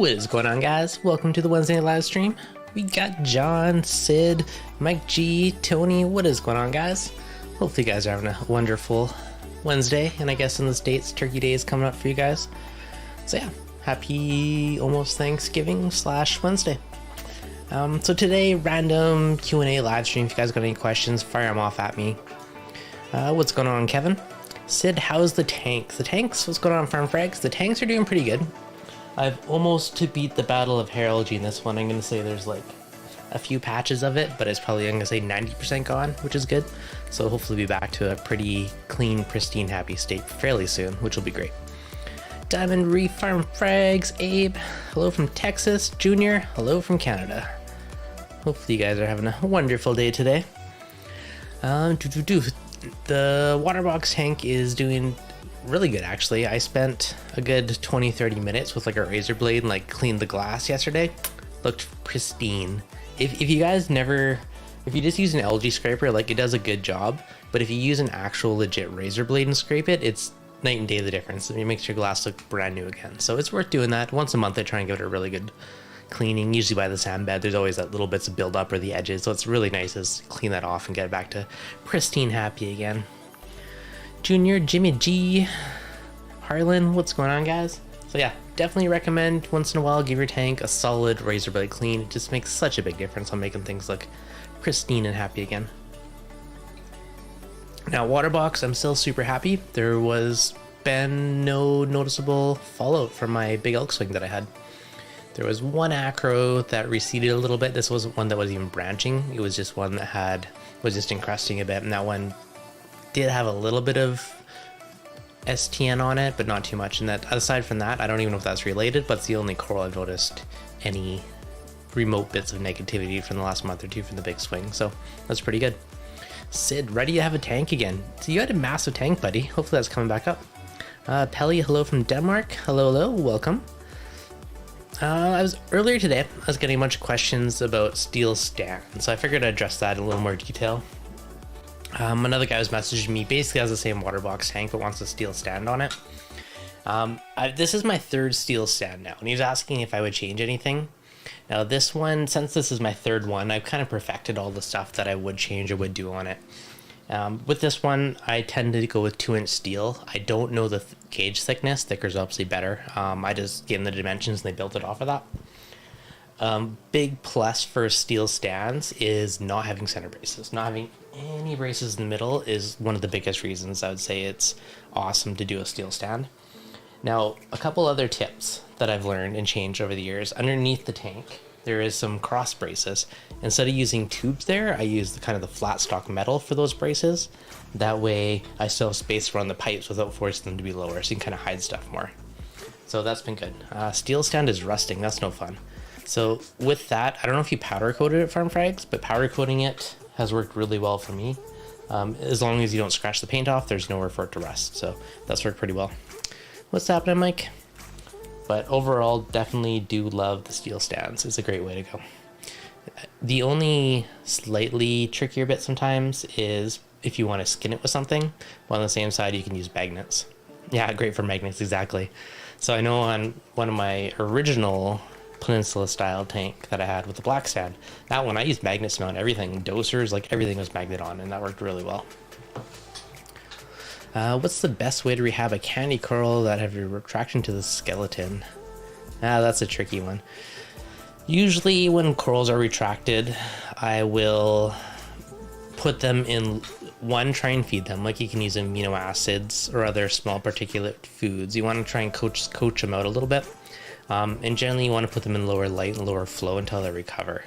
What is going on, guys? Welcome to the Wednesday live stream. We got John, Sid, Mike G, Tony. What is going on, guys? Hopefully you guys are having a wonderful Wednesday, and I guess in the States, Turkey Day is coming up for you guys. So yeah, happy almost Thanksgiving / Wednesday. So today, random Q&A live stream. If you guys got any questions, fire them off at me. What's going on, Kevin? Sid, how's the tanks? The tanks, what's going on, Farm Frags? The tanks are doing pretty good. I've almost to beat the Battle of Heraldry in this one. I'm going to say there's like a few patches of it, but it's probably, I'm going to say 90% gone, which is good. So hopefully be back to a pretty clean, pristine, happy state fairly soon, which will be great. Diamond Reef, Farm Frags, Abe, hello from Texas. Junior, hello from Canada. Hopefully you guys are having a wonderful day today. The water box tank is doing really good, actually. I spent a good 20-30 minutes with like a razor blade and like cleaned the glass yesterday. Looked pristine. If you guys never, if you just use an algae scraper, like it does a good job, but if you use an actual legit razor blade and scrape it, it's night and day the difference. It makes your glass look brand new again. So it's worth doing that. Once a month I try and give it a really good cleaning, usually by the sand bed. There's always that little bits of build up or the edges, so it's really nice to clean that off and get it back to pristine happy again. Junior, Jimmy G, Harlan, what's going on, guys? So yeah, definitely recommend once in a while give your tank a solid razor blade clean. It just makes such a big difference on making things look pristine and happy again. Now water box, I'm still super happy. There was been no noticeable fallout from my big elk swing that I had. There was one acro that receded a little bit. This wasn't one that was even branching. It was just one that was just encrusting a bit, and that one did have a little bit of STN on it, but not too much. And that, aside from that, I don't even know if that's related, but it's the only coral I've noticed any remote bits of negativity from the last month or two from the big swing. So that's pretty good. Sid, ready to have a tank again. So you had a massive tank, buddy. Hopefully that's coming back up. Pelly, hello from Denmark. Hello, welcome. Earlier today, I was getting a bunch of questions about steel stands, so I figured I'd address that in a little more detail. Another guy was messaging me, basically has the same water box tank, but wants a steel stand on it. This is my third steel stand now, and he was asking if I would change anything. Now this one, since this is my third one, I've kind of perfected all the stuff that I would change or would do on it. With this one, I tend to go with 2-inch steel. I don't know the cage thickness. Thicker's obviously better. I just gave them the dimensions and they built it off of that. Big plus for steel stands is not having center braces. Not having any braces in the middle is one of the biggest reasons I would say it's awesome to do a steel stand. Now, a couple other tips that I've learned and changed over the years. Underneath the tank, there is some cross braces. Instead of using tubes there, I use kind of the flat stock metal for those braces. That way I still have space around the pipes without forcing them to be lower, so you can kind of hide stuff more. So that's been good. Steel stand is rusting, that's no fun. So with that, I don't know if you powder coated it, Farm Frags, but powder coating it has worked really well for me. As long as you don't scratch the paint off, there's nowhere for it to rust. So that's worked pretty well. What's happening, Mike? But overall, definitely do love the steel stands. It's a great way to go. The only slightly trickier bit sometimes is if you want to skin it with something, but on the same side, you can use magnets. Yeah, great for magnets, exactly. So I know on one of my original Peninsula style tank that I had with the black stand, that one I used magnets to mount everything. Dosers, like everything was magnet on, and that worked really well. What's the best way to rehab a candy coral that have a retraction to the skeleton? That's a tricky one. Usually when corals are retracted, I will put them in try and feed them. Like you can use amino acids or other small particulate foods. You want to try and coach them out a little bit. And generally you want to put them in lower light and lower flow until they recover.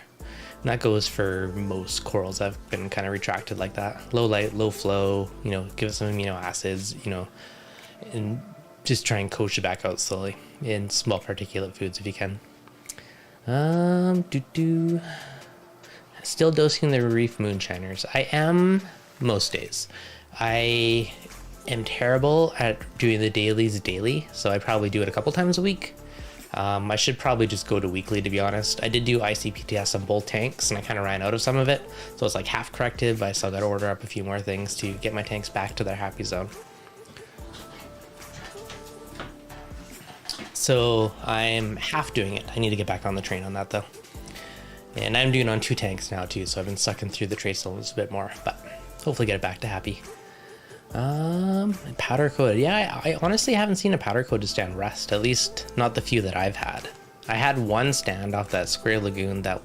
And that goes for most corals that have been kind of retracted like that. Low light, low flow, give it some amino acids, and just try and coach it back out slowly in small particulate foods if you can. Still dosing the Reef moonshiners. I am most days. I am terrible at doing the dailies daily, so I probably do it a couple times a week. I should probably just go to weekly, to be honest. I did do ICP-TS on both tanks, and I kind of ran out of some of it. So it's like half corrected, but I still got to order up a few more things to get my tanks back to their happy zone. So I'm half doing it. I need to get back on the train on that though. And I'm doing it on 2 tanks now too, so I've been sucking through the trace cylinders a bit more, but hopefully get it back to happy. Powder coated. Yeah, I honestly haven't seen a powder coated stand rust, at least not the few that I've had. I had one stand off that Square Lagoon that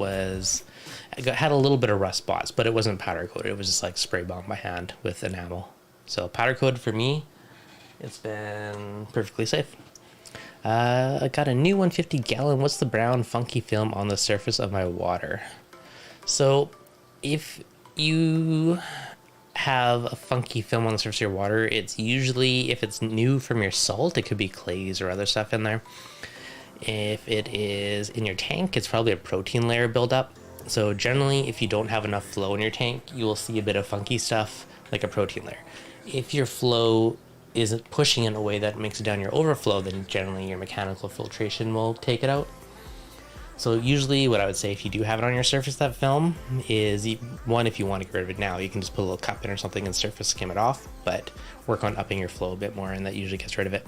had a little bit of rust spots, but it wasn't powder coated. It was just like spray bomb by hand with enamel. So powder coated for me, it's been perfectly safe. I got a new 150 gallon. What's the brown funky film on the surface of my water? So if you have a funky film on the surface of your water, it's usually, if it's new from your salt, it could be clays or other stuff in there. If it is in your tank, it's probably a protein layer buildup. So generally, if you don't have enough flow in your tank, you will see a bit of funky stuff like a protein layer. If your flow isn't pushing in a way that makes it down your overflow, then generally your mechanical filtration will take it out. So usually what I would say if you do have it on your surface, that film, is one, if you want to get rid of it now, you can just put a little cup in or something and surface skim it off, but work on upping your flow a bit more, and that usually gets rid of it.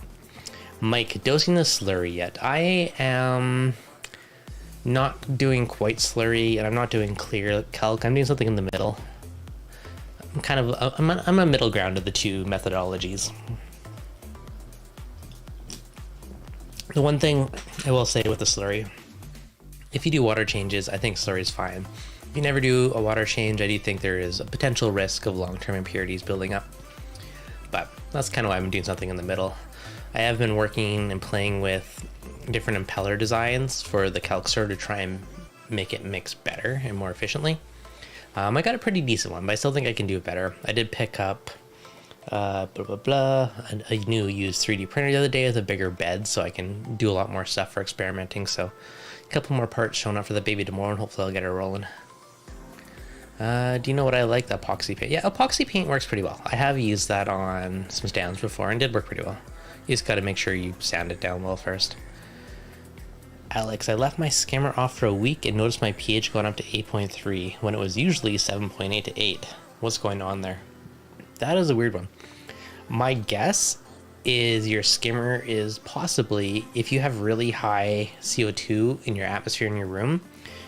Mike, dosing the slurry yet? I am not doing quite slurry, and I'm not doing clear calc. I'm doing something in the middle. I'm a middle ground of the two methodologies. The one thing I will say with the slurry, if you do water changes, I think slurry is fine. If you never do a water change, I do think there is a potential risk of long-term impurities building up. But that's kind of why I'm doing something in the middle. I have been working and playing with different impeller designs for the calc stir to try and make it mix better and more efficiently. I got a pretty decent one, but I still think I can do it better. I did pick up a new used 3D printer the other day with a bigger bed, so I can do a lot more stuff for experimenting. So a couple more parts showing up for the baby tomorrow, and hopefully I'll get it rolling. Do you know what I like? The epoxy paint. Yeah, epoxy paint works pretty well. I have used that on some stands before and did work pretty well. You just got to make sure you sand it down well first. Alex, I left my skimmer off for a week and noticed my pH going up to 8.3 when it was usually 7.8 to 8. What's going on there? That is a weird one. My guess is your skimmer is possibly, if you have really high CO2 in your atmosphere in your room,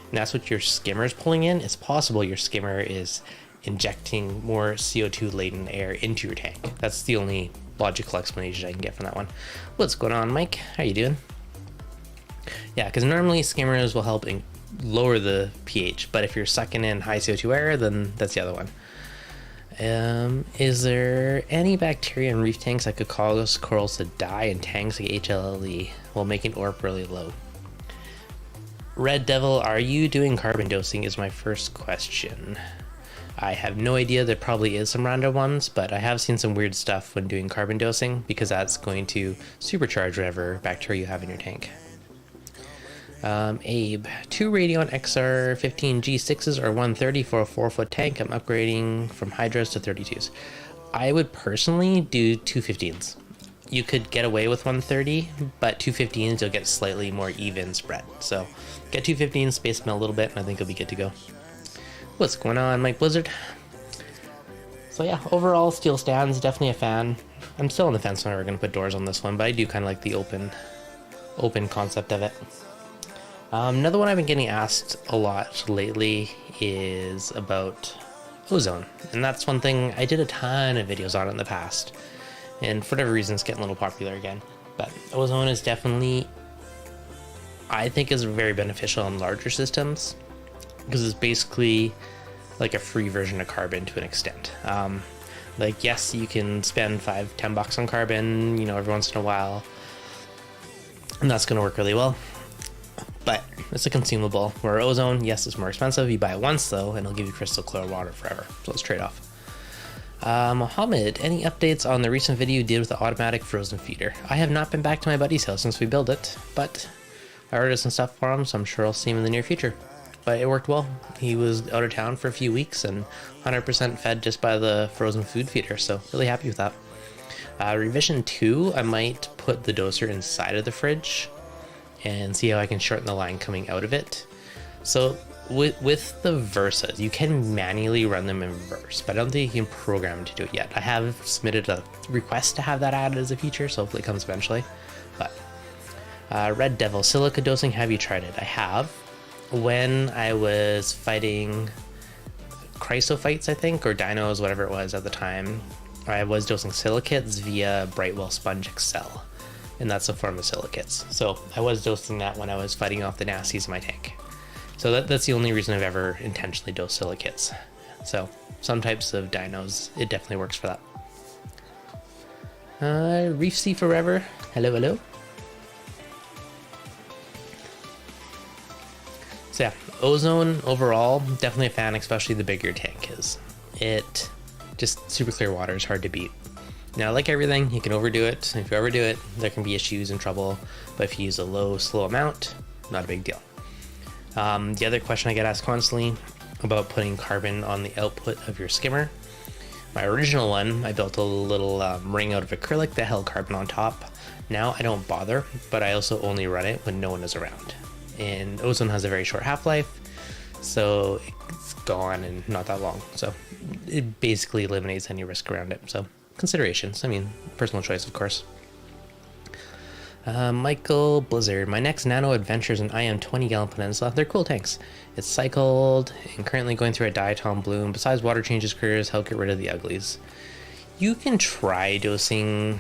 and that's what your skimmer is pulling in, it's possible your skimmer is injecting more CO2 laden air into your tank. That's the only logical explanation I can get from that one. What's going on, Mike? How you doing? Yeah, because normally skimmers will help lower the pH, but if you're sucking in high CO2 air, then that's the other one. Is there any bacteria in reef tanks that could cause corals to die in tanks like HLLE while making ORP really low? Red Devil, are you doing carbon dosing is my first question. I have no idea. There probably is some random ones, but I have seen some weird stuff when doing carbon dosing because that's going to supercharge whatever bacteria you have in your tank. Abe, 2 Radeon XR15 G6s or 130 for a 4-foot tank. I'm upgrading from Hydras to 32s. I would personally do 215s. You could get away with 130, but 215s you'll get slightly more even spread. So get 215s, space them a little bit, and I think you'll be good to go. What's going on, Mike Blizzard? So yeah, overall steel stands, definitely a fan. I'm still on the fence when we're going to put doors on this one, but I do kind of like the open concept of it. Another one I've been getting asked a lot lately is about ozone, and that's one thing I did a ton of videos on in the past, and for whatever reason it's getting a little popular again. But ozone is definitely, I think, is very beneficial in larger systems because it's basically like a free version of carbon to an extent. Like, yes, you can spend $5-10 on carbon, you know, every once in a while, and that's going to work really well. But it's a consumable. Where ozone, yes, it's more expensive. You buy it once though, and it'll give you crystal clear water forever. So it's trade-off. Mohammed, any updates on the recent video you did with the automatic frozen feeder? I have not been back to my buddy's house since we built it, but I ordered some stuff for him, so I'm sure I'll see him in the near future. But it worked well. He was out of town for a few weeks and 100% fed just by the frozen food feeder, so really happy with that. Revision 2, I might put the doser inside of the fridge and see how I can shorten the line coming out of it. So with the Versas, you can manually run them in reverse, but I don't think you can program to do it yet. I have submitted a request to have that added as a feature, so hopefully it comes eventually. But Red Devil, silica dosing, have you tried it? I have. When I was fighting chrysophytes, I think, or dinos, whatever it was at the time, I was dosing silicates via Brightwell Sponge XL, and that's a form of silicates. So I was dosing that when I was fighting off the nasties in my tank. So that's the only reason I've ever intentionally dosed silicates. So some types of dinos, it definitely works for that. Reef Sea Forever, hello. So yeah, ozone overall, definitely a fan, especially the bigger your tank is. It just super clear water is hard to beat. Now, like everything, you can overdo it. If you overdo it, there can be issues and trouble. But if you use a low, slow amount, not a big deal. The other question I get asked constantly about putting carbon on the output of your skimmer. My original one, I built a little ring out of acrylic that held carbon on top. Now I don't bother, but I also only run it when no one is around. And ozone has a very short half-life, so it's gone and not that long. So it basically eliminates any risk around it. So considerations, I mean, personal choice, of course. Michael Blizzard, my next nano adventures in IM 20 gallon peninsula. They're cool tanks. It's cycled and currently going through a diatom bloom. Besides water changes, critters, help get rid of the uglies. You can try dosing,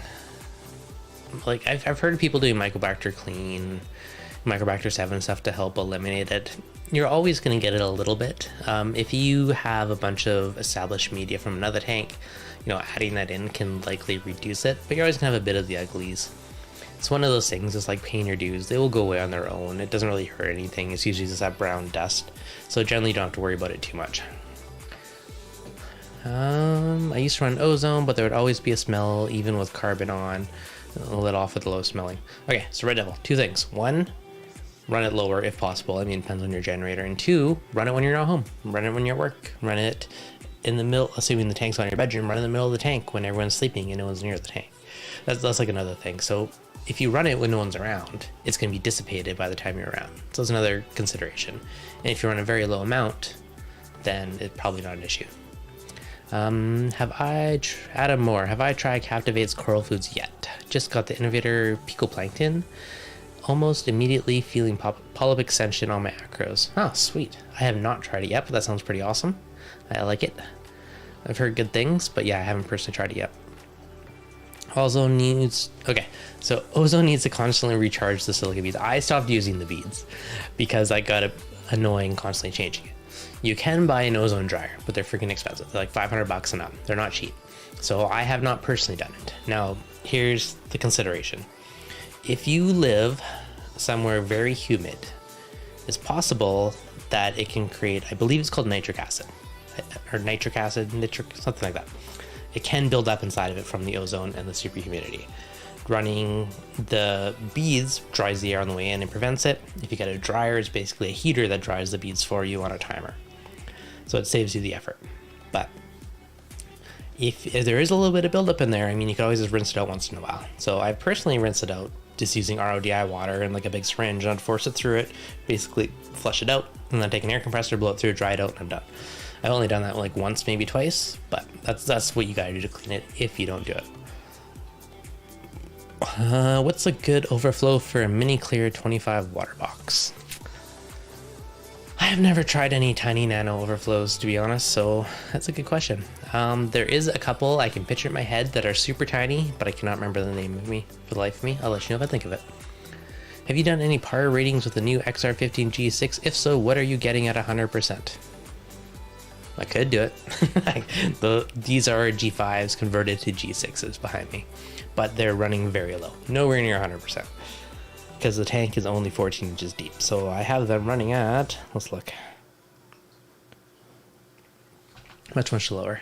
like I've heard of people doing Mycobacter clean, Mycobacter 7 stuff to help eliminate it. You're always going to get it a little bit. If you have a bunch of established media from another tank, adding that in can likely reduce it, but you're always going to have a bit of the uglies. It's one of those things, it's like paying your dues. They will go away on their own. It doesn't really hurt anything. It's usually just that brown dust. So generally you don't have to worry about it too much. I used to run ozone, but there would always be a smell even with carbon on. I'll let off with the low smelling. Okay, so Red Devil, two things. One, run it lower if possible. I mean, it depends on your generator. And two, run it when you're not home. Run it when you're at work. Run it in the middle, assuming the tank's on your bedroom, run in the middle of the tank when everyone's sleeping and no one's near the tank. That's like another thing. So if you run it when no one's around, it's going to be dissipated by the time you're around. So that's another consideration. And if you run a very low amount, then it's probably not an issue. Adam Moore, have I tried Captivate's coral foods yet? Just got the Innovator Picoplankton. Almost immediately feeling polyp extension on my acros. Oh, sweet. I have not tried it yet, but that sounds pretty awesome. I like it. I've heard good things, but yeah, I haven't personally tried it yet. Ozone needs to constantly recharge the silica beads. I stopped using the beads because I got annoying constantly changing it. You can buy an ozone dryer, but they're freaking expensive. They're like $500 and up. They're not cheap. So I have not personally done it. Now, here's the consideration. If you live somewhere very humid, it's possible that it can create, I believe it's called nitric acid, something like that. It can build up inside of it from the ozone and the super humidity. Running the beads dries the air on the way in and prevents it. If you get a dryer, it's basically a heater that dries the beads for you on a timer. So it saves you the effort. But if there is a little bit of buildup in there, I mean, you can always just rinse it out once in a while. So I personally rinse it out just using RODI water and like a big syringe and force it through it, basically flush it out, and then take an air compressor, blow it through, dry it out, and I'm done. I've only done that like once, maybe twice, but that's what you gotta do to clean it if you don't do it. What's a good overflow for a mini clear 25 water box? I have never tried any tiny nano overflows, to be honest, so that's a good question. There is a couple I can picture in my head that are super tiny, but I cannot remember the name for the life of me. I'll let you know if I think of it. Have you done any PAR ratings with the new XR15 G6? If so, what are you getting at 100%? I could do it. These are G5s converted to G6s behind me, but they're running very low, nowhere near 100%, because the tank is only 14 inches deep. So I have them running at, let's look, much lower.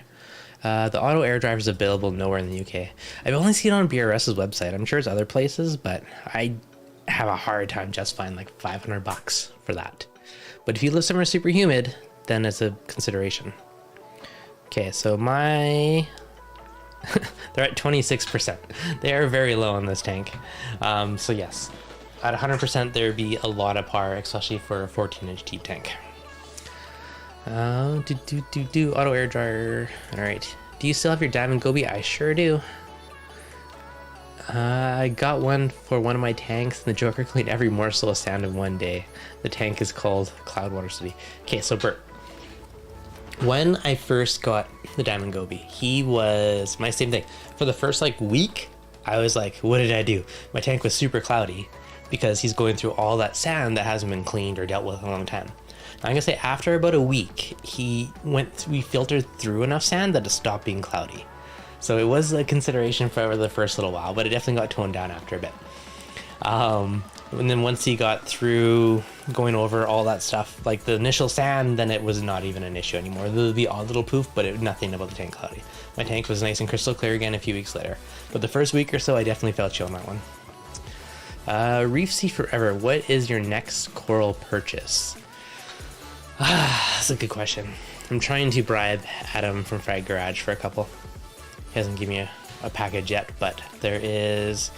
The auto air driver is available nowhere in the UK. I've only seen it on BRS's website. I'm sure it's other places, but I have a hard time justifying like $500 for that. But if you live somewhere super humid, then it's a consideration. Okay, so they're at 26%. They are very low on this tank. So yes, at 100% there would be a lot of PAR, especially for a 14-inch deep tank. Auto air dryer. All right. Do you still have your Diamond Goby? I sure do. I got one for one of my tanks, and the Joker cleaned every morsel of sand in one day. The tank is called Cloudwater City. Okay, so Bert, when I first got the Diamond Goby, he was my same thing. For the first like week, I was like, what did I do? My tank was super cloudy because he's going through all that sand that hasn't been cleaned or dealt with in a long time. Now, I'm gonna say after about a week, we filtered through enough sand that it stopped being cloudy. So it was a consideration for the first little while, but it definitely got toned down after a bit. And then once he got through going over all that stuff, like the initial sand, then it was not even an issue anymore. The odd little poof, but nothing about the tank cloudy. My tank was nice and crystal clear again a few weeks later. But the first week or so, I definitely felt chill on that one. Reef Sea Forever, what is your next coral purchase? That's a good question. I'm trying to bribe Adam from Frag Garage for a couple. He hasn't given me a package yet, but there is...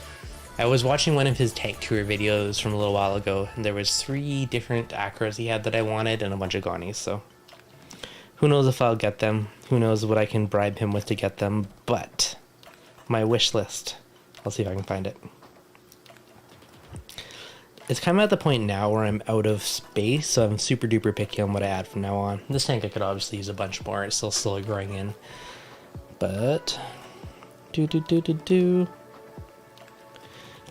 I was watching one of his tank tour videos from a little while ago, and there was 3 different acros he had that I wanted and a bunch of gonnies, so... Who knows if I'll get them, who knows what I can bribe him with to get them, but... My wish list. I'll see if I can find it. It's kind of at the point now where I'm out of space, so I'm super duper picky on what I add from now on. This tank I could obviously use a bunch more, it's still slowly growing in. But...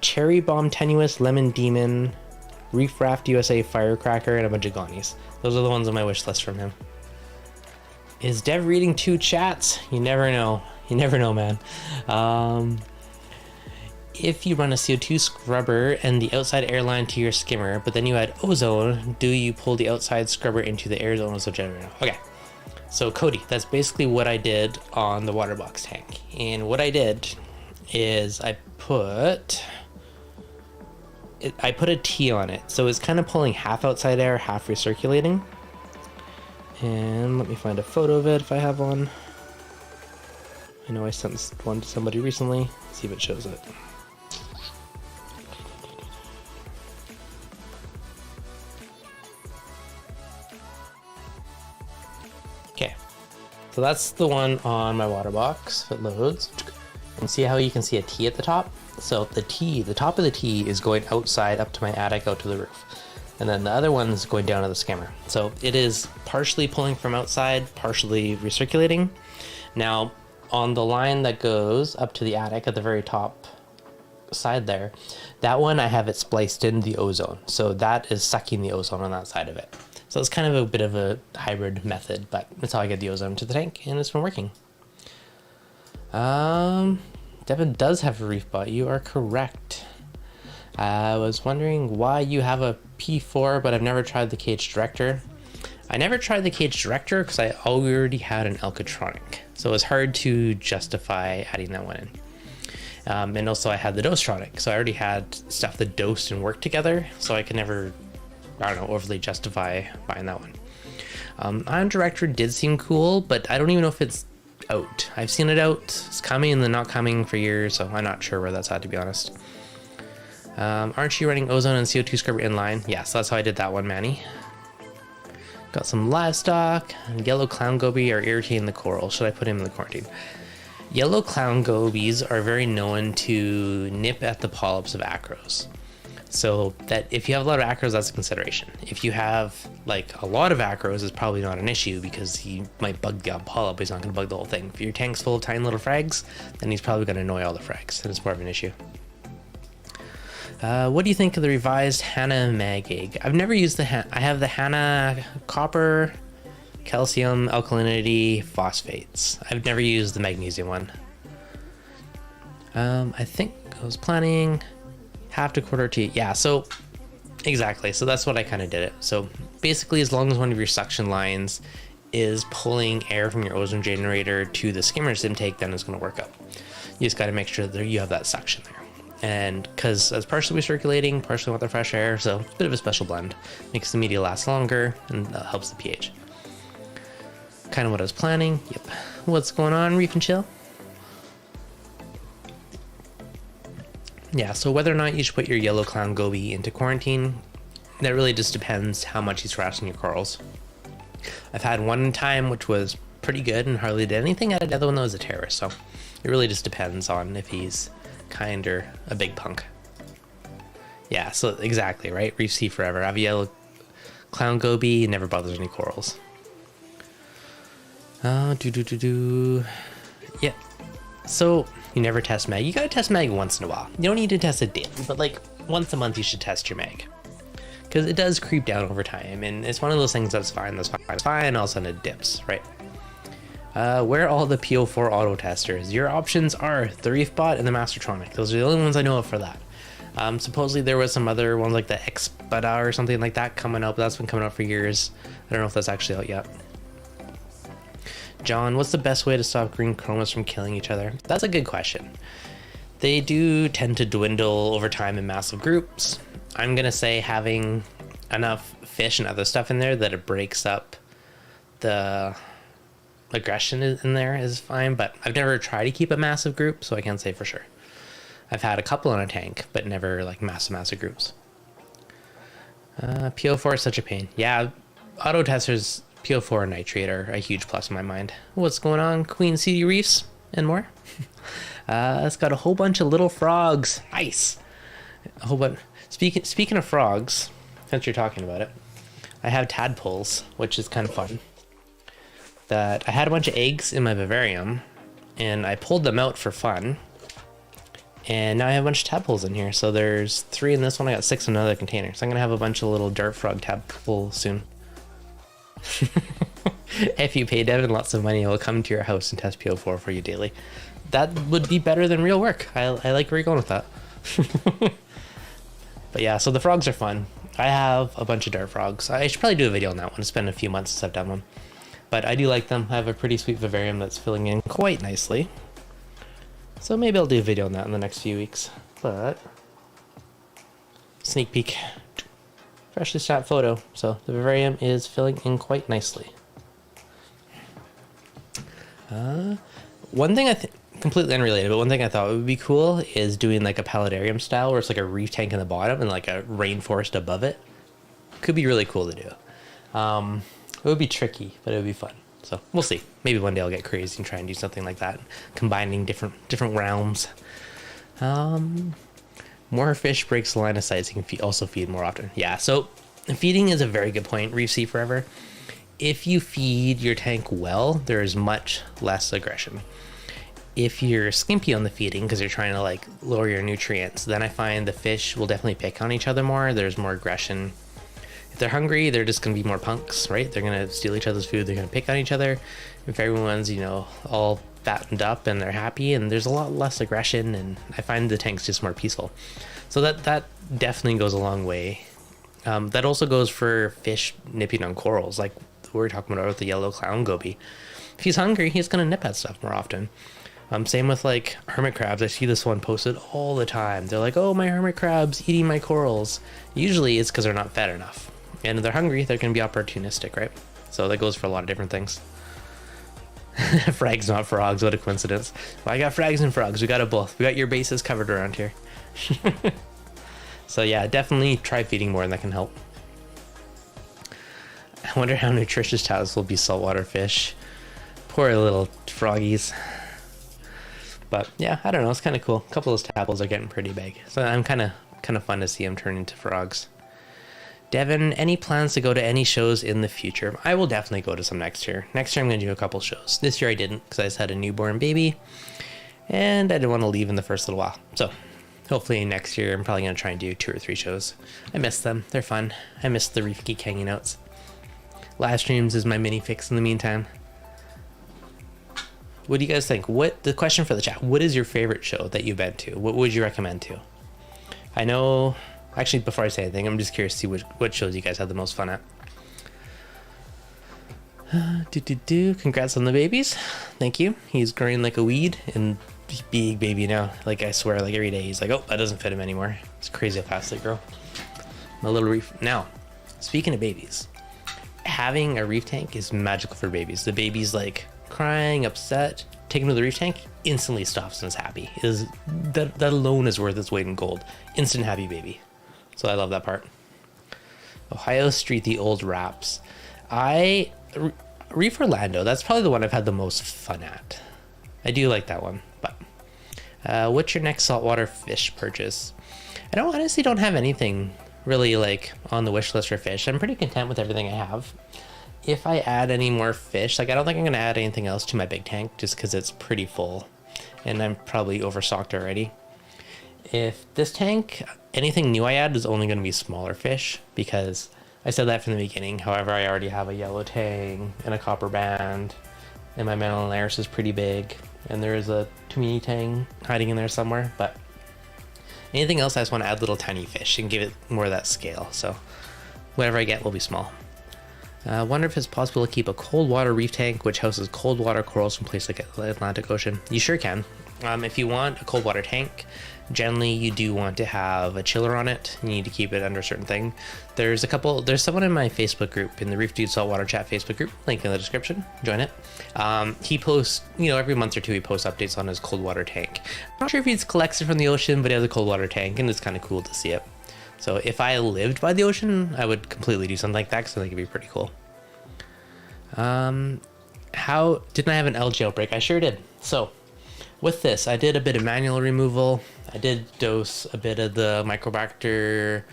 Cherry Bomb Tenuous, Lemon Demon, Reef Raft USA Firecracker, and a bunch of gonnies. Those are the ones on my wish list from him. Is Dev reading 2 chats? You never know. You never know, man. If you run a CO2 scrubber and the outside air line to your skimmer, but then you add ozone, do you pull the outside scrubber into the air zone ozone generator? Okay. So Cody, that's basically what I did on the water box tank. And what I did is I put a T on it. So it's kind of pulling half outside air, half recirculating. And let me find a photo of it if I have one. I know I sent one to somebody recently. Let's see if it shows it. Okay, so that's the one on my water box. If it loads, and see how you can see a T at the top. So the top of the T is going outside up to my attic, out to the roof, and then the other one's going down to the skimmer. So it is partially pulling from outside, partially recirculating. Now on the line that goes up to the attic at the very top side there, that one I have it spliced in the ozone, so that is sucking the ozone on that side of it. So it's kind of a bit of a hybrid method, but that's how I get the ozone to the tank, and it's been working. Devin does have a reef bot. You are correct. I was wondering why you have a P4, but I've never tried the Cage Director. I never tried the Cage Director because I already had an Alcatronic, so it was hard to justify adding that one in. And also I had the Dosetronic, so I already had stuff that dosed and worked together, so I could never, I don't know, overly justify buying that one. Ion Director did seem cool, but I don't even know if it's out. I've seen it out, it's coming and then not coming for years, so I'm not sure where that's at, to be honest. Aren't you running ozone and CO2 scrubber inline? Yeah, so that's how I did that one, Manny. Got some livestock. Yellow clown goby are irritating the coral. Should I put him in the quarantine? Yellow clown gobies are very known to nip at the polyps of acros. So that if you have a lot of acros, that's a consideration. If you have like a lot of acros, it's probably not an issue because he might bug the odd polyp, but he's not going to bug the whole thing. If your tank's full of tiny little frags, then he's probably going to annoy all the frags, and it's more of an issue. What do you think of the revised Hana Mag Egg? I've never used the I have the Hana Copper, Calcium, Alkalinity, Phosphates. I've never used the Magnesium one. I think I was planning half to quarter T. Yeah, so exactly. So that's what I kind of did it. So basically, as long as one of your suction lines is pulling air from your ozone generator to the skimmer's intake, then it's going to work out. You just got to make sure that you have that suction there. And because it's partially recirculating, partially want the fresh air, so it's a bit of a special blend. Makes the media last longer and helps the pH. Kind of what I was planning. Yep. What's going on, Reef and Chill? Yeah, so whether or not you should put your yellow clown goby into quarantine, that really just depends how much he's harassing your corals. I've had one time which was pretty good and hardly did anything. I had another one that was a terrorist, so it really just depends on if he's kind or a big punk? Yeah, so exactly, right? Reef sea forever. I have a yellow clown goby, never bothers any corals. Yeah. So you never test mag. You gotta test mag once in a while. You don't need to test it daily, but like once a month you should test your mag. Because it does creep down over time, and it's one of those things that's fine, all of a sudden it dips, right? Where are all the PO4 auto testers? Your options are the ReefBot and the Mastertronic. Those are the only ones I know of for that. Supposedly there was some other ones like the Xbada or something like that coming up. That's been coming up for years. I don't know if that's actually out yet. John, what's the best way to stop green chromas from killing each other? That's a good question. They do tend to dwindle over time in massive groups. I'm gonna say having enough fish and other stuff in there that it breaks up the aggression in there is fine, but I've never tried to keep a massive group, so I can't say for sure. I've had a couple in a tank, but never like massive groups. PO4 is such a pain. Yeah, auto testers, PO4 and nitrate are a huge plus in my mind. What's going on, Queen City Reefs and more? It's got a whole bunch of little frogs. Nice. A whole bunch. Speaking of frogs, since you're talking about it, I have tadpoles, which is kind of fun. That I had a bunch of eggs in my vivarium, and I pulled them out for fun. And now I have a bunch of tadpoles in here. So there's 3 in this one. I got 6 in another container. So I'm gonna have a bunch of little dart frog tadpoles soon. If you pay Devin lots of money, he'll come to your house and test PO4 for you daily. That would be better than real work. I like where you're going with that. But yeah, so the frogs are fun. I have a bunch of dart frogs. I should probably do a video on that one. It's been a few months since I've done one. But I do like them. I have a pretty sweet vivarium that's filling in quite nicely. So maybe I'll do a video on that in the next few weeks. But sneak peek. Freshly shot photo. So the vivarium is filling in quite nicely. One thing completely unrelated, but one thing I thought would be cool is doing like a paludarium style where it's like a reef tank in the bottom and like a rainforest above it. Could be really cool to do. It would be tricky, but it would be fun. So we'll see. Maybe one day I'll get crazy and try and do something like that, combining different realms. More fish breaks the line of sight, so you can also feed more often. Yeah, so feeding is a very good point. Reef sea forever. If you feed your tank well, there is much less aggression. If you're skimpy on the feeding because you're trying to like lower your nutrients, then I find the fish will definitely pick on each other more. There's more aggression. If they're hungry, they're just going to be more punks, right? They're going to steal each other's food. They're going to pick on each other. If everyone's, all fattened up and they're happy, and there's a lot less aggression, and I find the tank's just more peaceful. So that definitely goes a long way. That also goes for fish nipping on corals, like we were talking about with the yellow clown goby. If he's hungry, he's going to nip at stuff more often. Same with like hermit crabs. I see this one posted all the time. They're like, oh, my hermit crab's eating my corals. Usually it's because they're not fed enough. And if they're hungry, they're going to be opportunistic, right? So that goes for a lot of different things. Frags, not frogs. What a coincidence. Well, I got frags and frogs. We got it both. We got your bases covered around here. So yeah, definitely try feeding more and that can help. I wonder how nutritious tadpoles will be saltwater fish. Poor little froggies. But yeah, I don't know. It's kind of cool. A couple of those tadpoles are getting pretty big. So I'm kind of fun to see them turn into frogs. Devin, any plans to go to any shows in the future? I will definitely go to some next year. Next year I'm going to do a couple shows. This year I didn't because I just had a newborn baby and I didn't want to leave in the first little while. So hopefully next year I'm probably going to try and do 2 or 3 shows. I miss them. They're fun. I miss the Reef Geek hanging outs. Live streams is my mini fix in the meantime. What do you guys think? The question for the chat, what is your favorite show that you've been to? What would you recommend to? I know... Actually, before I say anything, I'm just curious to see what shows you guys had the most fun at. Congrats on the babies. Thank you. He's growing like a weed and big baby now. Like, I swear, like every day he's like, oh, that doesn't fit him anymore. It's crazy how fast they grow. My little reef. Now, speaking of babies, having a reef tank is magical for babies. The baby's like crying, upset. Take him to the reef tank, instantly stops and is happy. That alone is worth its weight in gold. Instant happy baby. So I love that part. Ohio Street, the old wraps. Reef Orlando, that's probably the one I've had the most fun at. I do like that one, but What's your next saltwater fish purchase? I honestly don't have anything really like on the wish list for fish. I'm pretty content with everything I have. If I add any more fish, like I don't think I'm gonna add anything else to my big tank just because it's pretty full and I'm probably overstocked already. If this tank, anything new I add is only gonna be smaller fish because I said that from the beginning. However, I already have a yellow tang and a copper band and my Menelaris is pretty big and there is a Tumini tang hiding in there somewhere, but anything else I just want to add little tiny fish and give it more of that scale. So whatever I get will be small. I wonder if it's possible to keep a cold water reef tank which houses cold water corals from places like the Atlantic Ocean. You sure can. If you want a cold water tank, generally you do want to have a chiller on it. You need to keep it under a certain thing. There's someone in my Facebook group, in the ReefDudes Saltwater Chat Facebook group, link in the description, join it. He posts, every month or two he posts updates on his cold water tank. I'm not sure if he's collects it from the ocean, but he has a cold water tank and it's kind of cool to see it. So if I lived by the ocean, I would completely do something like that because I think it'd be pretty cool. How didn't I have an algae outbreak? I sure did. So with this, I did a bit of manual removal. I did dose a bit of the Microbacter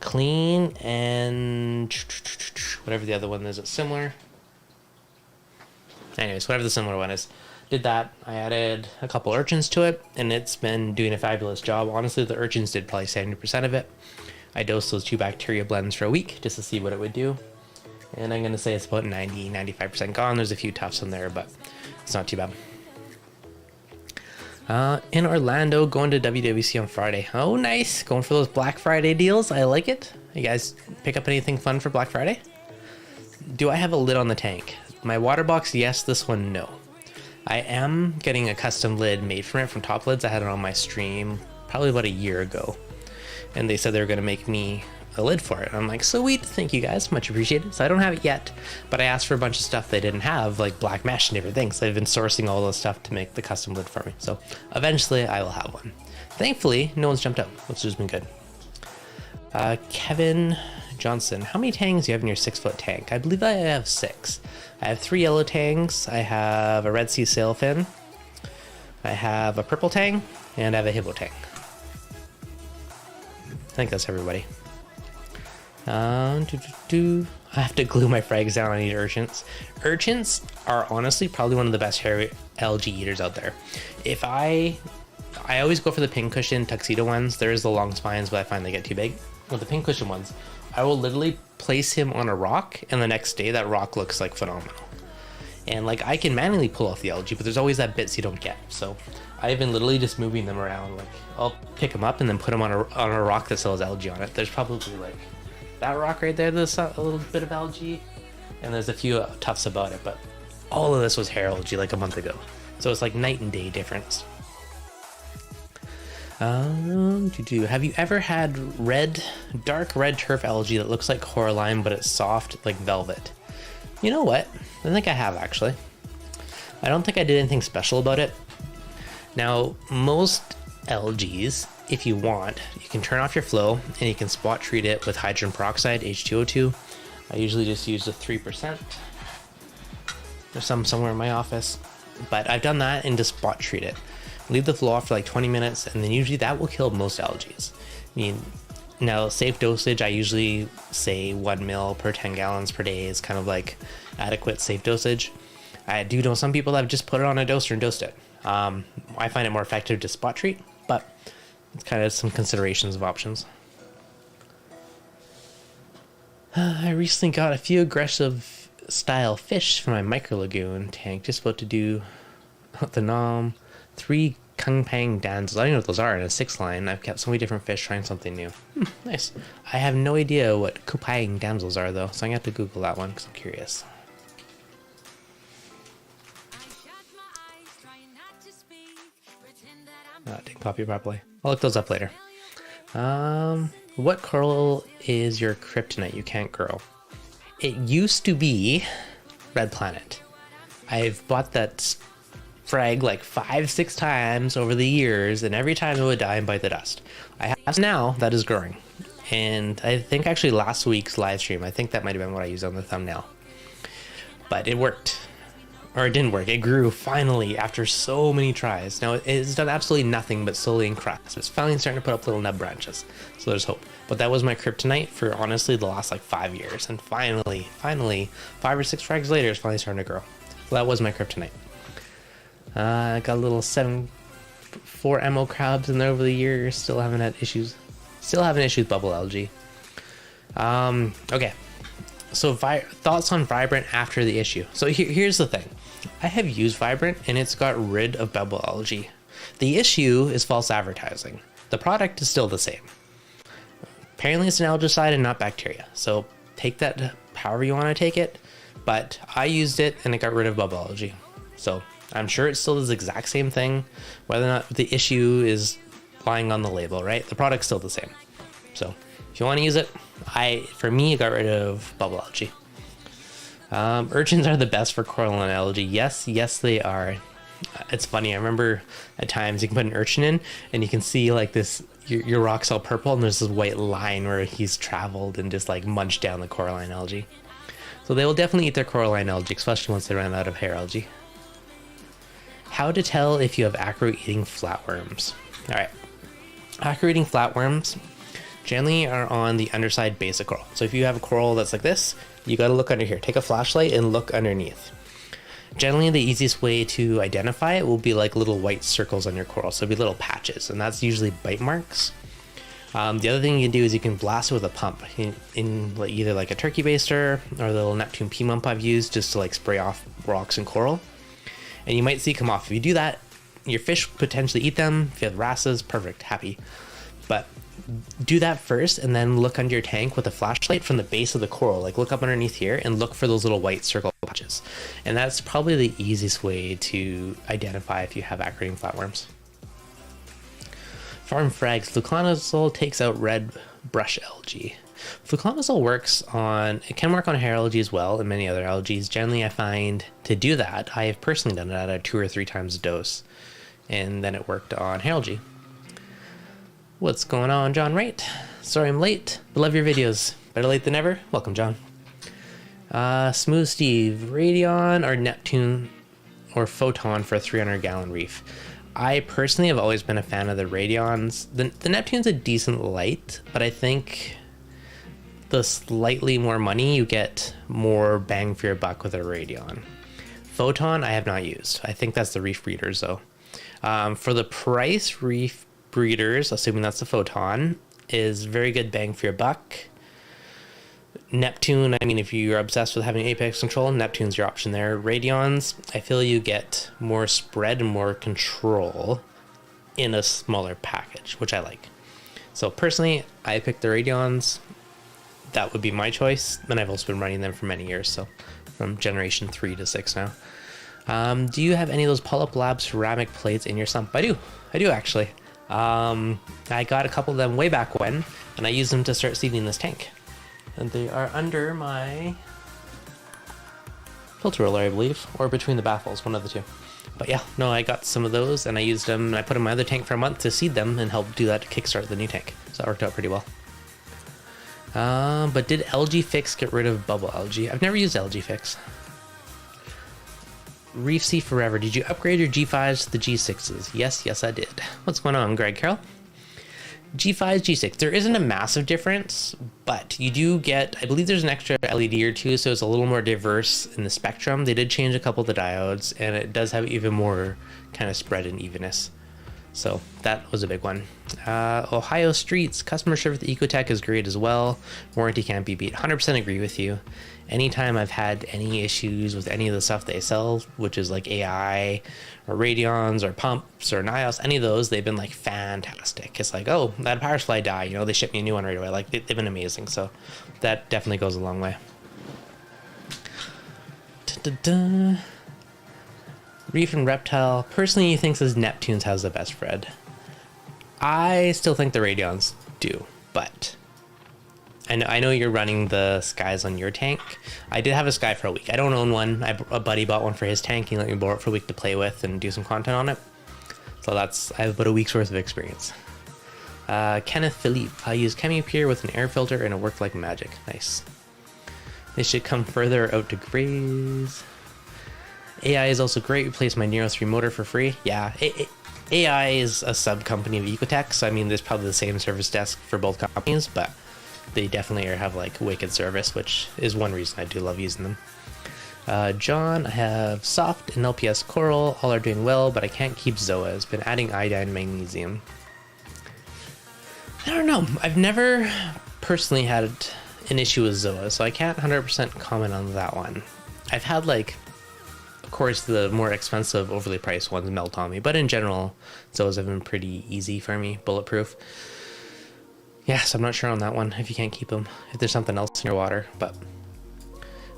clean and whatever the other one is, it's similar. Anyways, whatever the similar one is. Did that. I added a couple urchins to it and it's been doing a fabulous job. Honestly, the urchins did probably 70% of it. I dosed those 2 bacteria blends for a week just to see what it would do. And I'm going to say it's about 90-95% gone. There's a few tufts in there, but it's not too bad. In Orlando, going to WWC on Friday. Oh, nice. Going for those Black Friday deals. I like it. You guys pick up anything fun for Black Friday? Do I have a lid on the tank? My water box, yes. This one, no. I am getting a custom lid made from it from Top Lids. I had it on my stream probably about a year ago. And they said they were going to make me a lid for it. I'm like, sweet, thank you guys, much appreciated. So I don't have it yet, but I asked for a bunch of stuff they didn't have, like black mesh and different things. So I've been sourcing all those stuff to make the custom lid for me. So eventually I will have one. Thankfully, no one's jumped out, which has been good. Kevin Johnson, how many tangs do you have in your 6-foot tank? I believe I have 6. I have 3 yellow tangs. I have a Red Sea sailfin. I have a purple tang, and I have a hippo tang. I think that's everybody. I have to glue my frags down. I need urchins. Urchins are honestly probably one of the best hairy algae eaters out there. If I always go for the pincushion tuxedo ones. There's the long spines, but I find they get too big. With the pincushion ones, I will literally place him on a rock, and the next day that rock looks like phenomenal. And like I can manually pull off the algae, but there's always that bits you don't get. So I've been literally just moving them around. Like I'll pick them up and then put them on a rock that still has algae on it. There's probably like that rock right there, there's a little bit of algae, and there's a few tufts about it, but all of this was hair algae like a month ago. So it's like night and day difference. Have you ever had dark red turf algae that looks like coralline, but it's soft like velvet? You know what? I think I have actually. I don't think I did anything special about it. Now, most algae, if you want, you can turn off your flow and you can spot treat it with hydrogen peroxide, H2O2. I usually just use the 3%. There's some somewhere in my office, but I've done that and just spot treat it. Leave the flow off for like 20 minutes and then usually that will kill most algae. I mean, now safe dosage, I usually say 1 mil per 10 gallons per day is kind of like adequate safe dosage. I do know some people that have just put it on a doser and dosed it. I find it more effective to spot treat, but it's kind of some considerations of options. I recently got a few aggressive style fish for my micro lagoon tank. Just about to do the nom 3 kung pang damsels. I don't know what those are in a 6 line. I've kept so many different fish trying something new. Nice. I have no idea what kupang damsels are though, so I'm gonna have to Google that one because I'm curious. Didn't copy properly. I'll look those up later. What coral is your kryptonite you can't grow? It used to be Red Planet. I've bought that frag like 5-6 times over the years, and every time it would die and bite the dust. I have now that is growing, and I think actually last week's live stream, I think that might have been what I used on the thumbnail, but it worked. or it didn't work. It grew finally after so many tries. Now it's done absolutely nothing but slowly encrust. It's finally starting to put up little nub branches, so there's hope. But that was my kryptonite for honestly the last like 5 years, and finally 5 or 6 frags later it's finally starting to grow. So that was my kryptonite. I got a little 4 MO crabs in there over the years. Still haven't had issues. Still having issues with bubble algae. Okay, so thoughts on Vibrant after the issue. So here's the thing. I have used Vibrant and it's got rid of bubble algae. The issue is false advertising. The product is still the same. Apparently it's an algicide and not bacteria. So take that however you want to take it. But I used it and it got rid of bubble algae. So I'm sure it still does the exact same thing. Whether or not the issue is lying on the label, right? The product's still the same. So if you want to use it, for me, it got rid of bubble algae. Urchins are the best for coralline algae. Yes, they are. It's funny. I remember at times you can put an urchin in and you can see like this, your rock's all purple and there's this white line where he's traveled and just like munched down the coralline algae. So they will definitely eat their coralline algae, especially once they run out of hair algae. How to tell if you have acro-eating flatworms. All right. Acro-eating flatworms generally are on the underside base of coral. So if you have a coral that's like this, you got to look under here. Take a flashlight and look underneath. Generally, the easiest way to identify it will be like little white circles on your coral. So it'll be little patches, and that's usually bite marks. The other thing you can do is you can blast it with a pump in like either like a turkey baster or the little Neptune P pump I've used just to like spray off rocks and coral. And you might see it come off. If you do that, your fish potentially eat them. If you have wrasses, perfect, happy. But do that first and then look under your tank with a flashlight from the base of the coral. Like look up underneath here and look for those little white circle patches. And that's probably the easiest way to identify if you have acro-eating flatworms. Farm frags, fluconazole takes out red brush algae. Fluconazole it can work on hair algae as well and many other algae. Generally I find to do that, I have personally done it at a 2 or 3 times dose. And then it worked on hair algae. What's going on, John Wright? Sorry I'm late, but love your videos. Better late than never. Welcome, John. Smooth Steve, Radion or Neptune or Photon for a 300-gallon reef? I personally have always been a fan of the Radions. The Neptune's a decent light, but I think the slightly more money, you get more bang for your buck with a Radion. Photon, I have not used. I think that's the Reef Breeders, though. For the price, Reef Breeders, assuming that's the Photon, is very good bang for your buck. Neptune, I mean, if you're obsessed with having apex control, Neptune's your option there. Radions, I feel you get more spread and more control in a smaller package, which I like. So personally, I picked the Radions. That would be my choice. And I've also been running them for many years, so from generation 3 to 6 now. Do you have any of those Polyp Lab ceramic plates in your sump? I do actually. I got a couple of them way back when, and I used them to start seeding this tank. And they are under my filter roller, I believe, or between the baffles, one of the two. But yeah, no, I got some of those, and I used them, and I put them in my other tank for a month to seed them and help do that to kickstart the new tank. So that worked out pretty well. But did Algae Fix get rid of bubble algae? I've never used Algae Fix. Reef Sea Forever, did you upgrade your G5s to the G6s? Yes, I did. What's going on, Greg Carroll? G5s, G6. There isn't a massive difference, but you do get, I believe there's an extra LED or two, so it's a little more diverse in the spectrum. They did change a couple of the diodes, and it does have even more kind of spread and evenness. So that was a big one. Ohio Streets, customer service with Ecotech is great as well. Warranty can't be beat. 100% agree with you. Anytime I've had any issues with any of the stuff they sell, which is like AI or Radions or pumps or Nios, any of those, they've been like fantastic. It's like, oh, that power supply died, they shipped me a new one right away. Like they've been amazing. So that definitely goes a long way. Reef and Reptile, personally, he thinks his Neptunes has the best spread. I still think the Radions do, but I know you're running the Skies on your tank. I did have a Sky for a week. I don't own one. A buddy bought one for his tank. He let me borrow it for a week to play with and do some content on it. So I have about a week's worth of experience. Kenneth Philippe, I used ChemiPure with an air filter and it worked like magic. Nice. They should come further out to graze. AI is also great. Replace my Nero 3 motor for free. Yeah, AI is a sub company of Ecotech, so I mean, there's probably the same service desk for both companies, but they definitely have like wicked service, which is one reason I do love using them. John, I have soft and LPS coral, all are doing well, but I can't keep Zoas. Been adding iodine and magnesium. I don't know. I've never personally had an issue with Zoa, so I can't 100% comment on that one. I've had like, of course, the more expensive, overly priced ones melt on me, but in general, Zoas have been pretty easy for me, bulletproof. Yes, I'm not sure on that one, if you can't keep them, if there's something else in your water, but...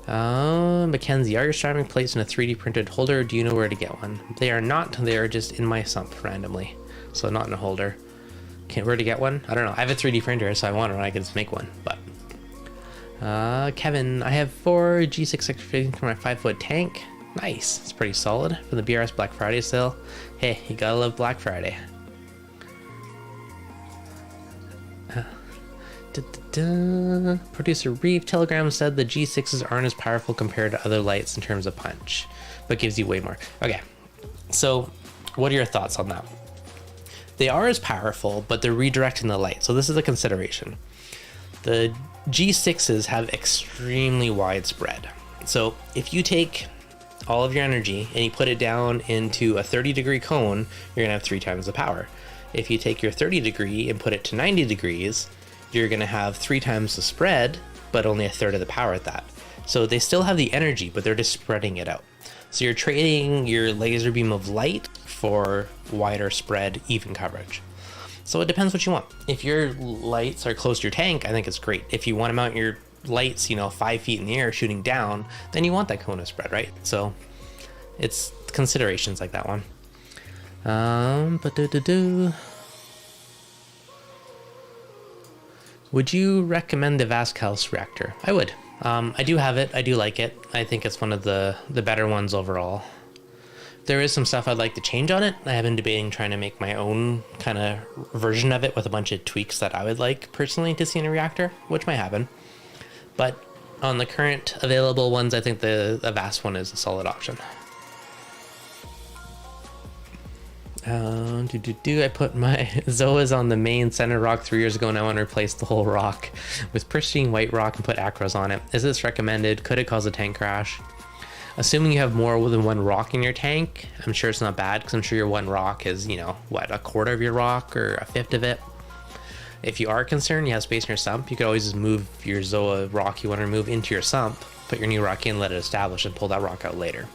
Mackenzie, are your ceramic plates in a 3D printed holder? Do you know where to get one? They are not, they are just in my sump randomly, so not in a holder. Where to get one? I don't know. I have a 3D printer, so I want it, I can just make one, but... Kevin, I have 4 G6 extra fittings for my 5-foot tank. Nice, it's pretty solid from the BRS Black Friday sale. Hey, you gotta love Black Friday. Producer Reef Telegram said the G6s aren't as powerful compared to other lights in terms of punch, but gives you way more. Okay, so what are your thoughts on that? They are as powerful, but they're redirecting the light, so this is a consideration. The G6s have extremely wide spread. So if you take all of your energy and you put it down into a 30-degree cone, you're gonna have 3 times the power. If you take your 30-degree and put it to 90 degrees, you're gonna have 3 times the spread, but only a third of the power at that. So they still have the energy, but they're just spreading it out. So you're trading your laser beam of light for wider spread, even coverage. So it depends what you want. If your lights are close to your tank, I think it's great. If you want to mount your lights, 5 feet in the air shooting down, then you want that cone of spread, right? So it's considerations like that one. Would you recommend the Vascalis reactor? I would. I do have it. I do like it. I think it's one of the better ones overall. There is some stuff I'd like to change on it. I have been debating trying to make my own kind of version of it with a bunch of tweaks that I would like personally to see in a reactor, which might happen. But on the current available ones, I think the Vast one is a solid option. I put my Zoas on the main center rock 3 years ago, and I want to replace the whole rock with pristine white rock and put acros on it. Is this recommended? Could it cause a tank crash? Assuming you have more than one rock in your tank, I'm sure it's not bad, because I'm sure your one rock is, what, a quarter of your rock or a fifth of it. If you are concerned, you have space in your sump, you could always just move your Zoa rock you want to remove into your sump, put your new rock in, let it establish, and pull that rock out later.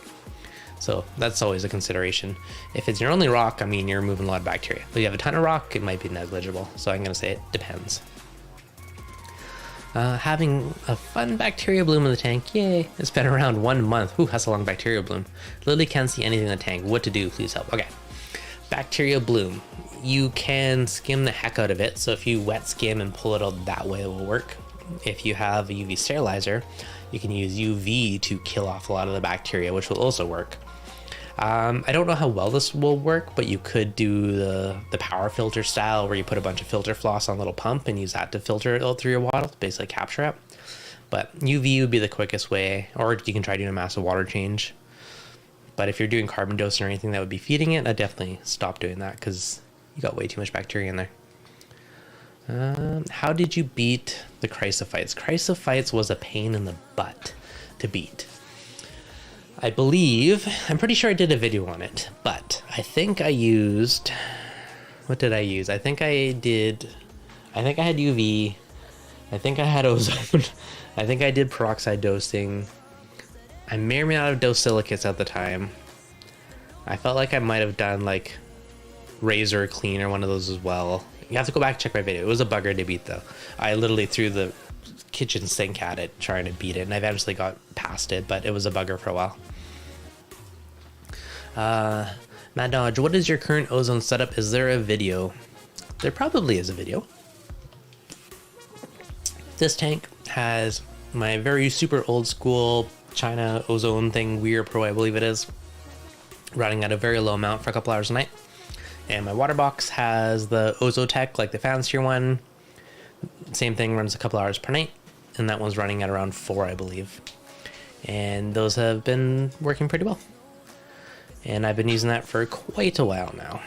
So that's always a consideration. If it's your only rock, I mean, you're removing a lot of bacteria. If you have a ton of rock, it might be negligible. So I'm going to say it depends. Having a fun bacteria bloom in the tank, yay. It's been around 1 month. Ooh, that's a long bacteria bloom. Literally can't see anything in the tank. What to do? Please help. Okay. Bacteria bloom. You can skim the heck out of it. So if you wet skim and pull it out that way, it will work. If you have a UV sterilizer, you can use UV to kill off a lot of the bacteria, which will also work. I don't know how well this will work, but you could do the power filter style where you put a bunch of filter floss on a little pump and use that to filter it out through your water, basically capture it. But UV would be the quickest way, or you can try doing a massive water change. But if you're doing carbon dosing or anything that would be feeding it, I'd definitely stop doing that because you got way too much bacteria in there. How did you beat the chrysophytes? Chrysophytes was a pain in the butt to beat. I'm pretty sure I did a video on it, but I think I used, what did I use? I think I had UV, I think I had ozone, I think I did peroxide dosing. I may or may not have dosed silicates at the time. I felt like I might have done like Razor Clean or one of those as well. You have to go back and check my video. It was a bugger to beat though. I literally threw the kitchen sink at it trying to beat it, and I eventually got past it, but it was a bugger for a while. Mad Dodge, what is your current ozone setup? Is there a video? There probably is a video. This tank has my very super old school China ozone thing, Weir Pro I believe it is, running at a very low amount for a couple hours a night. And my water box has the Ozotech, like the fancier one. Same thing, runs a couple hours per night, and that one's running at around 4, I believe. And those have been working pretty well. and I've been using that for quite a while now.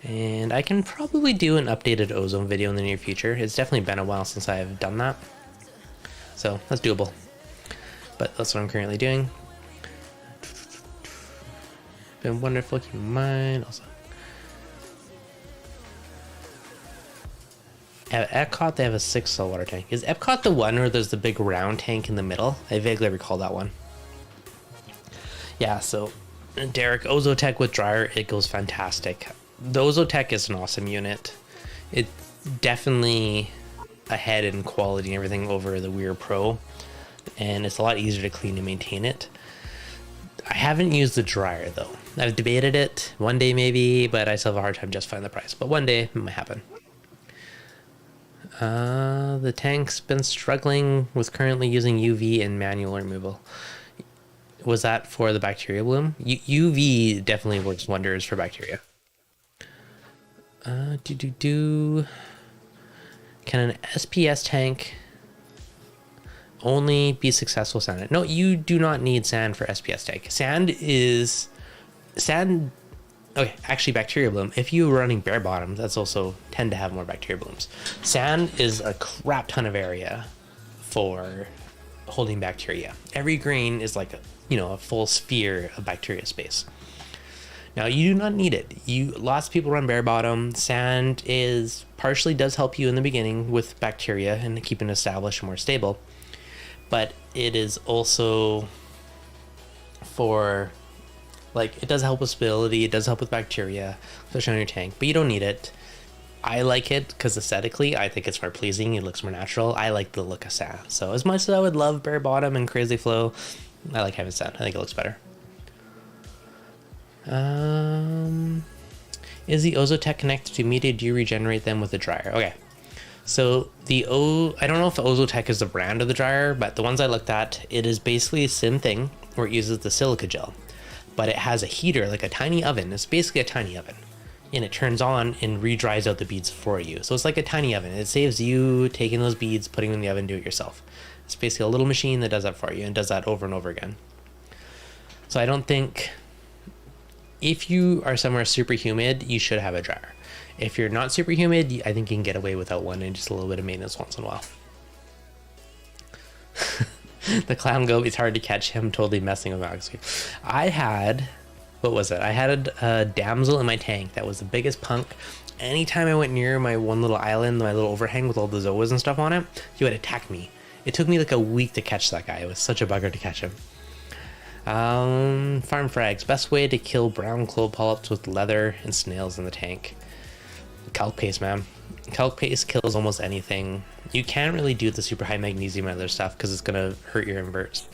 And I can probably do an updated ozone video in the near future. It's definitely been a while since I've done that, so that's doable. But that's what I'm currently doing. Been wonderful, keep in mind. Also, at Epcot they have a 6 saltwater tank. Is Epcot the one where there's the big round tank in the middle? I vaguely recall that one. Yeah, so Derek, Ozotech with dryer, it goes fantastic. The Ozotech is an awesome unit. It's definitely ahead in quality and everything over the Weir Pro, and it's a lot easier to clean and maintain it. I haven't used the dryer though. I've debated it, one day maybe, but I still have a hard time justifying the price. But one day it might happen. The tank's been struggling with currently using UV and manual removal. Was that for the bacteria bloom? UV definitely works wonders for bacteria. Can an SPS tank only be successful sand? No, you do not need sand for SPS tank. Sand. Okay, actually bacteria bloom. If you're running bare bottom, that's also tend to have more bacteria blooms. Sand is a crap ton of area for holding bacteria. Every grain is like a full sphere of bacteria space. Now you do not need it. Lots of people run bare bottom. Sand partially does help you in the beginning with bacteria and keeping it established and more stable, but it is also for it does help with stability. It does help with bacteria, especially on your tank, but you don't need it. I like it because aesthetically, I think it's more pleasing. It looks more natural. I like the look of sand. So as much as I would love bare bottom and crazy flow, I like having sand. I think it looks better. Is the Ozotech connected to media? Do you regenerate them with the dryer? Okay, so I don't know if Ozotech is the brand of the dryer, but the ones I looked at, it is basically the same thing where it uses the silica gel, but it has a heater, like a tiny oven. It's basically a tiny oven, and it turns on and re-dries out the beads for you. So it's like a tiny oven. It saves you taking those beads, putting them in the oven, do it yourself. It's basically a little machine that does that for you and does that over and over again. So I don't think, if you are somewhere super humid, you should have a dryer. If you're not super humid, I think you can get away without one and just a little bit of maintenance once in a while. The clown goat, it's hard to catch him totally messing with Max. I had a damsel in my tank that was the biggest punk. Anytime I went near my one little island, my little overhang with all the zoas and stuff on it, he would attack me. It took me like a week to catch that guy. It was such a bugger to catch him. Farm frags. Best way to kill brown claw polyps with leather and snails in the tank. Calc paste, man. Calc paste kills almost anything. You can't really do the super high magnesium and other stuff because it's gonna hurt your inverts.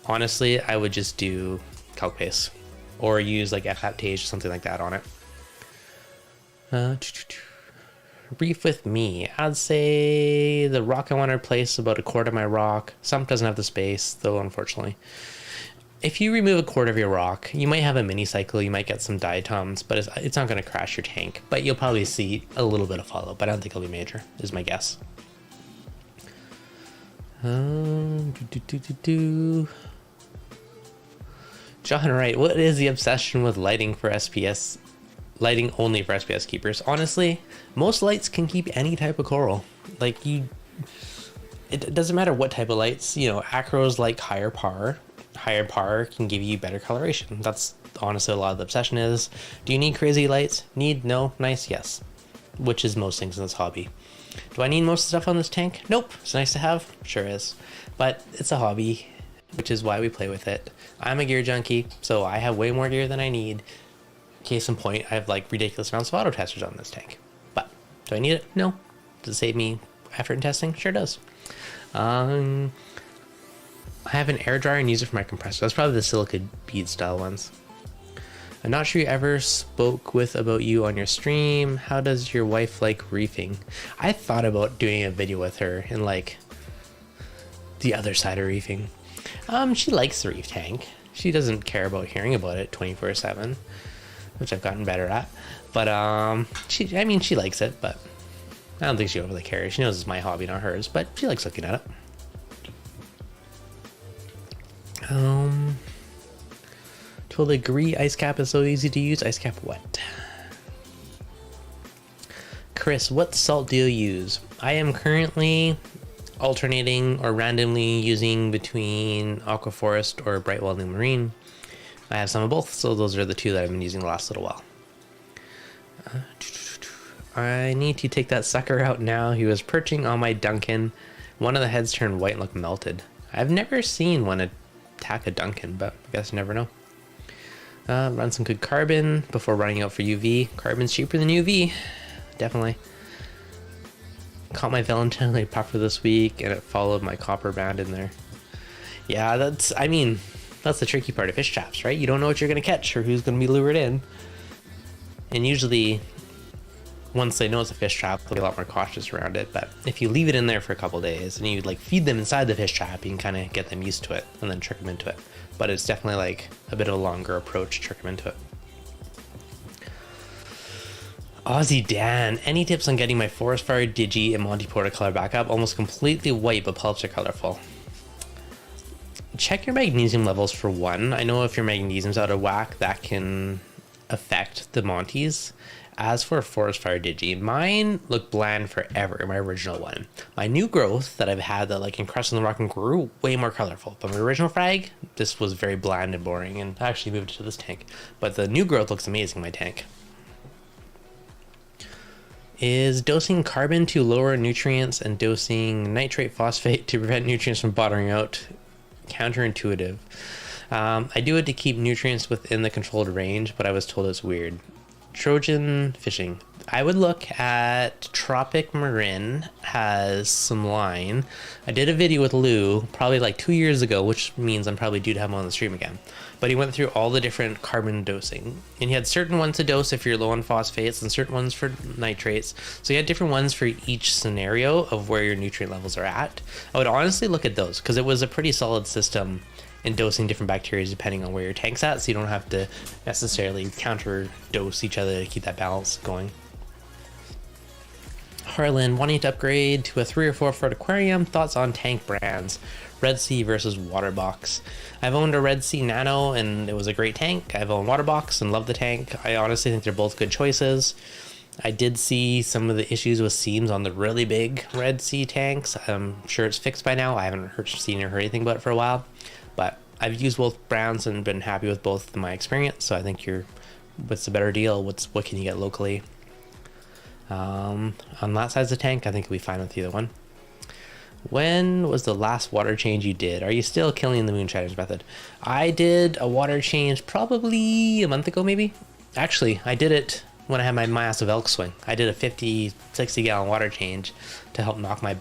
Honestly, I would just do calc paste or use like F-Aptage or something like that on it. Reef with me. I'd say the rock I want to replace about a quarter of my rock. Some doesn't have the space though, unfortunately. If you remove a quarter of your rock, you might have a mini cycle, you might get some diatoms, but it's not going to crash your tank. But you'll probably see a little bit of follow, but I don't think it'll be major, is my guess. John Wright, what is the obsession with lighting for SPS? Lighting only for SPS keepers? Honestly, most lights can keep any type of coral. It doesn't matter what type of lights. Acros like higher par. Higher par can give you better coloration. That's honestly a lot of the obsession is. Do you need crazy lights? Need? No? Nice? Yes. Which is most things in this hobby. Do I need most stuff on this tank? Nope. It's nice to have. Sure is. But it's a hobby, which is why we play with it. I'm a gear junkie, so I have way more gear than I need. Case in point, I have ridiculous amounts of auto testers on this tank. But do I need it? No. Does it save me effort in testing? Sure does. I have an air dryer and use it for my compressor. That's probably the silica bead style ones. I'm not sure you ever spoke about you on your stream. How does your wife like reefing? I thought about doing a video with her in the other side of reefing. She likes the reef tank. She doesn't care about hearing about it 24/7, which I've gotten better at. But she likes it, but I don't think she overly cares. She knows it's my hobby, not hers, but she likes looking at it. People agree ice cap is so easy to use. Ice cap what? Chris, what salt do you use? I am currently alternating or randomly using between Aquaforest or Bright Welding Marine. I have some of both, so those are the two that I've been using the last little while. I need to take that sucker out now. He was perching on my Duncan. One of the heads turned white and looked melted. I've never seen one attack a Duncan, but I guess you never know. Run some good carbon before running out for UV. Carbon's cheaper than UV, definitely. Caught my Valentine puffer this week, and it followed my copper band in there. Yeah, that's the tricky part of fish traps, right? You don't know what you're going to catch or who's going to be lured in. And usually, once they know it's a fish trap, they'll be a lot more cautious around it. But if you leave it in there for a couple days and you like feed them inside the fish trap, you can kind of get them used to it and then trick them into it. But it's definitely like a bit of a longer approach to trick them into it. Aussie Dan, any tips on getting my Forest Fire Digi and Monty Porter color back up? Almost completely white, but polyps are colorful. Check your magnesium levels for one. I know if your magnesium's out of whack, that can affect the Monties. As for Forest Fire Digi, mine looked bland forever, my original one. My new growth that I've had that like encrusted in the rock and grew way more colorful. But my original frag, this was very bland and boring, and I actually moved it to this tank. But the new growth looks amazing in my tank. Is dosing carbon to lower nutrients and dosing nitrate phosphate to prevent nutrients from bottoming out counterintuitive? I do it to keep nutrients within the controlled range, but I was told it's weird. Trojan fishing. I would look at Tropic Marin has some line. I did a video with Lou probably like 2 years ago, which means I'm probably due to have him on the stream again. But he went through all the different carbon dosing, and he had certain ones to dose if you're low on phosphates and certain ones for nitrates. So he had different ones for each scenario of where your nutrient levels are at. I would honestly look at those because it was a pretty solid system in dosing different bacteria depending on where your tank's at, so you don't have to necessarily counter dose each other to keep that balance going. Harlan, wanting to upgrade to a 3 or 4 foot aquarium. Thoughts on tank brands? Red Sea versus Waterbox. I've owned a Red Sea Nano and it was a great tank. I've owned Waterbox and love the tank. I honestly think they're both good choices. I did see some of the issues with seams on the really big Red Sea tanks. I'm sure it's fixed by now. I haven't seen or heard anything about it for a while. But I've used both brands and been happy with both in my experience. So I think what's the better deal? What can you get locally? On that side of the tank, I think we'll be fine with either one. When was the last water change you did? Are you still killing the moonshiners method? I did a water change probably a month ago, maybe. Actually, I did it when I had my massive elk swing. I did a 50-60 gallon water change to help knock my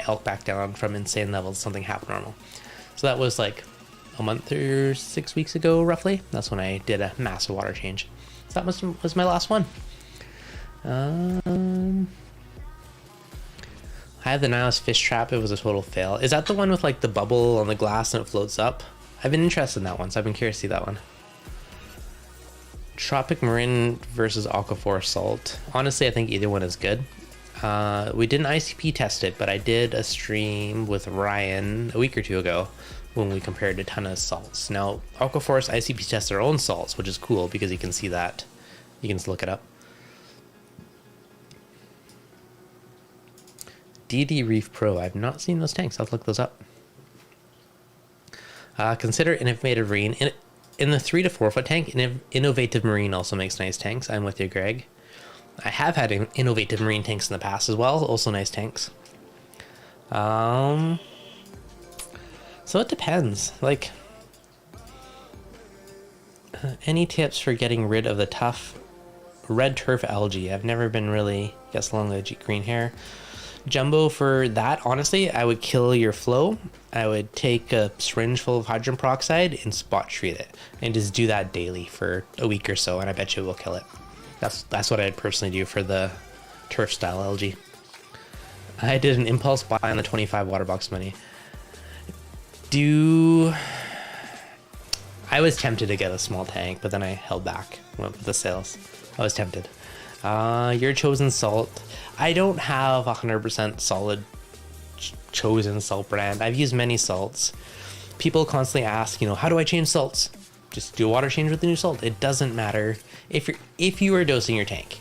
elk back down from insane levels, something half normal. So that was like a month or 6 weeks ago, roughly. That's when I did a massive water change. So that was my last one. I have the Nihilus fish trap. It was a total fail. Is that the one with like the bubble on the glass and it floats up? I've been interested in that one, so I've been curious to see that one. Tropic Marin versus Aquaforest Salt. Honestly, I think either one is good. We didn't ICP test it, but I did a stream with Ryan a week or two ago when we compared a ton of salts. Now, Aquaforest ICP tests their own salts, which is cool because you can see that. You can just look it up. DD Reef Pro. I've not seen those tanks. I'll look those up. Consider Innovative Marine. In the 3 to 4 foot tank, Innovative Marine also makes nice tanks. I'm with you, Greg. I have had Innovative Marine tanks in the past as well. Also nice tanks. So it depends. Like, any tips for getting rid of the tough red turf algae? I've never been really guess along the green hair. Jumbo, for that, honestly, I would kill your flow. I would take a syringe full of hydrogen peroxide and spot treat it, and just do that daily for a week or so, and I bet you it will kill it. That's what I'd personally do for the turf style algae. I did an impulse buy on the 25 water box money. I was tempted to get a small tank, but then I held back with the sales. I was tempted. Your chosen salt. I don't have 100% solid chosen salt brand. I've used many salts. People constantly ask, how do I change salts? just do a water change with the new salt. It doesn't matter if you are dosing your tank.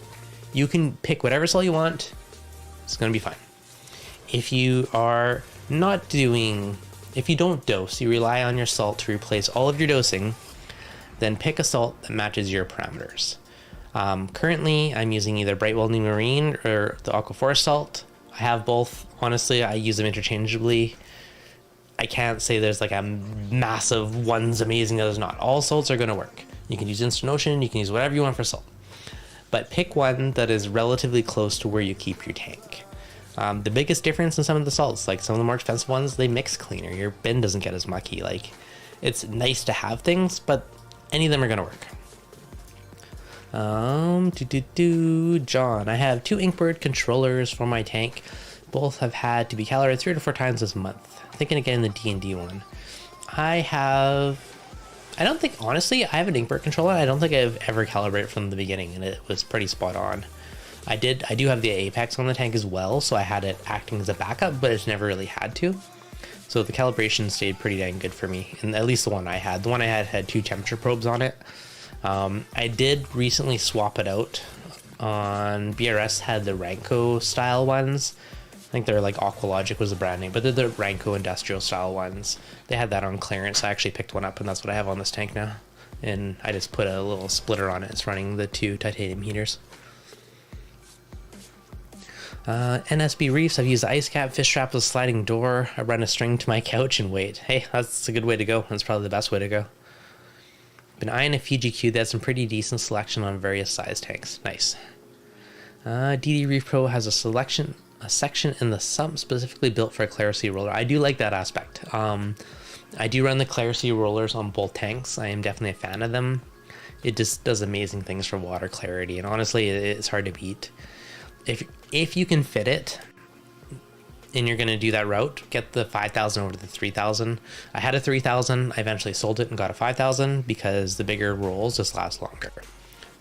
You can pick whatever salt you want. It's going to be fine. If you are not doing, if you don't dose, you rely on your salt to replace all of your dosing, then pick a salt that matches your parameters. Currently, I'm using either Brightwell New Marine or the Aquaforest salt. I have both. Honestly, I use them interchangeably. I can't say there's like a massive one's amazing, the other's not. All salts are going to work. You can use Instant Ocean, you can use whatever you want for salt. But pick one that is relatively close to where you keep your tank. The biggest difference in some of the salts, like some of the more expensive ones, they mix cleaner. Your bin doesn't get as mucky. Like, it's nice to have things, but any of them are going to work. John, I have 2 Inkbird controllers for my tank. Both have had to be calibrated 3 to 4 times this month. Thinking again the D&D one. I have an Inkbird controller. I don't think I've ever calibrated from the beginning, and it was pretty spot on. I do have the Apex on the tank as well, so I had it acting as a backup, but it's never really had to. So the calibration stayed pretty dang good for me, and at least the one I had. The one I had 2 temperature probes on it. I did recently swap it out. On BRS had the Ranco style ones. I think they're like Aqualogic was the brand name, but they're the Ranco industrial style ones. They had that on clearance. I actually picked one up, and that's what I have on this tank now. And I just put a little splitter on it. It's running the 2 titanium heaters. NSB Reefs, I've used the ice cap, fish trap with a sliding door. I run a string to my couch and wait. Hey, that's a good way to go. That's probably the best way to go. Been eyeing a Fiji Q that has some pretty decent selection on various size tanks. Nice. DD Reef Pro has a section in the sump specifically built for a Clarity roller. I do like that aspect. I do run the Clarity rollers on both tanks. I am definitely a fan of them. It just does amazing things for water clarity, and honestly, it's hard to beat. If you can fit it, and you're going to do that route, get the 5,000 over to the 3,000. I had a 3,000. I eventually sold it and got a 5,000 because the bigger rolls just last longer.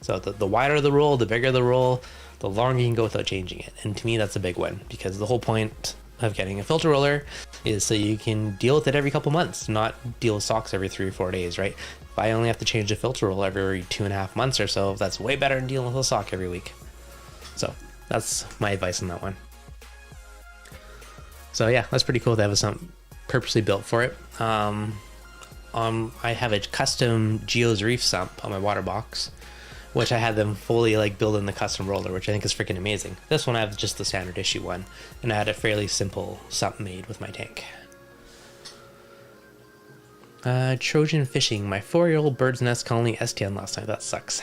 So the wider the roll, the bigger the roll, the longer you can go without changing it. And to me, that's a big win, because the whole point of getting a filter roller is so you can deal with it every couple months, not deal with socks every 3 or 4 days, right? If I only have to change a filter roll every 2.5 months or so, that's way better than dealing with a sock every week. So that's my advice on that one. So yeah, that's pretty cool to have something purposely built for it. I have a custom Geo's Reef sump on my water box, which I had them fully like build in the custom roller, which I think is freaking amazing. This one I have just the standard issue one, and I had a fairly simple sump made with my tank. Trojan fishing. My 4-year-old bird's nest colony STN last night. That sucks.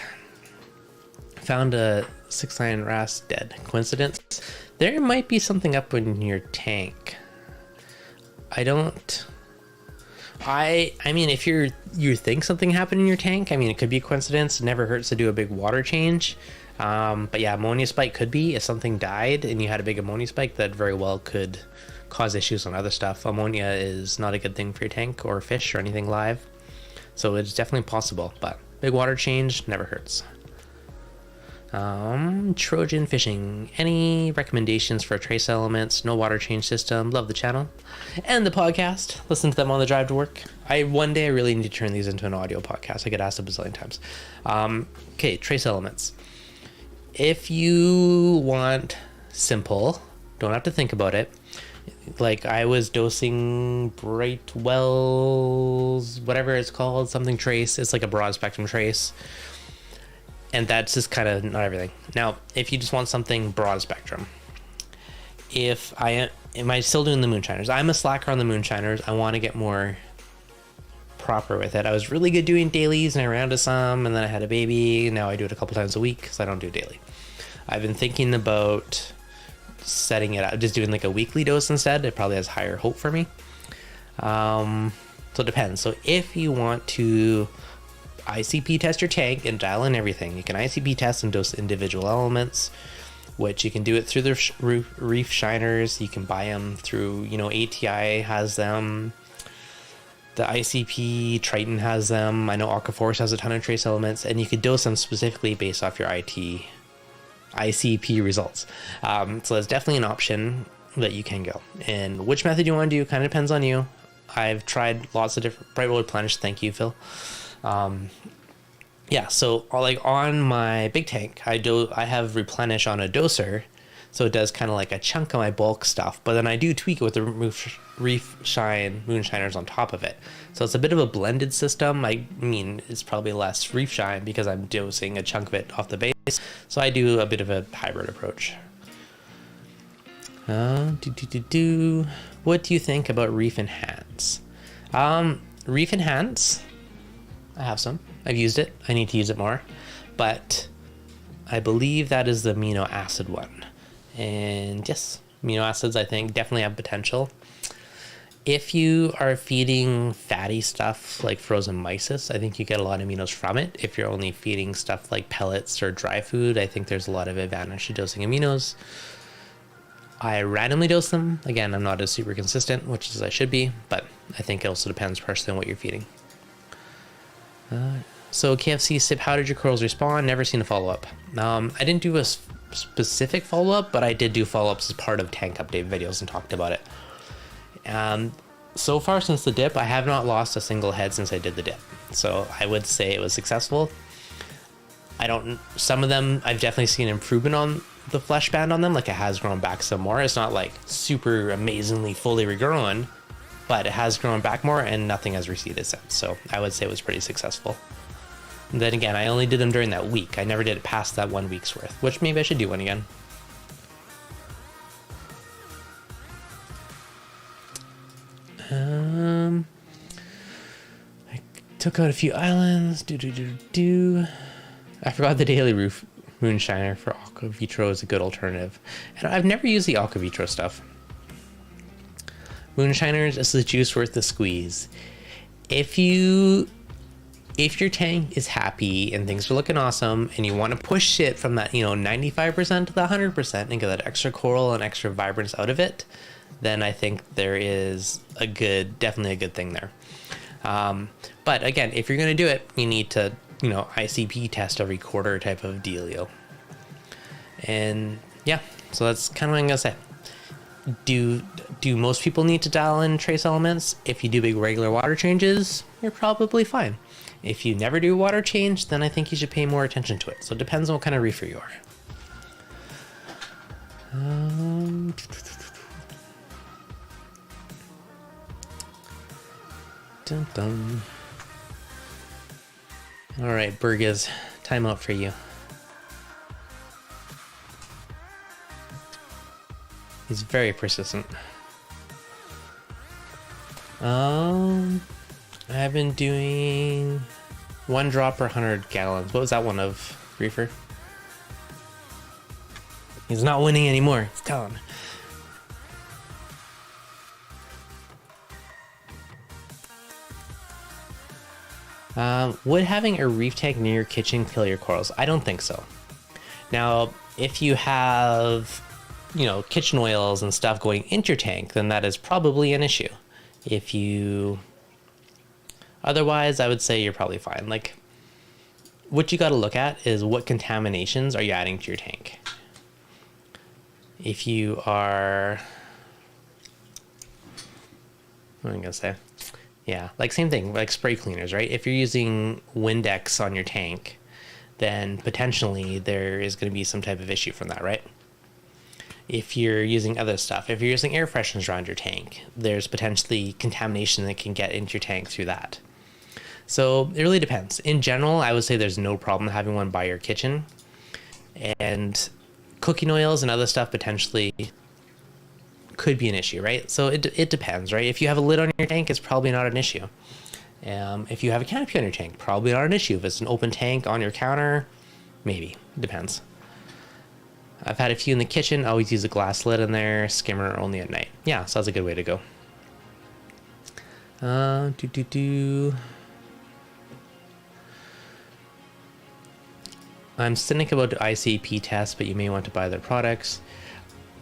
Found a 6'9" wrasse dead. Coincidence? There might be something up in your tank. I mean, if you think something happened in your tank, I mean, it could be a coincidence. It never hurts to do a big water change. But yeah, ammonia spike could be. If something died and you had a big ammonia spike, that very well could cause issues on other stuff. Ammonia is not a good thing for your tank or fish or anything live. So it's definitely possible, but big water change never hurts. Trojan fishing. Any recommendations for trace elements? No water change system. Love the channel and the podcast. Listen to them on the drive to work. One day I really need to turn these into an audio podcast. I get asked a bazillion times. Okay, trace elements. If you want simple, don't have to think about it. Like I was dosing Brightwell's, whatever it's called, something trace. It's like a broad spectrum trace. And that's just kind of not everything. Now, if you just want something broad spectrum, am I still doing the moonshiners? I'm a slacker on the moonshiners. I want to get more proper with it. I was really good doing dailies, and I ran to some, and then I had a baby. Now I do it a couple times a week because I don't do daily. I've been thinking about setting it up, just doing like a weekly dose instead. It probably has higher hope for me. So it depends. So if you want to ICP test your tank and dial in everything, you can ICP test and dose individual elements, which you can do it through the Reef shiners. You can buy them through, ATI has them, the ICP Triton has them. I know Aquaforce has a ton of trace elements, and you could dose them specifically based off your ICP results. So that's definitely an option that you can go. And which method you want to do kind of depends on you. I've tried lots of different Brightwell Replenish. Thank you, Phil. Yeah, so like on my big tank, I have replenish on a doser, so it does kind of like a chunk of my bulk stuff, but then I do tweak it with the Reef Shine Moonshiners on top of it. So it's a bit of a blended system. I mean, it's probably less Reef Shine because I'm dosing a chunk of it off the base. So I do a bit of a hybrid approach. What do you think about Reef Enhance? Reef Enhance, I have some. I've used it. I need to use it more. But I believe that is the amino acid one. And yes, amino acids I think definitely have potential. If you are feeding fatty stuff like frozen mysis, I think you get a lot of aminos from it. If you're only feeding stuff like pellets or dry food, I think there's a lot of advantage to dosing aminos. I randomly dose them. Again, I'm not as super consistent, which is I should be, but I think it also depends personally on what you're feeding. So KFC Sip, how did your corals respond? Never seen a follow-up. I didn't do a specific follow-up, but I did do follow-ups as part of tank update videos and talked about it. So far since the dip, I have not lost a single head since I did the dip. So I would say it was successful. Some of them, I've definitely seen improvement on the flesh band on them, like it has grown back some more. It's not like super amazingly fully regrown, but it has grown back more and nothing has receded since. So I would say it was pretty successful. And then again, I only did them during that week. I never did it past that 1 week's worth, which maybe I should do one again. I took out a few islands. I forgot the Daily Roof Moonshiner for Aqua Vitro is a good alternative. And I've never used the Aqua Vitro stuff. Moonshiners, is the juice worth the squeeze? If your tank is happy and things are looking awesome and you want to push it from that 95% to the 100% and get that extra coral and extra vibrance out of it, then I think there is definitely a good thing there. But again, if you're going to do it, you need to ICP test every quarter type of dealio. And yeah, so that's kind of what I'm gonna say. Do most people need to dial in trace elements? If you do big regular water changes, you're probably fine. If you never do water change, then I think you should pay more attention to it. So it depends on what kind of reefer you are. Dun dun. All right, Burgess, time out for you. He's very persistent. I've been doing 1 drop per 100 gallons. What was that one of, Reefer? He's not winning anymore. It's gone. Would having a reef tank near your kitchen kill your corals? I don't think so. Now, if you have, kitchen oils and stuff going into your tank, then that is probably an issue. Otherwise, I would say you're probably fine. Like, what you got to look at is what contaminations are you adding to your tank. If you are, what am I gonna say? Yeah, like same thing, like spray cleaners, right? If you're using Windex on your tank, then potentially there is going to be some type of issue from that, right? If you're using other stuff, if you're using air fresheners around your tank, there's potentially contamination that can get into your tank through that. So it really depends. In general, I would say there's no problem having one by your kitchen. And cooking oils and other stuff potentially could be an issue, right? So it depends, right? If you have a lid on your tank, it's probably not an issue. If you have a canopy on your tank, probably not an issue. If it's an open tank on your counter, maybe. Depends. I've had a few in the kitchen. Always use a glass lid in there. Skimmer only at night. Yeah, so that's a good way to go. I'm cynical about the ICP test, but you may want to buy their products.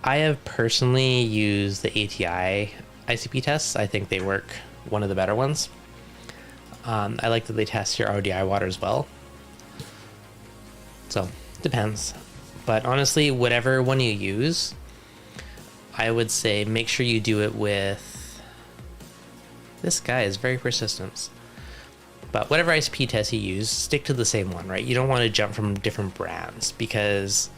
I have personally used the ATI ICP tests. I think they work, one of the better ones. I like that they test your RDI water as well. So, depends. But honestly, whatever one you use, I would say make sure you do it with... This guy is very persistent. But whatever ICP test you use, stick to the same one, right? You don't want to jump from different brands, because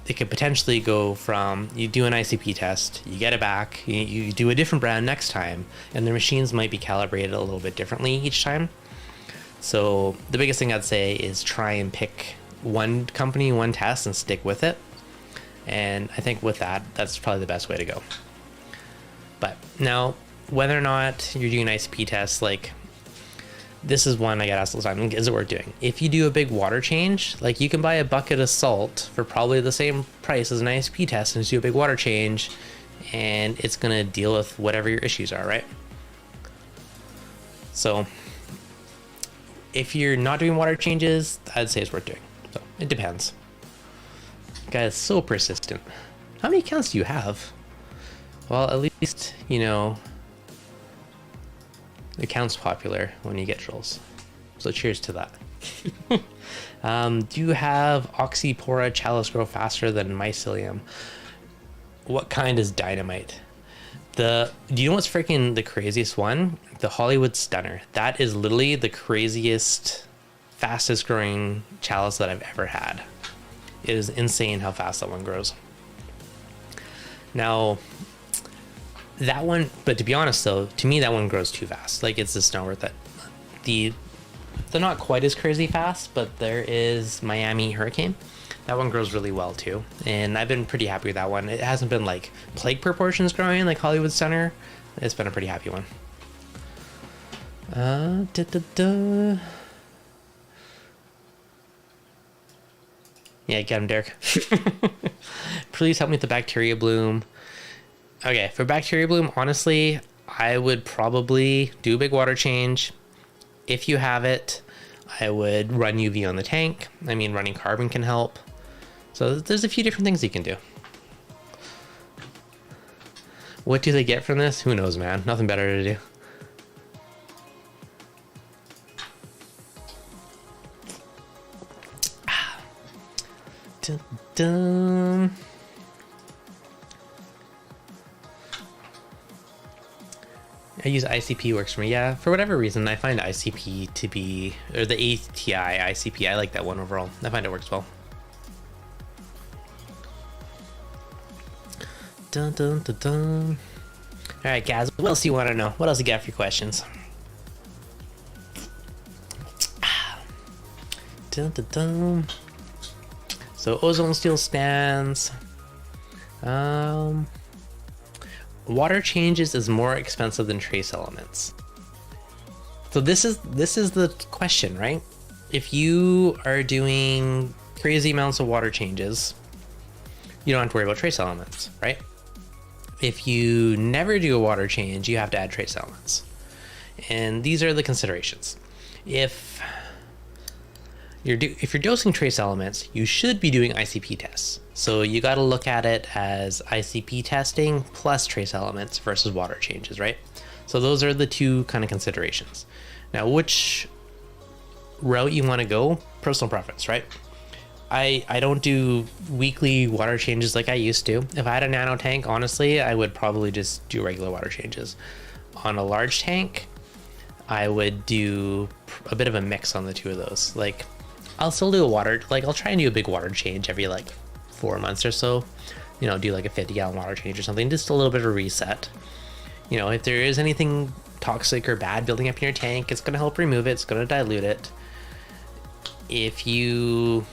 it could potentially go from, you do an ICP test, you get it back, you do a different brand next time, and the machines might be calibrated a little bit differently each time. So the biggest thing I'd say is try and pick one company, one test, and stick with it. And I think with that, that's probably the best way to go. But now, whether or not you're doing ICP tests, like, this is one I get asked all the time, is it worth doing? If you do a big water change, like, you can buy a bucket of salt for probably the same price as an ICP test and just do a big water change, and it's gonna deal with whatever your issues are, right? So if you're not doing water changes, I'd say it's worth doing. So it depends. Guy is so persistent. How many accounts do you have? Well, at least, you know, the account's popular when you get trolls. So cheers to that. Do you have Oxypora chalice grow faster than mycelium? What kind is dynamite? Do you know what's freaking the craziest one? The Hollywood Stunner. That is literally the craziest, fastest growing chalice that I've ever had. It is insane how fast that one grows. Now, that one, but to be honest though, to me that one grows too fast. Like, it's just not worth it. They're not quite as crazy fast, but there is Miami Hurricane. That one grows really well too, and I've been pretty happy with that one. It hasn't been like plague proportions growing like Hollywood Stunner. It's been a pretty happy one. Yeah, get him, Derek. Please help me with the bacteria bloom. Okay, for bacteria bloom, honestly, I would probably do a big water change. If you have it, I would run UV on the tank. I mean, running carbon can help. So there's a few different things you can do. What do they get from this? Who knows, man? Nothing better to do. Dun, dun. I use ICP, works for me. Yeah, for whatever reason, I find ICP to be, or the ATI ICP, I like that one overall. I find it works well. Dun, dun, dun, dun. All right, guys, what else do you want to know? What else you got for your questions? Dun, dun, dun. So ozone steel stands. Water changes is more expensive than trace elements. So this is the question, right? If you are doing crazy amounts of water changes, you don't have to worry about trace elements, right? If you never do a water change, you have to add trace elements. And these are the considerations. If you're dosing trace elements, you should be doing ICP tests. So you got to look at it as ICP testing plus trace elements versus water changes, right? So those are the two kind of considerations. Now, which route you want to go, personal preference, right? I don't do weekly water changes like I used to. If I had a nano tank, honestly, I would probably just do regular water changes. On a large tank, I would do a bit of a mix on the two of those. Like, I'll still do I'll try and do a big water change every like 4 months or so. You know, do like a 50-gallon water change or something, just a little bit of a reset. You know, if there is anything toxic or bad building up in your tank, it's going to help remove it. It's going to dilute it. If you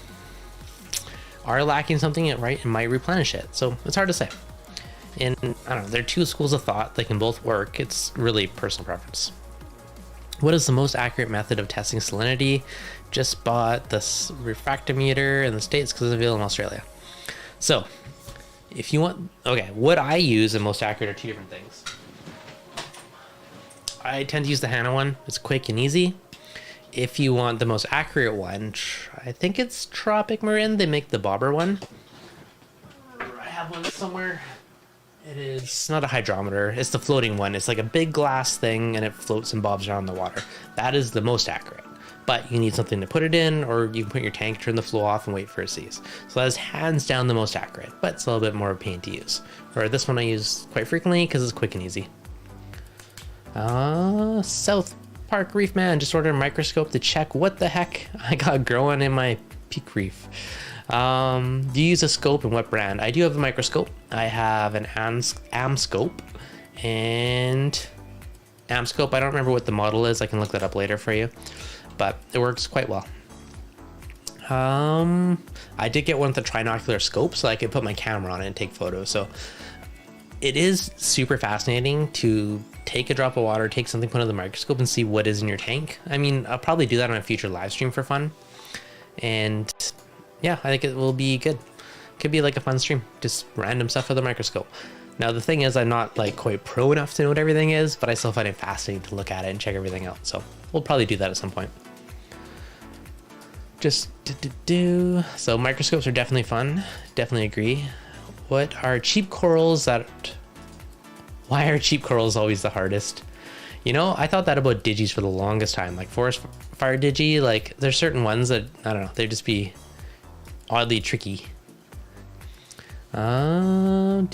are lacking something, right, it might replenish it. So it's hard to say. And I don't know, there are two schools of thought. They can both work. It's really personal preference. What is the most accurate method of testing salinity? Just bought this refractometer in the States because it's available in Australia. So if you want, okay, what I use and most accurate are two different things. I tend to use the Hana one. It's quick and easy. If you want the most accurate one, I think it's Tropic Marin. They make the bobber one. I have one somewhere. It is not a hydrometer. It's the floating one. It's like a big glass thing and it floats and bobs around the water. That is the most accurate. But you need something to put it in, or you can put in your tank, turn the flow off, and wait for it to cease. So that is hands down the most accurate, but it's a little bit more of a pain to use. Or this one I use quite frequently because it's quick and easy. Saltwater Park Reef Man, just ordered a microscope to check what the heck I got growing in my peak reef. Do you use a scope and what brand? I do have a microscope. I have an Amscope and Amscope. I don't remember what the model is. I can look that up later for you, but it works quite well. I did get one with a trinocular scope so I could put my camera on it and take photos. So it is super fascinating to take a drop of water, take something, put it in the microscope and see what is in your tank. I mean, I'll probably do that on a future live stream for fun. And yeah, I think it will be good. Could be like a fun stream, just random stuff with a microscope. Now, the thing is, I'm not like quite pro enough to know what everything is, but I still find it fascinating to look at it and check everything out. So we'll probably do that at some point. Just so microscopes are definitely fun. Definitely agree. What are cheap corals why are cheap corals always the hardest? You know, I thought that about digis for the longest time. Like forest fire digi, like there's certain ones that, I don't know, they just be oddly tricky. Do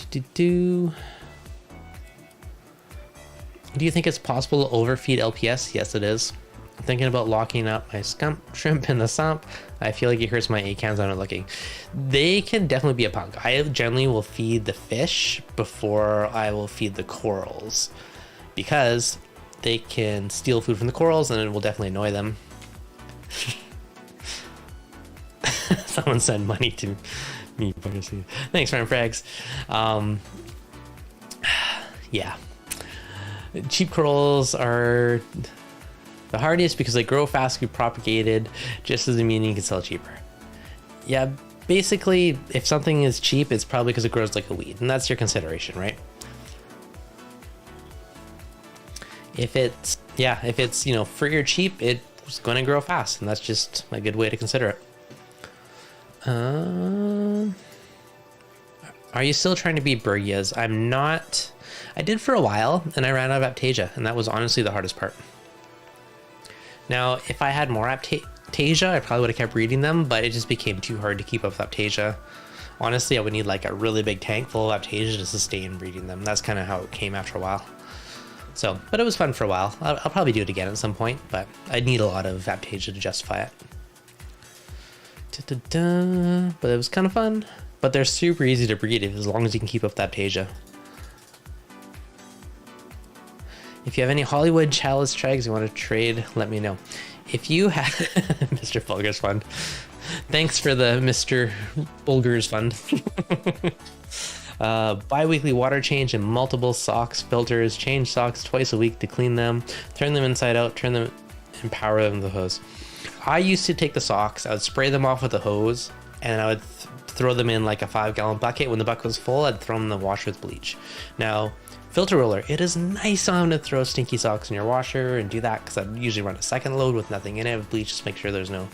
you think it's possible to overfeed LPS? Yes, it is. I'm thinking about locking up my shrimp in the sump. I feel like it hurts my acans on it looking. They can definitely be a punk. I generally will feed the fish before I will feed the corals because they can steal food from the corals and it will definitely annoy them. Someone send money to me. Thanks, Ryan Frags. Yeah. Cheap corals are the hardest because they grow fast, get propagated, just doesn't mean you can sell cheaper. Yeah, basically, if something is cheap, it's probably because it grows like a weed, and that's your consideration, right? If it's, you know, free or cheap, it's going to grow fast, and that's just a good way to consider it. Are you still trying to be Bergias? I'm not. I did for a while, and I ran out of Aptasia, and that was honestly the hardest part. Now, if I had more Aptasia, I probably would have kept breeding them, but it just became too hard to keep up with Aptasia. Honestly, I would need like a really big tank full of Aptasia to sustain breeding them. That's kind of how it came after a while. So, but it was fun for a while. I'll probably do it again at some point, but I'd need a lot of Aptasia to justify it. But it was kind of fun. But they're super easy to breed as long as you can keep up that Aptasia. If you have any Hollywood chalice trags you want to trade, let me know. If you have Mr. Bulger's Fund. Thanks for the Mr. Bulger's Fund. Bi-weekly water change and multiple socks filters. Change socks twice a week to clean them. Turn them inside out. Turn them and power them with the hose. I used to take the socks. I would spray them off with a hose. And I would throw them in like a 5-gallon bucket. When the bucket was full, I'd throw them in the washer with bleach. Now, filter roller, it is nice on to throw stinky socks in your washer and do that because I usually run a second load with nothing in it with bleach, just make sure there's no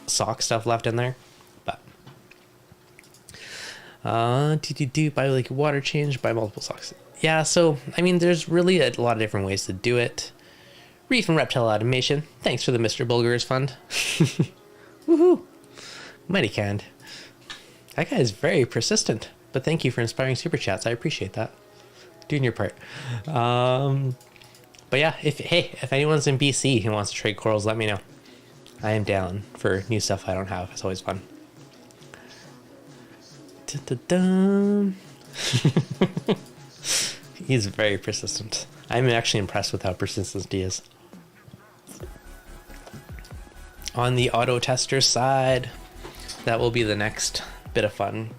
sock stuff left in there. But buy like water change, buy multiple socks. Yeah, so I mean there's really a lot of different ways to do it. Reef and Reptile Automation, thanks for the Mr. Bulger's Fund. Woohoo! Mighty canned. That guy is very persistent, but thank you for inspiring super chats. I appreciate that. Doing your part. But yeah, if anyone's in BC who wants to trade corals, let me know. I am down for new stuff I don't have. It's always fun. He's very persistent. I'm actually impressed with how persistent he is. On the auto tester side, that will be the next bit of fun.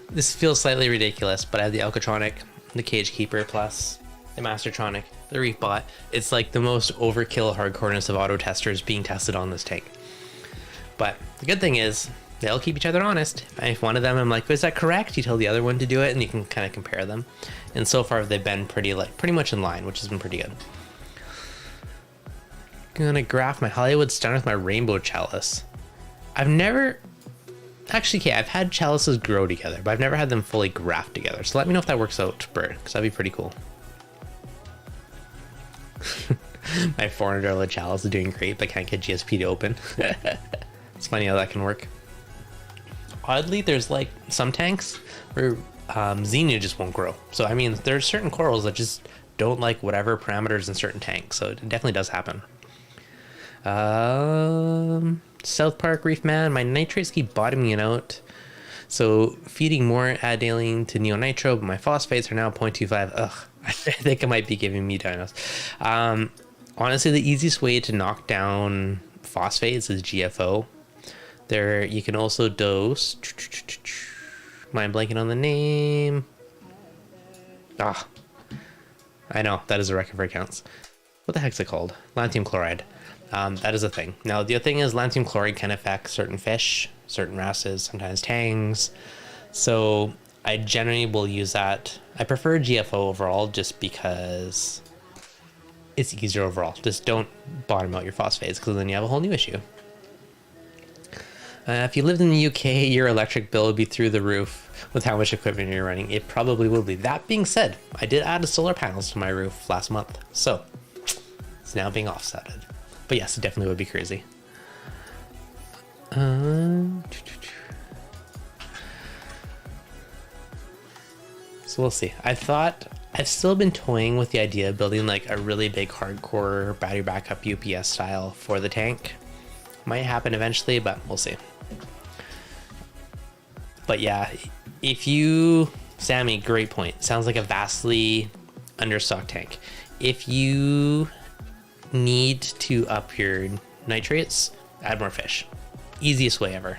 This feels slightly ridiculous, but I have the Alcatronic, the Cage Keeper, plus the Mastertronic, the Reef Bot. It's like the most overkill hardcoreness of auto testers being tested on this tank. But the good thing is, they all keep each other honest. If one of them, I'm like, is that correct? You tell the other one to do it, and you can kind of compare them. And so far, they've been pretty much in line, which has been pretty good. Gonna graph my Hollywood Stunner with my Rainbow Chalice. I've never... Actually, okay, I've had chalices grow together, but I've never had them fully graft together. So let me know if that works out, Bert, because that'd be pretty cool. My $400 chalice is doing great, but can't get GSP to open. It's funny how that can work. Oddly, there's like some tanks where Xenia just won't grow. So, I mean, there's certain corals that just don't like whatever parameters in certain tanks. So it definitely does happen. South Park Reef man, my nitrates keep bottoming out. So feeding more addaline to neonitro, but my phosphates are now 0.25. Ugh, I think it might be giving me dinos. Honestly, the easiest way to knock down phosphates is GFO. There, you can also dose. Mind blanking on the name. Ah, I know that is a record for accounts. What the heck's it called? Lanthanum chloride. That is a thing. Now, the other thing is lanthanum chloride can affect certain fish, certain wrasses, sometimes tangs. So I generally will use that. I prefer GFO overall just because it's easier overall. Just don't bottom out your phosphates because then you have a whole new issue. If you lived in the UK, your electric bill would be through the roof with how much equipment you're running. It probably will be. That being said, I did add solar panels to my roof last month, so it's now being offsetted. But yes, it definitely would be crazy. So we'll see. I've still been toying with the idea of building like a really big hardcore battery backup UPS style for the tank. Might happen eventually, but we'll see. But yeah, Sammy, great point. Sounds like a vastly understocked tank. If you need to up your nitrates, add more fish. Easiest way ever.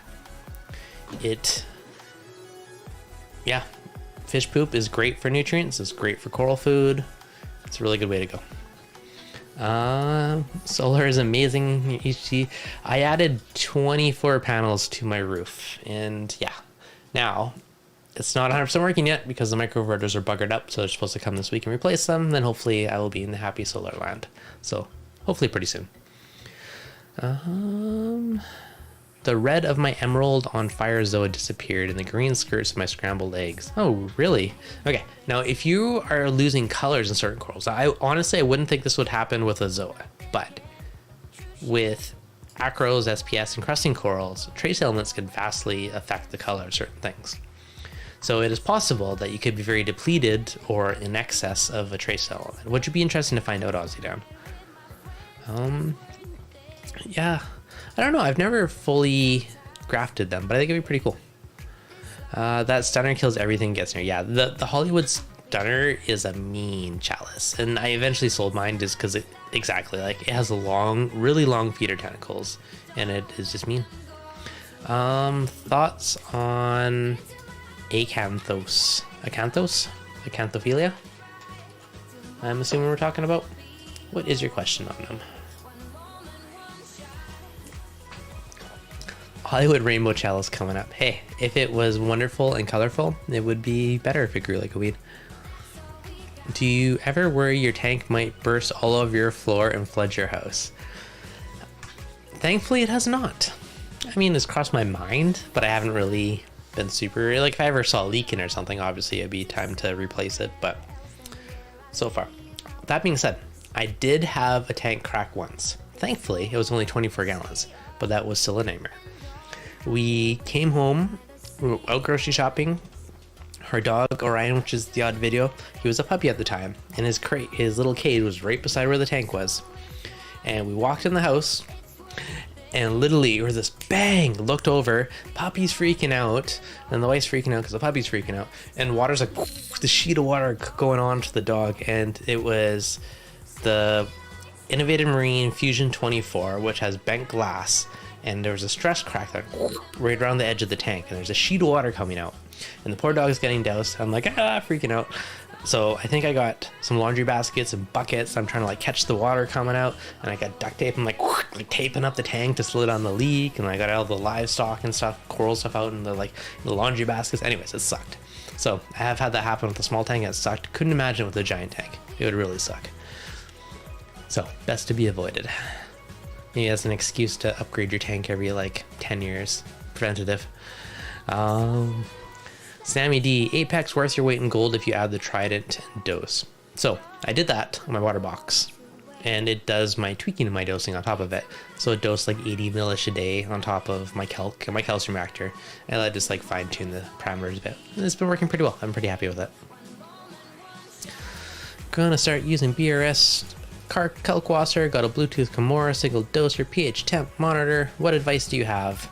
Fish poop is great for nutrients. It's great for coral food. It's a really good way to go. Solar is amazing. I added 24 panels to my roof, and yeah, now it's not 100% working yet because the microinverters are buggered up, so they're supposed to come this week and replace them. Then hopefully I will be in the happy solar land. So hopefully pretty soon. The red of my emerald on fire zoa disappeared and the green skirts of my scrambled eggs. Oh, really? Okay, now if you are losing colors in certain corals, I wouldn't think this would happen with a zoa, but with acros, SPS, and crusting corals, trace elements can vastly affect the color of certain things. So it is possible that you could be very depleted or in excess of a trace element, which would be interesting to find out, Aussie Down. Yeah, I don't know. I've never fully grafted them, but I think it'd be pretty cool. That stunner kills everything gets near. Yeah, the Hollywood stunner is a mean chalice, and I eventually sold mine just because it has really long feeder tentacles, and it is just mean. Thoughts on Acanthophilia? I'm assuming we're talking about. What is your question on them? Hollywood rainbow chalice coming up. Hey, if it was wonderful and colorful, it would be better if it grew like a weed. Do you ever worry your tank might burst all over your floor and flood your house? Thankfully, it has not. I mean, it's crossed my mind, but I haven't really been super... Like, if I ever saw a leak in or something, obviously it'd be time to replace it, but so far. That being said, I did have a tank crack once. Thankfully, it was only 24 gallons, but that was still a nightmare. We came home, we were out grocery shopping. Our dog, Orion, which is the odd video, he was a puppy at the time, and his little cage was right beside where the tank was. And we walked in the house, and literally there was this bang, looked over, puppy's freaking out, and the wife's freaking out because the puppy's freaking out, and water's like, the sheet of water going on to the dog, and it was the Innovative Marine Fusion 24, which has bent glass, and there was a stress crack that right around the edge of the tank, and there's a sheet of water coming out, and the poor dog is getting doused. I'm like, freaking out. So I think I got some laundry baskets and buckets. I'm trying to catch the water coming out, and I got duct tape. I'm like taping up the tank to slow down the leak, and I got all the livestock and stuff, coral stuff out in the laundry baskets. Anyways, it sucked. So I have had that happen with the small tank. It sucked. Couldn't imagine with the giant tank. It would really suck. So best to be avoided. Maybe as an excuse to upgrade your tank every 10 years. Preventative. Sammy D, Apex worth your weight in gold if you add the Trident dose. So I did that on my water box, and it does my tweaking of my dosing on top of it. So it dosed 80 millish a day on top of my calc and my calcium reactor, and I just fine tune the parameters a bit. And it's been working pretty well. I'm pretty happy with it. Gonna start using BRS kalkwasser, got a Bluetooth Kimura, single doser, pH temp monitor. What advice do you have?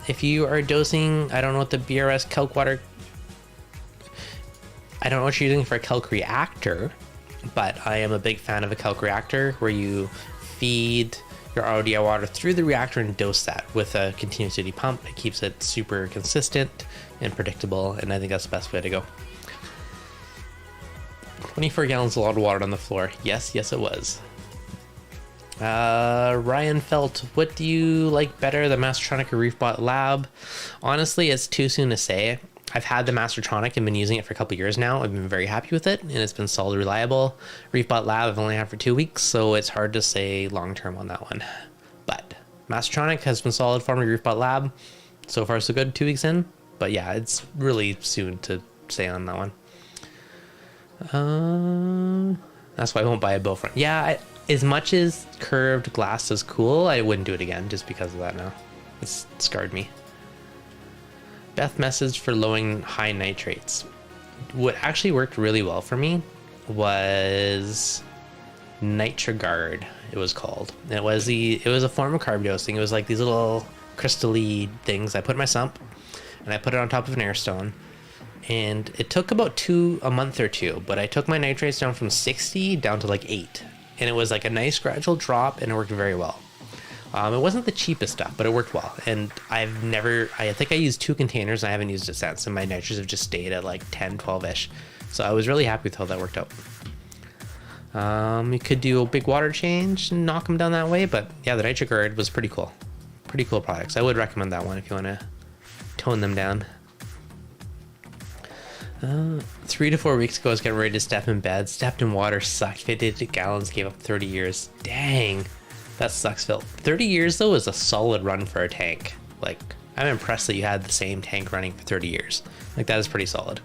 If you are dosing, I don't know what the BRS kalkwater, I don't know what you're using for a calc reactor, but I am a big fan of a calc reactor where you feed your RODI water through the reactor and dose that with a continuously pump. It keeps it super consistent and predictable, and I think that's the best way to go. 24 gallons of a lot of water on the floor. Yes, it was. Ryan Felt, what do you like better, the Mastertronic or ReefBot Lab? Honestly, it's too soon to say. I've had the Mastertronic and been using it for a couple years now. I've been very happy with it, and it's been solid, reliable. ReefBot Lab I've only had for 2 weeks, so it's hard to say long term on that one. But Mastertronic has been solid for me. ReefBot Lab, so far so good, 2 weeks in. But yeah, it's really soon to say on that one. That's why I won't buy a Bowfront. Yeah, as much as curved glass is cool, I wouldn't do it again just because of that now. It's scarred me. Beth message for lowering high nitrates. What actually worked really well for me was NitroGuard, it was called. It was a form of carb dosing. It was like these little crystal-y things I put in my sump, and I put it on top of an air stone. And it took about a month or two, but I took my nitrates down from 60 down to like 8. And it was like a nice gradual drop, and it worked very well. It wasn't the cheapest stuff, but it worked well. And I think I used 2 containers, and I haven't used it since, and my nitrates have just stayed at like 10, 12-ish. So I was really happy with how that worked out. You could do a big water change and knock them down that way, but yeah, the NitroGuard was pretty cool. Pretty cool products. I would recommend that one if you want to tone them down. 3 to 4 weeks ago, I was getting ready to step in bed. Stepped in water, sucked. 50 gallons, gave up 30 years. Dang, that sucks, Phil. 30 years, though, is a solid run for a tank. Like, I'm impressed that you had the same tank running for 30 years. Like, that is pretty solid.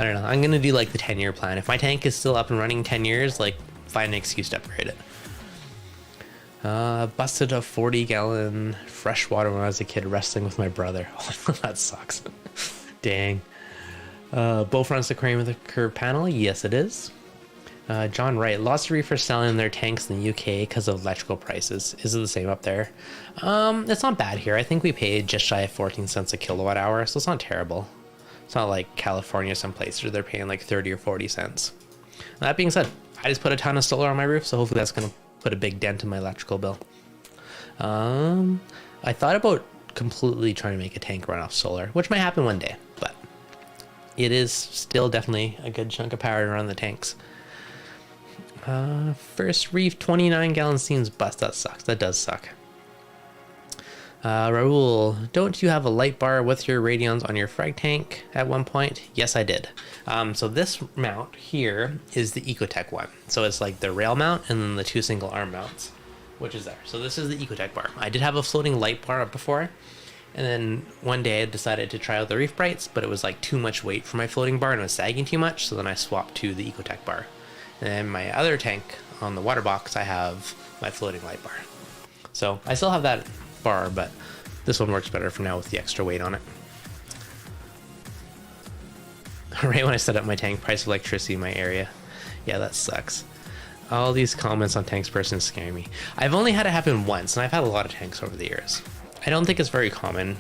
I don't know. I'm going to do, like, the 10-year plan. If my tank is still up and running 10 years, like, find an excuse to upgrade it. Busted a 40-gallon freshwater when I was a kid wrestling with my brother. Oh, that sucks. Dang. Bowfront's aquarium with a curved panel? Yes, it is. John Wright, lots of reefers selling their tanks in the UK because of electrical prices. Is it the same up there? It's not bad here. I think we paid just shy of 14 cents a kilowatt hour, so it's not terrible. It's not like California someplace where they're paying like 30 or 40 cents. That being said, I just put a ton of solar on my roof, so hopefully that's going to put a big dent in my electrical bill. I thought about completely trying to make a tank run off solar, which might happen one day, but it is still definitely a good chunk of power to run the tanks. First Reef, 29 gallon seems bust. That sucks. That does suck. Raul, don't you have a light bar with your radions on your frag tank at one point? Yes, I did. So this mount here is the Ecotech one. So it's like the rail mount and then the 2 single arm mounts, which is there. So this is the Ecotech bar. I did have a floating light bar up before, and then one day I decided to try out the Reef Brights, but it was like too much weight for my floating bar and it was sagging too much, so then I swapped to the Ecotech bar. And then my other tank on the water box, I have my floating light bar. So I still have that bar, but this one works better for now with the extra weight on it. Right when I set up my tank, price of electricity in my area. Yeah, that sucks. All these comments on tanks person scare me. I've only had it happen once, and I've had a lot of tanks over the years. I don't think it's very common.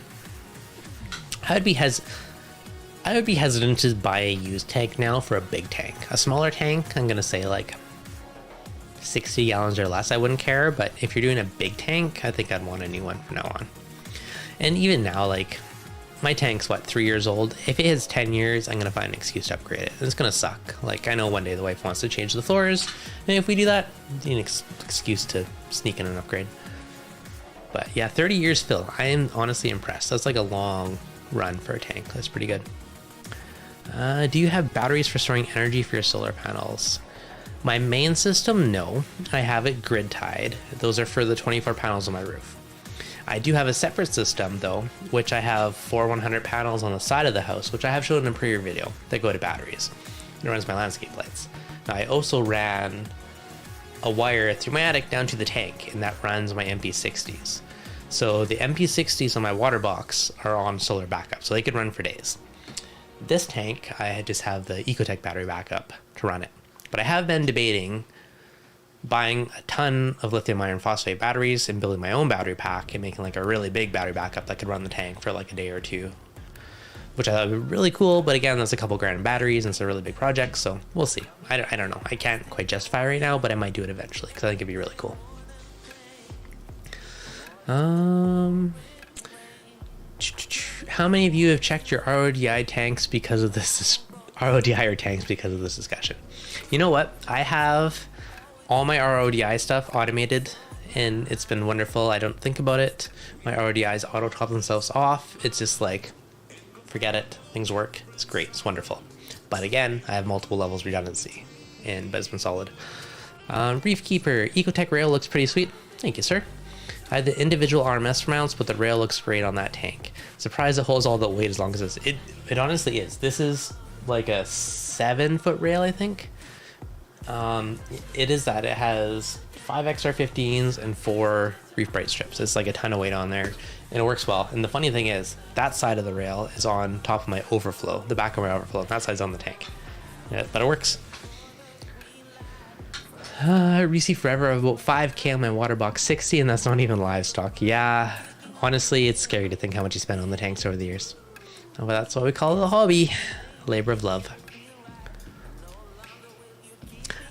I would be hesitant to buy a used tank now for a big tank. A smaller tank, I'm gonna say like 60 gallons or less, I wouldn't care, but if you're doing a big tank, I think I'd want a new one from now on. And even now, like, my tank's, 3 years old? If it hits 10 years, I'm gonna find an excuse to upgrade it. And it's gonna suck. Like, I know one day the wife wants to change the floors, and if we do that, an excuse to sneak in an upgrade. But yeah, 30 years, Phil. I am honestly impressed. That's like a long run for a tank. That's pretty good. Do you have batteries for storing energy for your solar panels? My main system, no. I have it grid tied. Those are for the 24 panels on my roof. I do have a separate system though, which I have 4 100 panels on the side of the house, which I have shown in a previous video, that go to batteries. It runs my landscape lights. Now I also ran a wire through my attic down to the tank, and that runs my MP60s. So the MP60s on my water box are on solar backup, so they could run for days. This tank, I just have the Ecotech battery backup to run it. But I have been debating buying a ton of lithium iron phosphate batteries and building my own battery pack and making like a really big battery backup that could run the tank for like a day or two, which I thought would be really cool. But again, that's a couple grand in batteries and it's a really big project, so we'll see. I don't know. I can't quite justify right now, but I might do it eventually because I think it'd be really cool. How many of you have checked your RODI tanks because of this? RODI or tanks because of this discussion? You know what? I have all my RODI stuff automated and it's been wonderful. I don't think about it. My RODIs auto top themselves off. It's just like, forget it. Things work. It's great. It's wonderful. But again, I have multiple levels redundancy, but it's been solid. Reef Keeper Ecotech rail looks pretty sweet. Thank you, sir. I had the individual RMS mounts, but the rail looks great on that tank. Surprised it holds all the weight as long as it honestly is. This is like a 7-foot rail, I think. It is that. It has 5 XR15s and 4 Reef Bright strips. It's like a ton of weight on there, and it works well. And the funny thing is, that side of the rail is on top of my overflow, the back of my overflow, and that side's on the tank. Yeah, but it works. Receive forever of about 5K on my water box 60, and that's not even livestock. Yeah, honestly, it's scary to think how much you spent on the tanks over the years. But that's why we call it a hobby. Labor of love.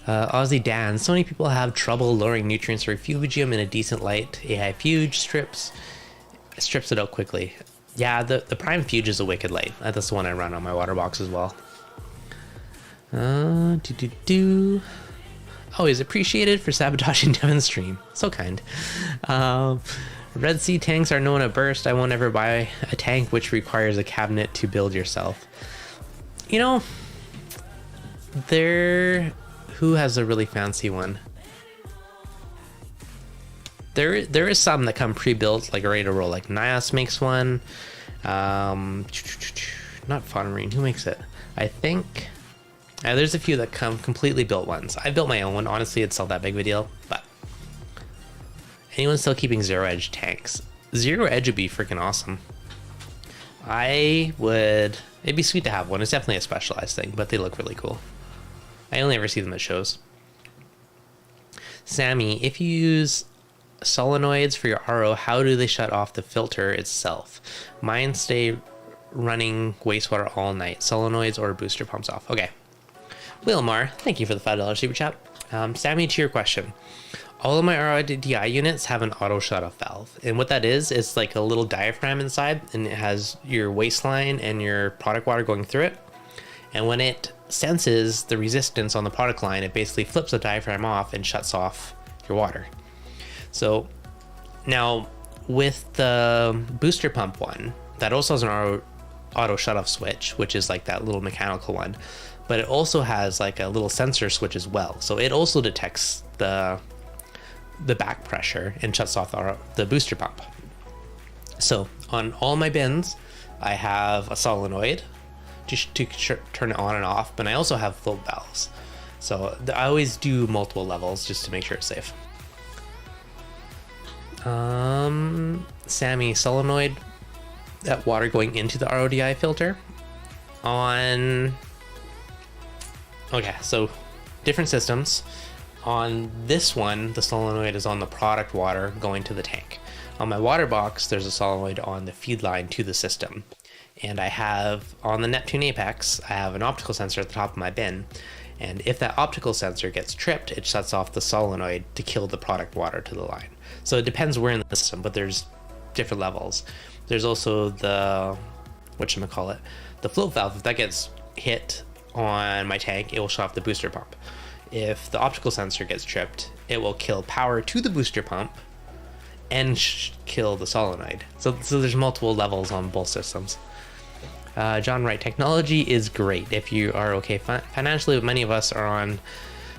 Aussie Dan, so many people have trouble lowering nutrients for refugium in a decent light. AI Fuge strips it out quickly. Yeah, the Prime Fuge is a wicked light. That's the one I run on my water box as well. Always appreciated for sabotaging Devin's stream. So kind. Red Sea tanks are known to burst. I won't ever buy a tank which requires a cabinet to build yourself. You know, who has a really fancy one? There is some that come pre-built, like ready to roll. Like Nias makes one. Not Fauna Marine. Who makes it? I think. There's a few that come completely built ones. I built my own one. Honestly, it's not that big of a deal. But anyone still keeping Zero Edge tanks? Zero Edge would be freaking awesome. It'd be sweet to have one. It's definitely a specialized thing, but they look really cool. I only ever see them at shows. Sammy, if you use solenoids for your RO, how do they shut off the filter itself? Mine stay running wastewater all night. Solenoids or booster pumps off. Okay. Wilmar, thank you for the $5 super chat. Sammy, to your question. All of my RODI units have an auto shut-off valve. And what that is, it's like a little diaphragm inside, and it has your wasteline and your product water going through it. And when it senses the resistance on the product line, it basically flips the diaphragm off and shuts off your water. So now with the booster pump one, that also has an auto shut-off switch, which is like that little mechanical one. But it also has like a little sensor switch as well. So it also detects the back pressure and shuts off the booster pump. So on all my bins, I have a solenoid to turn it on and off, but I also have float valves. So I always do multiple levels just to make sure it's safe. Sammy, solenoid, that water going into the RODI filter on... Okay, so different systems. On this one, the solenoid is on the product water going to the tank. On my water box, there's a solenoid on the feed line to the system. And I have, on the Neptune Apex, I have an optical sensor at the top of my bin. And if that optical sensor gets tripped, it shuts off the solenoid to kill the product water to the line. So it depends where in the system, but there's different levels. There's also the, the float valve. If that gets hit on my tank, it will shut off the booster pump. If the optical sensor gets tripped, it will kill power to the booster pump and kill the solenoid. So there's multiple levels on both systems. John Wright, technology is great if you are okay financially, but many of us are on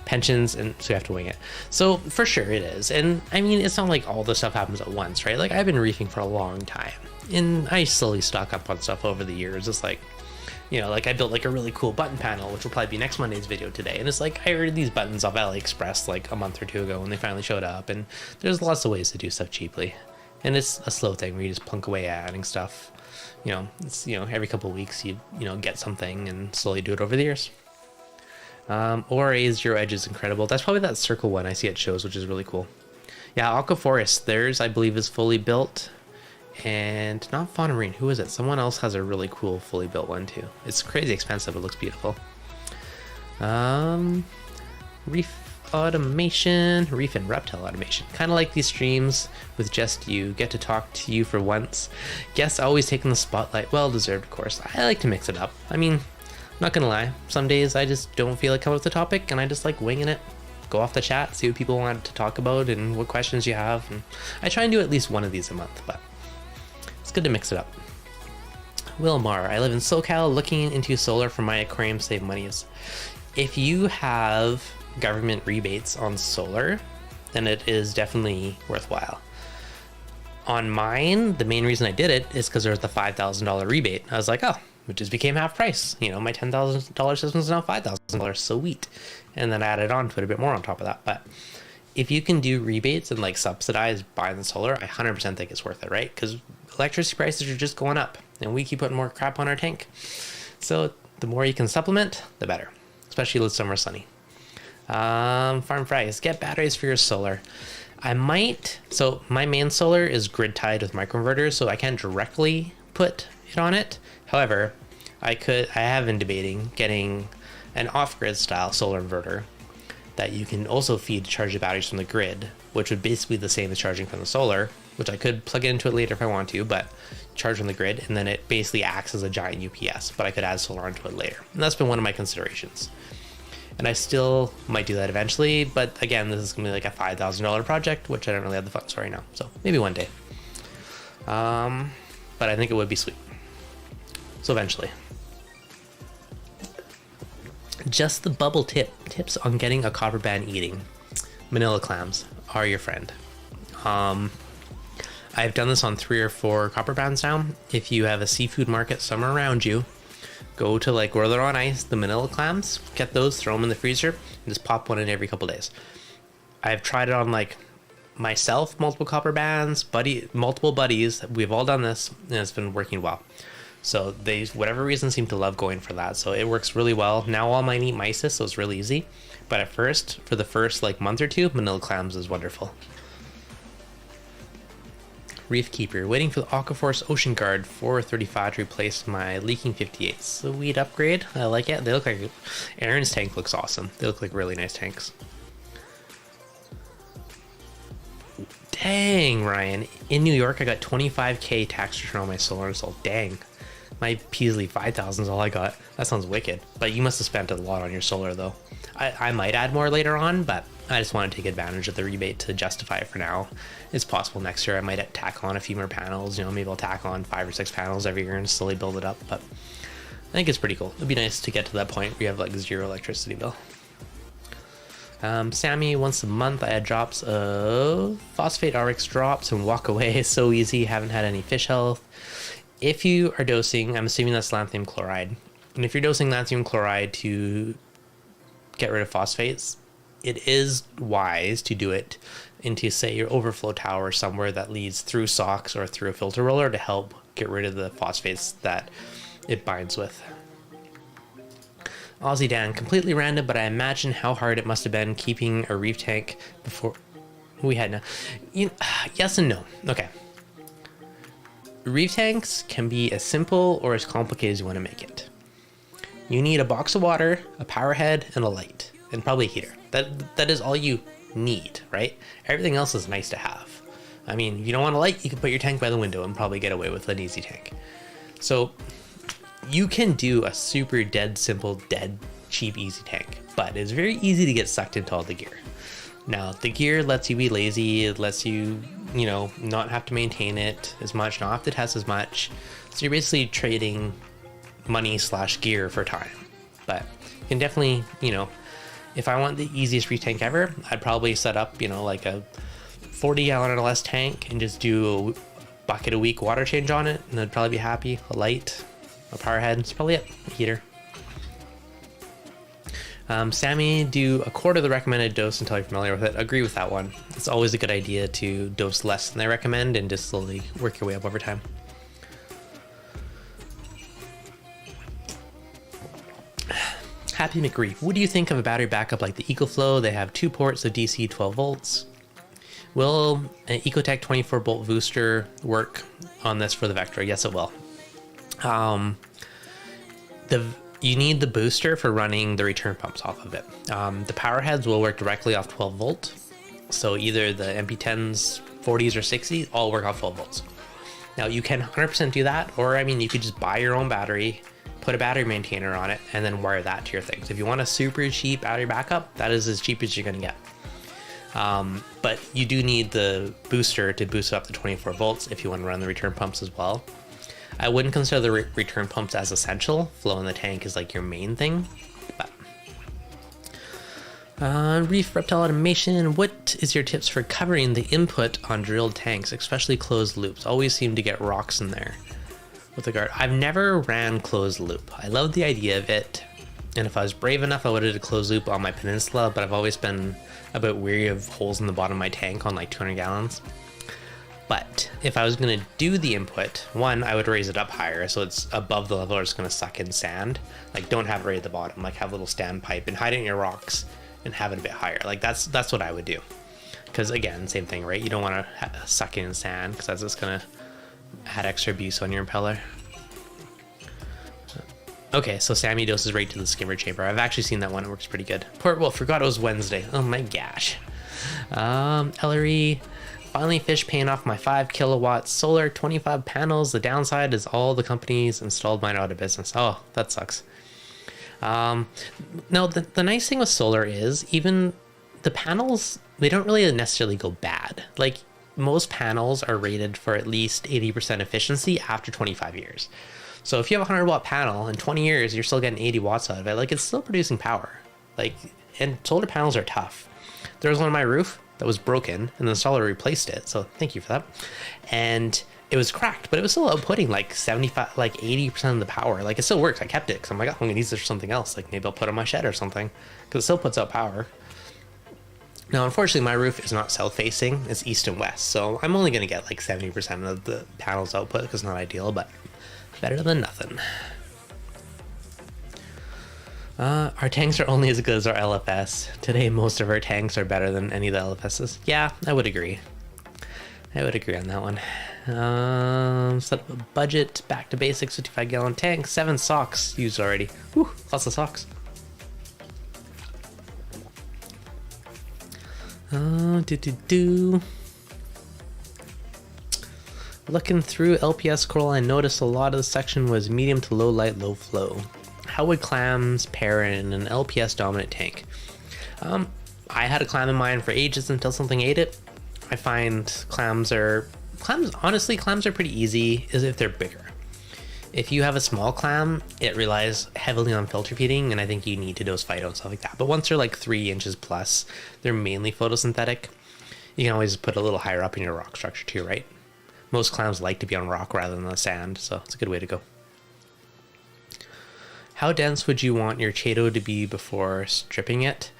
pensions, and so you have to wing it. So for sure it is. And I mean, it's not like all the stuff happens at once, right? Like I've been reefing for a long time, and I slowly stock up on stuff over the years. It's like, you know, like I built like a really cool button panel, which will probably be next Monday's video today. And it's like, I ordered these buttons off AliExpress like a month or two ago when they finally showed up. And there's lots of ways to do stuff cheaply. And it's a slow thing where you just plunk away at adding stuff. You know, it's, you know, every couple of weeks you get something and slowly do it over the years. ORA Zero Edge is incredible. That's probably that circle one I see at shows, which is really cool. Yeah, Aqua Forest, theirs I believe is fully built. And not Fauna Marine, who is it? Someone else has a really cool fully built one too. It's crazy expensive, it looks beautiful. Reef automation, Reef and reptile automation. Kind of like these streams with just you, get to talk to you for once. Guests always taking the spotlight, well deserved of course. I like to mix it up. I mean, not gonna lie, some days I just don't feel like coming up with a topic and I just like winging it. Go off the chat, see what people want to talk about and what questions you have. And I try and do at least one of these a month, but it's good to mix it up. Wilmar, I live in SoCal looking into solar for my aquarium to save monies. If you have government rebates on solar, then it is definitely worthwhile. On mine, the main reason I did it is because there was the $5,000 rebate. I was like, oh, it just became half price. You know, my $10,000 system is now $5,000, sweet. And then I added on to it a bit more on top of that. But if you can do rebates and like subsidize buying the solar, I 100% think it's worth it, right? Because electricity prices are just going up and we keep putting more crap on our tank. So the more you can supplement, the better, especially when summer sunny. Farm Fries, get batteries for your solar. I might, so my main solar is grid tied with microinverters, so I can't directly put it on it. However, I have been debating getting an off-grid style solar inverter that you can also feed to charge the batteries from the grid, which would basically be the same as charging from the solar, which I could plug into it later if I want to, but charge from the grid, and then it basically acts as a giant UPS, but I could add solar onto it later. And that's been one of my considerations. And I still might do that eventually, but again, this is gonna be like a $5,000 project, which I don't really have the funds for right now. So maybe one day. But I think it would be sweet. So eventually. Just the bubble tips on getting a copper band eating. Manila clams are your friend. I've done this on 3 or 4 copper bands now. If you have a seafood market somewhere around you, go to like where they're on ice, the Manila clams, get those, throw them in the freezer, and just pop one in every couple days. I've tried it on like myself, multiple copper bands, multiple buddies. We've all done this, and it's been working well. So they, whatever reason, seem to love going for that. So it works really well. Now all mine eat mysis, so it's really easy. But at first, for the first like month or two, Manila clams is wonderful. Reef Keeper, waiting for the Aquaforce Ocean Guard 435 to replace my leaking 58. Sweet upgrade. I like it. They look like, Aaron's tank looks awesome. They look like really nice tanks. Dang, Ryan. In New York, I got 25K tax return on my solar install. Dang. My Peasley 5,000 is all I got. That sounds wicked. But you must have spent a lot on your solar, though. I might add more later on, but I just want to take advantage of the rebate to justify it for now. It's possible next year I might tack on a few more panels. You know, maybe I'll tack on 5 or 6 panels every year and slowly build it up. But I think it's pretty cool. It'd be nice to get to that point where you have like 0 electricity bill. Sammy, once a month I add drops of phosphate RX drops and walk away. It's so easy. Haven't had any fish health. If you are dosing, I'm assuming that's lanthanum chloride. And if you're dosing lanthanum chloride to get rid of phosphates, it is wise to do it into, say, your overflow tower somewhere that leads through socks or through a filter roller to help get rid of the phosphates that it binds with. Aussie Dan, completely random, but I imagine how hard it must have been keeping a reef tank before we had no. Yes and no. Okay. Reef tanks can be as simple or as complicated as you want to make it. You need a box of water, a power head, and a light, and probably a heater. That is all you need, right? Everything else is nice to have. I mean, if you don't want a light, you can put your tank by the window and probably get away with an easy tank. So you can do a super dead simple, dead cheap, easy tank, but it's very easy to get sucked into all the gear. Now, the gear lets you be lazy. It lets you, not have to maintain it as much, not have to test as much. So you're basically trading money / gear for time. But you can definitely, if I want the easiest reef tank ever, I'd probably set up, like a 40 gallon or less tank and just do a bucket a week water change on it, and I'd probably be happy. A light, a power head, it's probably it. A heater. Sammy, do a quarter of the recommended dose until you're familiar with it. Agree with that one. It's always a good idea to dose less than I recommend and just slowly work your way up over time. Happy McReef, what do you think of a battery backup like the EcoFlow? They have 2 ports of DC 12 volts. Will an Ecotech 24 volt booster work on this for the Vectra? Yes, it will. You need the booster for running the return pumps off of it. The power heads will work directly off 12 volt. So either the MP10s, 40s, or 60s all work off 12 volts. Now you can 100% do that, or I mean, you could just buy your own battery, put a battery maintainer on it, and then wire that to your things. If you want a super cheap battery backup, that is as cheap as you're gonna get. But you do need the booster to boost up to 24 volts if you want to run the return pumps as well. I wouldn't consider the return pumps as essential. Flow in the tank is like your main thing. But Reef Reptile Automation, what is your tips for covering the input on drilled tanks, especially closed loops? Always seem to get rocks in there with the guard. I've never ran closed loop. I love the idea of it, and if I was brave enough, I would have did a closed loop on my peninsula, but I've always been a bit weary of holes in the bottom of my tank on like 200 gallons. But if I was going to do the input, one, I would raise it up higher so it's above the level or it's going to suck in sand. Like, don't have it right at the bottom. Like, have a little standpipe and hide it in your rocks and have it a bit higher. Like, that's what I would do. Because again, same thing, right? You don't want to suck in sand because that's just going to add extra abuse on your impeller. Okay, so Sammy doses right to the skimmer chamber. I've actually seen that one. It works pretty good. Poor Wolf, forgot it was Wednesday. Oh my gosh. Ellery, finally fish paying off my 5 kilowatt solar, 25 panels. The downside is all the companies installed mine are out of business. Oh, that sucks. No, the nice thing with solar is even the panels, they don't really necessarily go bad. Like, most panels are rated for at least 80% efficiency after 25 years. So if you have a 100 watt panel in 20 years, you're still getting 80 watts out of it. Like, it's still producing power. Like, and solar panels are tough. There was one on my roof that was broken and the installer replaced it. So thank you for that. And it was cracked, but it was still outputting like 75, like 80% of the power. Like, it still works. I kept it because I'm like, oh, I'm gonna use this for something else. Like, maybe I'll put it on my shed or something, because it still puts out power. Now, unfortunately, my roof is not south facing, it's east and west. So I'm only gonna get like 70% of the panel's output, because it's not ideal, but better than nothing. Our tanks are only as good as our LFS. Today, most of our tanks are better than any of the LFSs. Yeah, I would agree. I would agree on that one. Set up a budget, back to basics, 55 gallon tank, 7 socks used already. Whew, lots of socks. Looking through LPS scroll, I noticed a lot of the section was medium to low light, low flow. How would clams pair in an LPS dominant tank? I had a clam in mind for ages until something ate it. I find clams honestly, clams are pretty easy if they're bigger. If you have a small clam, it relies heavily on filter feeding, and I think you need to dose phyto and stuff like that. But once they're like 3 inches plus, they're mainly photosynthetic. You can always put a little higher up in your rock structure too, right? Most clams like to be on rock rather than the sand, so it's a good way to go. How dense would you want your Chaeto to be before stripping it?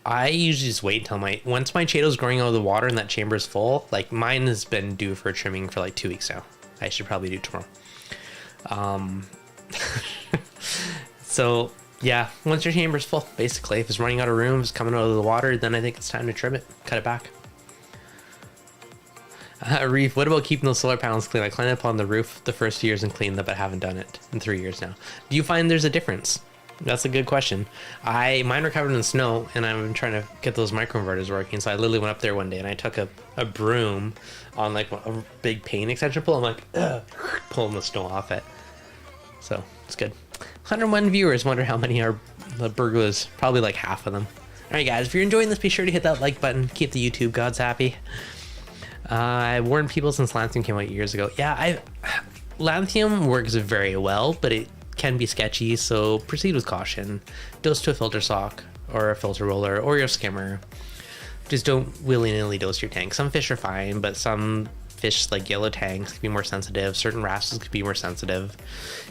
I usually just wait until once my Chaeto's growing out of the water and that chamber is full. Like, mine has been due for trimming for like 2 weeks now. I should probably do it tomorrow. So yeah, once your chamber's full, basically, if it's running out of room, it's coming out of the water, then I think it's time to trim it, cut it back. Reef, what about keeping those solar panels clean? I climbed up on the roof the first few years and cleaned them, but haven't done it in 3 years now. Do you find there's a difference? That's a good question. Mine were covered in snow, and I'm trying to get those microinverters working. So I literally went up there one day and I took a broom on like a big paint extension pull. I'm like, pulling the snow off it. So it's good. 101 viewers. Wonder how many are the burglars. Probably like half of them. All right, guys. If you're enjoying this, be sure to hit that like button. Keep the YouTube gods happy. I warned people since Lanthium came out years ago. Yeah, Lanthium works very well, but it can be sketchy, so proceed with caution. Dose to a filter sock or a filter roller or your skimmer. Just don't willy-nilly dose your tank. Some fish are fine, but some fish like yellow tanks can be more sensitive. Certain wrasses could be more sensitive.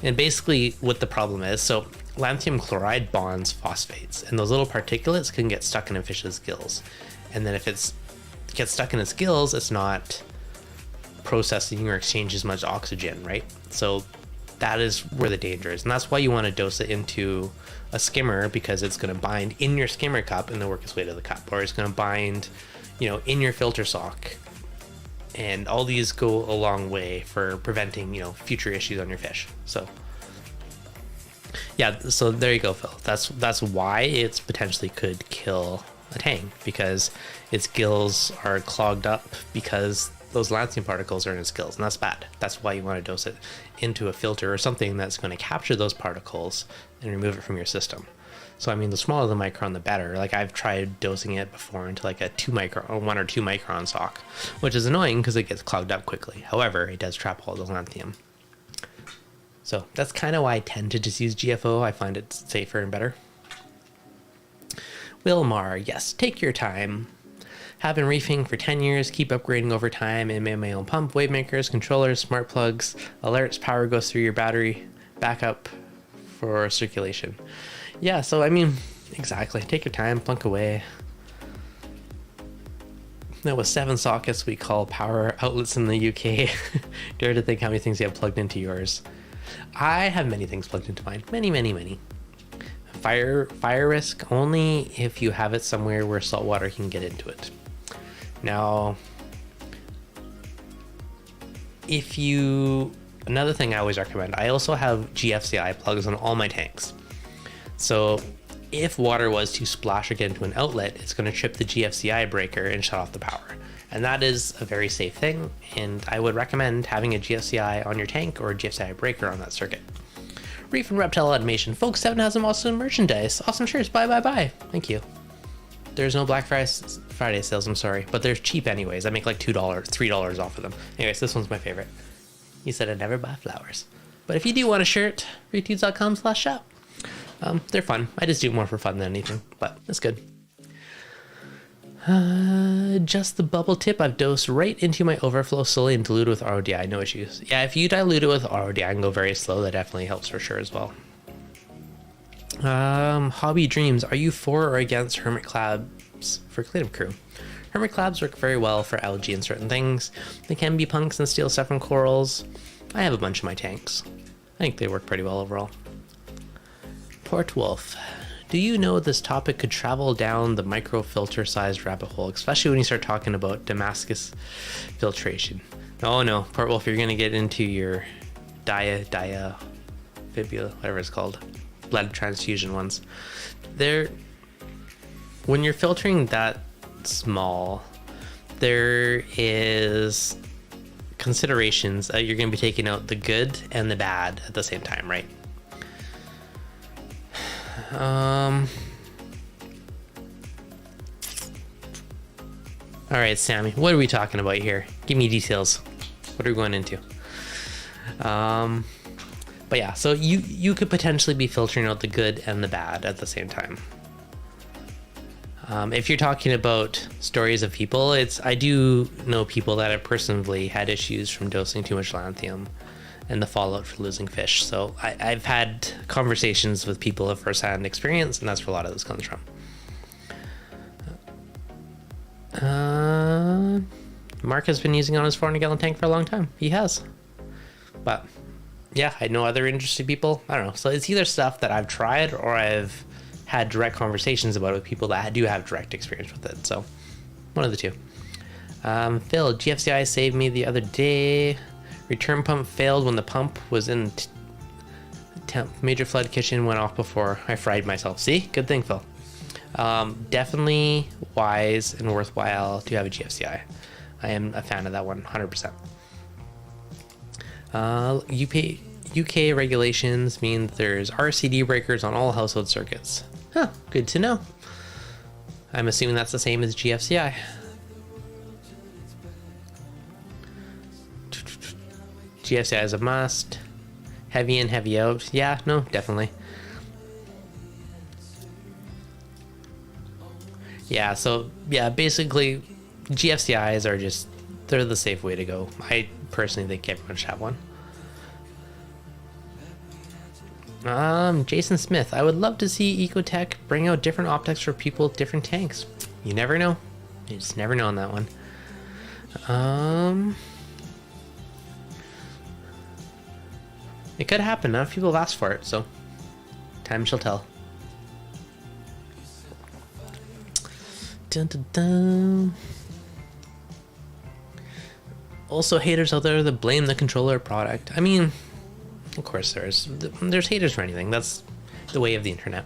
And basically what the problem is, so lanthium chloride bonds phosphates, and those little particulates can get stuck in a fish's gills. And then if it gets stuck in its gills, it's not processing or exchanging as much oxygen, right? So that is where the danger is. And that's why you want to dose it into a skimmer, because it's going to bind in your skimmer cup and then work its way to the cup, or it's going to bind, you know, in your filter sock. And all these go a long way for preventing, you know, future issues on your fish. So yeah, so there you go, Phil. That's why it's potentially could kill a tang, because its gills are clogged up because those lanthanum particles are in its gills, and that's bad. That's why you want to dose it into a filter or something that's going to capture those particles and remove it from your system. So I mean, the smaller the micron, the better. Like, I've tried dosing it before into like a 1 or 2 micron sock, which is annoying because it gets clogged up quickly. However, it does trap all the lanthanum. So that's kind of why I tend to just use GFO. I find it safer and better. Wilmar, yes, take your time. Have been reefing for 10 years, keep upgrading over time, and made my own pump, wave makers, controllers, smart plugs, alerts, power goes through your battery, backup for circulation. Yeah, so I mean, exactly, take your time, plunk away. That was 7 sockets we call power outlets in the UK. Dare to think how many things you have plugged into yours. I have many things plugged into mine. Many. Fire risk only if you have it somewhere where salt water can get into it. Now, another thing I always recommend, I also have GFCI plugs on all my tanks. So if water was to splash or get into an outlet, it's going to trip the GFCI breaker and shut off the power. And that is a very safe thing, and I would recommend having a GFCI on your tank or a GFCI breaker on that circuit. Reef and Reptile Automation. Folks, 7 has some awesome merchandise. Awesome shirts. Bye. Thank you. There's no Black Friday sales, I'm sorry, but they're cheap anyways. I make like $2, $3 off of them. Anyways, this one's my favorite. You said I'd never buy flowers. But if you do want a shirt, ReefDudes.com/shop. They're fun. I just do it more for fun than anything, but it's good. Just the bubble tip. I've dosed right into my overflow slowly and diluted with RODI. No issues. Yeah, if you dilute it with RODI and go very slow, that definitely helps for sure as well. Hobby Dreams. Are you for or against hermit crabs for cleanup crew? Hermit crabs work very well for algae and certain things. They can be punks and steal stuff from corals. I have a bunch in my tanks. I think they work pretty well overall. Port Wolf. Do you know this topic could travel down the microfilter sized rabbit hole, especially when you start talking about Damascus filtration? Oh no, Port Wolf, you're gonna get into your diaphibula, whatever it's called, blood transfusion ones. When you're filtering that small, there is considerations that you're gonna be taking out the good and the bad at the same time, right? All right, Sammy, what are we talking about here? Give me details. What are we going into? But yeah, so you could potentially be filtering out the good and the bad at the same time. If you're talking about stories of people, I do know people that have personally had issues from dosing too much lanthanum and the fallout for losing fish. So I've had conversations with people of first-hand experience, and that's where a lot of this comes from. Mark has been using it on his 400-gallon tank for a long time. He has. But yeah, I know other interested people. I don't know. So it's either stuff that I've tried or I've had direct conversations about it with people that do have direct experience with it. So one of the two. Phil, GFCI saved me the other day. Return pump failed when the pump was in major flood kitchen, went off before I fried myself. See? Good thing, Phil. Definitely wise and worthwhile to have a GFCI. I am a fan of that one, 100%. UK regulations mean there's RCD breakers on all household circuits. Huh, good to know. I'm assuming that's the same as GFCI. GFCI is a must. Heavy in, heavy out. Yeah, no, definitely. Yeah, so yeah, basically GFCIs are they're the safe way to go. I personally think everyone should have one. Jason Smith, I would love to see Ecotech bring out different optics for people with different tanks. You never know. You just never know on that one. It could happen. Enough people have asked for it, so time shall tell. Dun, dun, dun. Also, haters out there that blame the controller product. I mean, of course there's haters for anything. That's the way of the internet.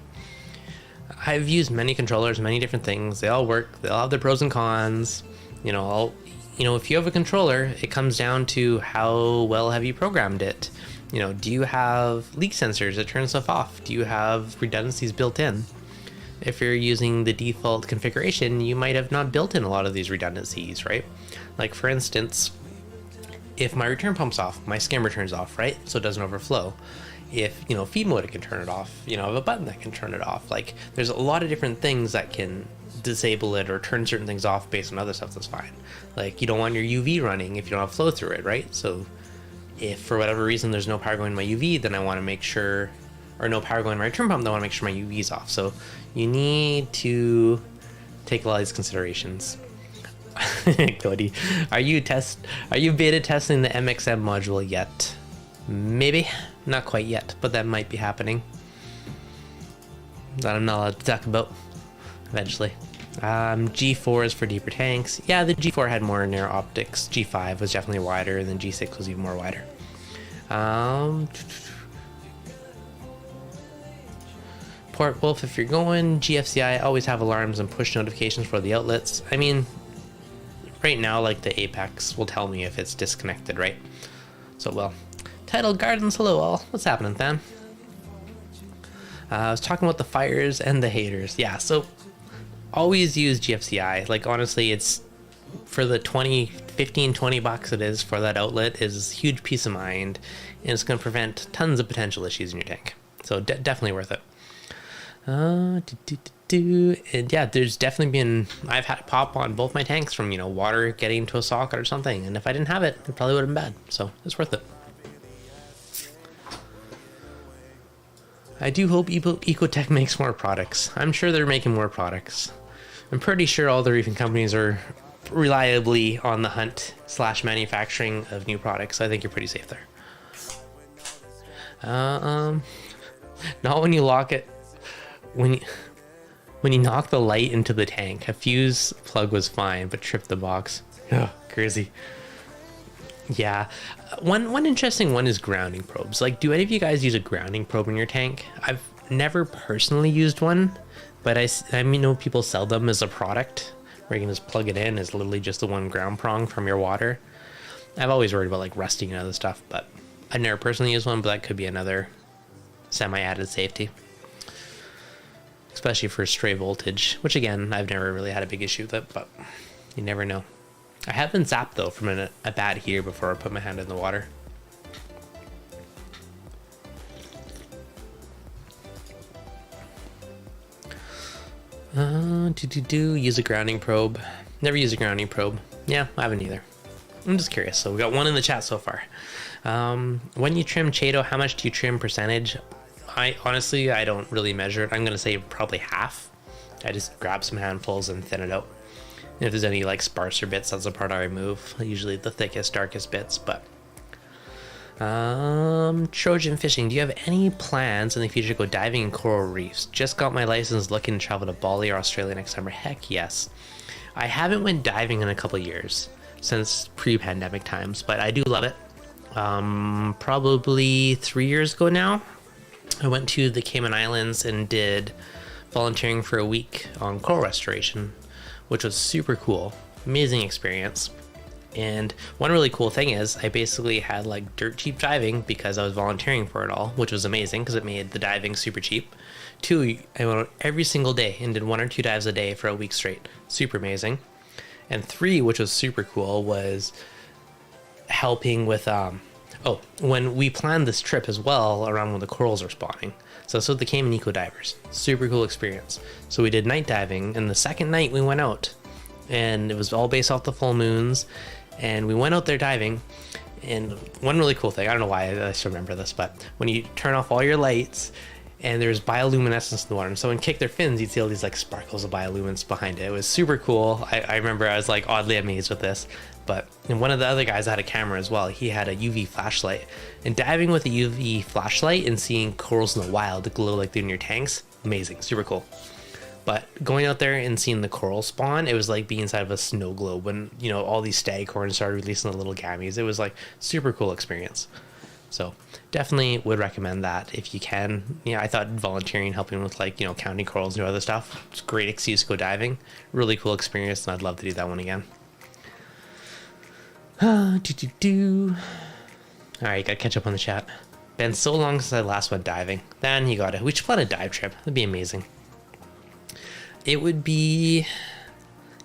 I've used many controllers, many different things. They all work. They all have their pros and cons. You know, if you have a controller, it comes down to how well have you programmed it. You know, do you have leak sensors that turn stuff off? Do you have redundancies built in? If you're using the default configuration, you might have not built in a lot of these redundancies, right? Like for instance, if my return pump's off, my skimmer turns off, right? So it doesn't overflow. If, you know, feed mode, it can turn it off. You know, I have a button that can turn it off. Like, there's a lot of different things that can disable it or turn certain things off based on other stuff that's fine. Like, you don't want your UV running if you don't have flow through it, right? So if for whatever reason there's no power going to my UV, then I want to make sure, or no power going to my return pump, then I want to make sure my UV is off. So you need to take a lot of these considerations. Cody, are you beta testing the MXM module yet? Maybe, not quite yet, but that might be happening. That I'm not allowed to talk about eventually. G4 is for deeper tanks. Yeah, the G4 had more narrow optics. G5 was definitely wider, and then G6 was even more wider. Port Wolf, if you're going GFCI, always have alarms and push notifications for the outlets. I mean, right now, like the Apex will tell me if it's disconnected, right? So, well, Tidal Gardens, hello all. What's happening, Than? I was talking about the fires and the haters. Yeah, so always use GFCI. Like, honestly, it's for the 15, 20 bucks it is for that outlet is huge peace of mind, and it's going to prevent tons of potential issues in your tank. So definitely worth it. And yeah, there's definitely been, I've had it pop on both my tanks from, you know, water getting to a socket or something, and if I didn't have it, it probably would have been bad. So it's worth it. I do hope Ecotech makes more products. I'm sure they're making more products. I'm pretty sure all the reefing companies are reliably on the hunt / manufacturing of new products. I think you're pretty safe there. Not when you lock it. When you knock the light into the tank, a fuse plug was fine, but tripped the box. Oh, crazy. Yeah. One interesting one is grounding probes. Like, do any of you guys use a grounding probe in your tank? I've never personally used one, but I know people sell them as a product where you can just plug it in. It's literally just the one ground prong from your water. I've always worried about like rusting and other stuff, but I've never personally used one, but that could be another semi-added safety. Especially for stray voltage, which again, I've never really had a big issue with it, but you never know. I have been zapped though from a bad heater before I put my hand in the water. Use a grounding probe. Never use a grounding probe. Yeah, I haven't either. I'm just curious. So we got one in the chat so far. When you trim Chaeto, how much do you trim percentage? Honestly, I don't really measure it. I'm going to say probably half. I just grab some handfuls and thin it out. And if there's any like sparser bits, that's the part I remove. Usually the thickest, darkest bits, but... Trojan Fishing, do you have any plans in the future to go diving in coral reefs? Just got my license, looking to travel to Bali or Australia next summer. Heck yes. I haven't went diving in a couple years, since pre-pandemic times, but I do love it. Probably 3 years ago now, I went to the Cayman Islands and did volunteering for a week on coral restoration, which was super cool. Amazing experience. And one really cool thing is I basically had like dirt cheap diving because I was volunteering for it all, which was amazing because it made the diving super cheap. 2, I went out every single day and did 1 or 2 dives a day for a week straight. Super amazing. And 3, which was super cool, was helping with when we planned this trip as well around when the corals are spawning. So the Cayman Eco Divers. Super cool experience. So we did night diving, and the second night we went out, and it was all based off the full moons, and we went out there diving, and one really cool thing, I don't know why I should remember this, but when you turn off all your lights, and there's bioluminescence in the water, and so when kick their fins, you'd see all these like sparkles of bioluminescence behind it. It was super cool. I remember I was like oddly amazed with this. But and one of the other guys had a camera as well. He had a UV flashlight, and diving with a UV flashlight and seeing corals in the wild glow like they're in your tanks, amazing, super cool. But going out there and seeing the coral spawn, it was like being inside of a snow globe when, you know, all these staghorns started releasing the little gametes. It was like super cool experience. So definitely would recommend that if you can. Yeah, I thought volunteering, helping with like, you know, counting corals and other stuff, it's a great excuse to go diving. Really cool experience, and I'd love to do that one again. All right, gotta catch up on the chat. Been so long since I last went diving. Then we should plan a dive trip. That'd be amazing. It would be,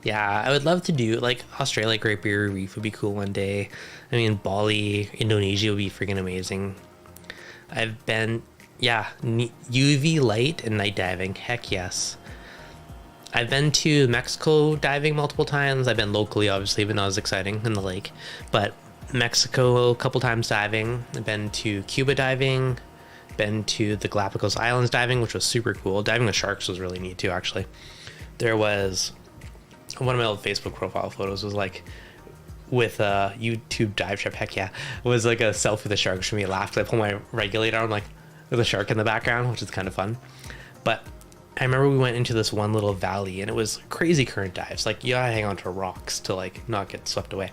yeah, I would love to do like Australia, Great Barrier Reef would be cool one day. I mean, Bali, Indonesia would be freaking amazing. I've been, yeah, UV light and night diving. Heck yes. I've been to Mexico diving multiple times. I've been locally, obviously, but not as exciting in the lake. But Mexico a couple times diving. I've been to Cuba diving. Been to the Galapagos Islands diving, which was super cool. Diving with sharks was really neat too, actually. There was one of my old Facebook profile photos was like with a YouTube dive trip. Heck yeah, it was like a selfie with a shark, which made me laugh. I pull my regulator on, like with a shark in the background, which is kind of fun. But I remember we went into this one little valley, and it was crazy current dives. Like you gotta hang on to rocks to like not get swept away.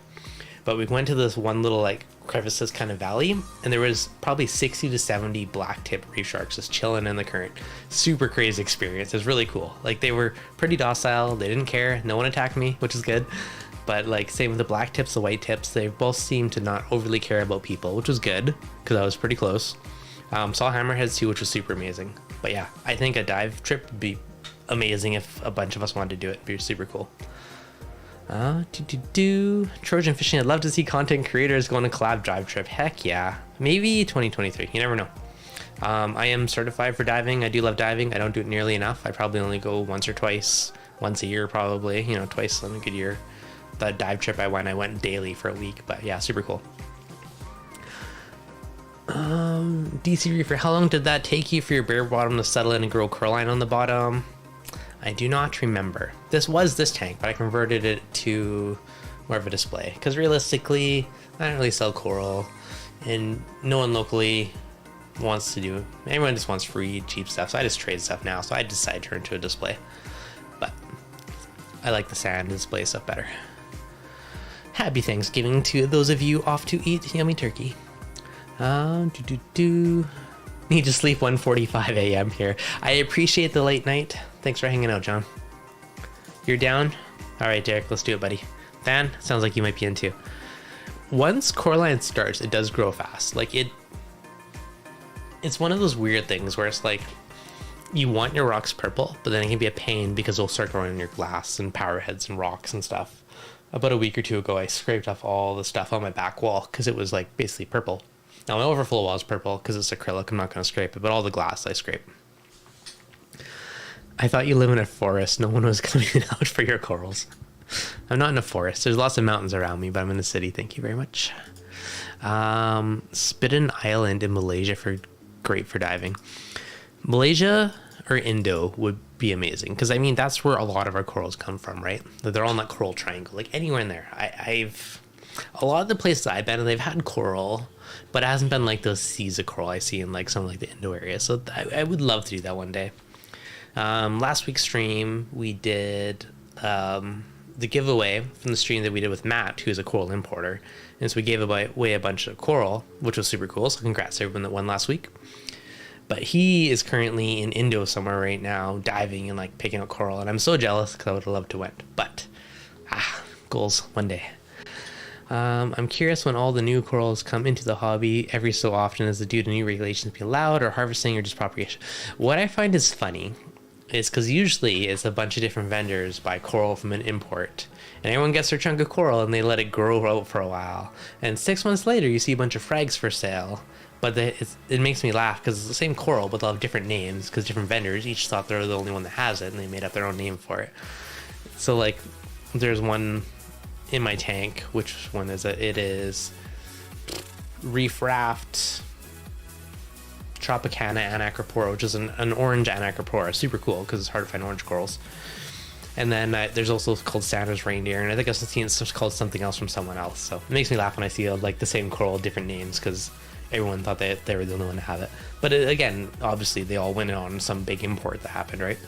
But we went to this one little like crevices kind of valley, and there was probably 60 to 70 black tip reef sharks just chilling in the current. Super crazy experience. It was really cool. Like they were pretty docile. They didn't care. No one attacked me, which is good. But like same with the black tips, the white tips, they both seemed to not overly care about people, which was good because I was pretty close. Saw hammerheads too, which was super amazing. But yeah, I think a dive trip would be amazing if a bunch of us wanted to do it. It'd be super cool. Trojan fishing. I'd love to see content creators go on a collab dive trip. Heck yeah. Maybe 2023. You never know. I am certified for diving. I do love diving. I don't do it nearly enough. I probably only go once or twice, once a year probably, you know, twice in a good year. The dive trip I went daily for a week, but yeah, super cool. DC Reefer, how long did that take you for your bare bottom to settle in and grow coralline on the bottom? I do not remember. This was this tank, but I converted it to more of a display because realistically I don't really sell coral, and no one locally wants to do. Everyone just wants free cheap stuff, so I just trade stuff now. So I decided to turn to a display, but I like the sand display stuff better. Happy Thanksgiving to those of you off to eat yummy turkey. Need to sleep 1:45 a.m. here. I appreciate the late night. Thanks for hanging out, John. You're down? All right, Derek, let's do it, buddy. Van, sounds like you might be in too. Once coralline starts, it does grow fast. Like it's one of those weird things where it's like you want your rocks purple, but then it can be a pain because they'll start growing in your glass and power heads and rocks and stuff. About a week or two ago, I scraped off all the stuff on my back wall because it was like basically purple. Now my overflow wall is purple because it's acrylic. I'm not going to scrape it, but all the glass I scrape. I thought you live in a forest. No one was coming out for your corals. I'm not in a forest. There's lots of mountains around me, but I'm in a city. Thank you very much. Spitten Island in Malaysia great for diving. Malaysia or Indo would be amazing because I mean that's where a lot of our corals come from, right? They're all in that coral triangle, like anywhere in there. I've a lot of the places I've been, they've had coral, but it hasn't been like those seas of coral I see in like some like the Indo area. So I would love to do that one day. Last week's stream we did the giveaway from the stream that we did with Matt, who's a coral importer, and so we gave away a bunch of coral, which was super cool. So congrats to everyone that won last week. But he is currently in Indo somewhere right now, diving and like picking up coral, and I'm so jealous because I would have loved to win. But goals one day. I'm curious when all the new corals come into the hobby every so often, is it due to new regulations be allowed or harvesting or just propagation? What I find is funny is because usually it's a bunch of different vendors buy coral from an import, and everyone gets their chunk of coral and they let it grow out for a while, and 6 months later you see a bunch of frags for sale. But it makes me laugh because it's the same coral, but they'll have different names because different vendors each thought they're the only one that has it, and they made up their own name for it. So like there's one in my tank. Which one is it? It is Reef Raft Tropicana Anacropora, which is an orange Anacropora. Super cool because it's hard to find orange corals. And then there's also called Santa's reindeer, and I think I've seen it's called something else from someone else. So it makes me laugh when I see like the same coral, different names, because everyone thought they were the only one to have it. But again, obviously they all went on some big import that happened, right?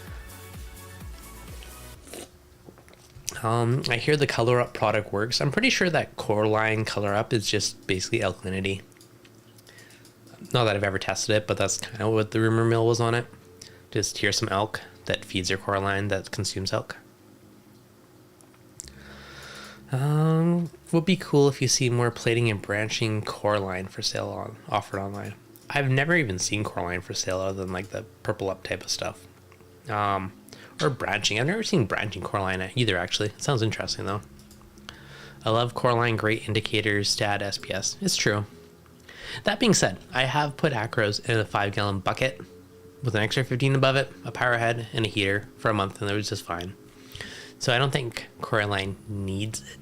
I hear the Color Up product works. I'm pretty sure that Coraline Color Up is just basically alkalinity. Not that I've ever tested it, but that's kind of what the rumor mill was on it. Just here's some elk that feeds your Coraline that consumes elk. Would be cool if you see more plating and branching Coraline for sale offered online. I've never even seen Coraline for sale other than like the purple up type of stuff. Or branching. I've never seen branching Coraline either, actually. It sounds interesting, though. I love Coraline, great indicators to add SPS. It's true. That being said, I have put acros in a 5-gallon bucket with an extra 15 above it, a power head, and a heater for a month, and it was just fine. So I don't think Coraline needs it.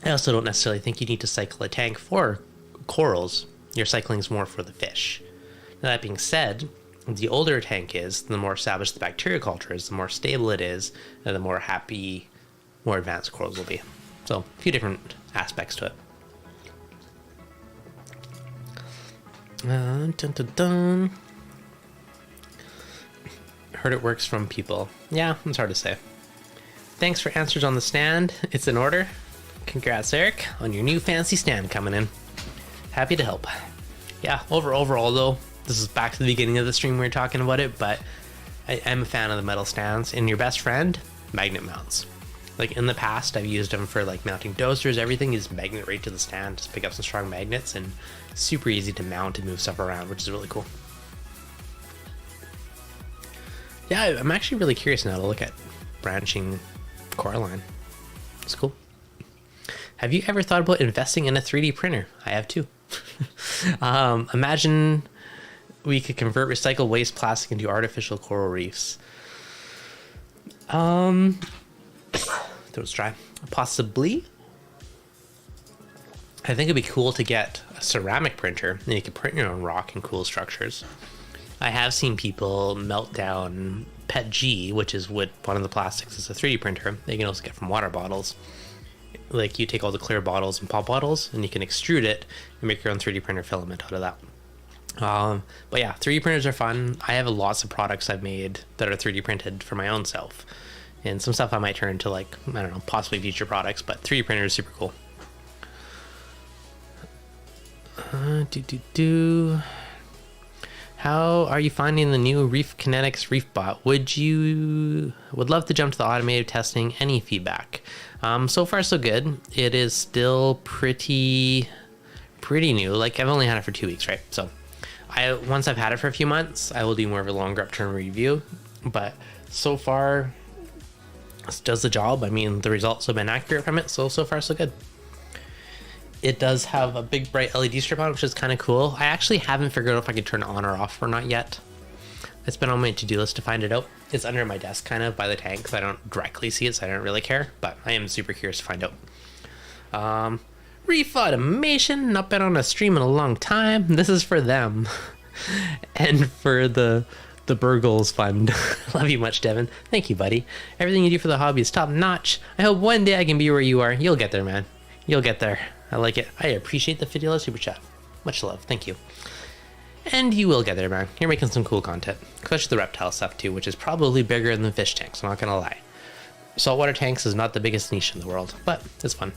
I also don't necessarily think you need to cycle a tank for corals. Your cycling is more for the fish. Now, that being said, the older a tank is, the more established the bacteria culture is, the more stable it is, and the more happy, more advanced corals will be. So, a few different aspects to it. Dun, dun, dun. Heard it works from people. Yeah, it's hard to say. Thanks for answers on the stand. It's in order. Congrats, Eric, on your new fancy stand coming in. Happy to help. Yeah, overall though, this is back to the beginning of the stream we were talking about it, but I'm a fan of the metal stands. And your best friend, magnet mounts. Like in the past, I've used them for like mounting dosers. Everything is magnet right to the stand. Just pick up some strong magnets and super easy to mount and move stuff around, which is really cool. Yeah, I'm actually really curious now to look at branching Coraline. It's cool. Have you ever thought about investing in a 3D printer? I have too. Imagine we could convert recycled waste plastic into artificial coral reefs. Throat's dry. Possibly. I think it'd be cool to get a ceramic printer and you could print your own rock and cool structures. I have seen people melt down PETG, which is what one of the plastics is a 3D printer. They can also get from water bottles. Like you take all the clear bottles and pop bottles and you can extrude it and make your own 3D printer filament out of that. But yeah, 3D printers are fun. I have lots of products I've made that are 3D printed for my own self. And some stuff I might turn into like, I don't know, possibly future products, but 3D printer is super cool. How are you finding the new Reef Kinetics Reef bot? Would love to jump to the automated testing. Any feedback? So far so good. It is still pretty new. Like I've only had it for 2 weeks, right? So once I've had it for a few months, I will do more of a longer upturn review. But so far, it does the job. I mean, the results have been accurate from it. So far so good. It does have a big bright LED strip on it, which is kind of cool. I actually haven't figured out if I could turn it on or off or not yet. It's been on my to-do list to find it out. It's under my desk kind of by the tank, so I don't directly see it, so I don't really care, but I am super curious to find out. Reef Automation, not been on a stream in a long time. This is for them. And for the Burgles Fund. Love you much, Devin. Thank you, buddy. Everything you do for the hobby is top notch. I hope one day I can be where you are. You'll get there, man. You'll get there. I like it. I appreciate the $50 super chat. Much love. Thank you. And you will get there, man. You're making some cool content. Especially the reptile stuff, too, which is probably bigger than fish tanks. I'm not going to lie. Saltwater tanks is not the biggest niche in the world, but it's fun.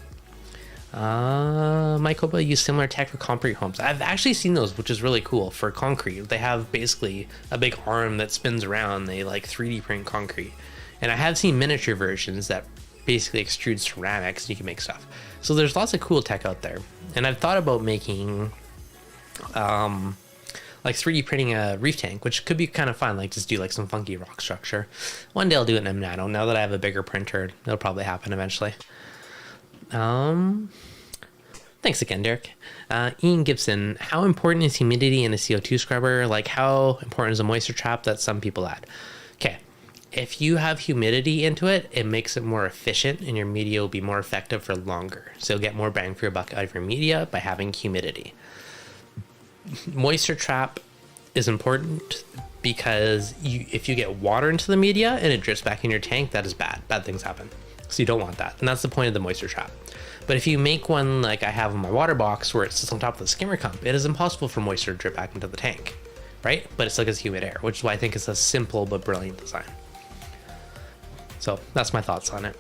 Michael use similar tech for concrete homes. I've actually seen those, which is really cool for concrete. They have basically a big arm that spins around. They like 3D print concrete. And I have seen miniature versions that basically extrude ceramics and you can make stuff. So there's lots of cool tech out there. And I've thought about making like 3D printing a reef tank, which could be kind of fun. Like just do like some funky rock structure. One day I'll do it in Nano. Now that I have a bigger printer, it'll probably happen eventually. Thanks again, Derek. Ian Gibson, how important is humidity in a CO2 scrubber? Like how important is a moisture trap that some people add? Okay. If you have humidity into it, it makes it more efficient and your media will be more effective for longer. So you'll get more bang for your buck out of your media by having humidity. Moisture trap is important because if you get water into the media and it drifts back in your tank, that is bad. Bad things happen. So you don't want that. And that's the point of the moisture trap. But if you make one like I have in my water box where it sits on top of the skimmer cup, it is impossible for moisture to drip back into the tank, right? But it still gets humid air, which is why I think it's a simple but brilliant design. So that's my thoughts on it.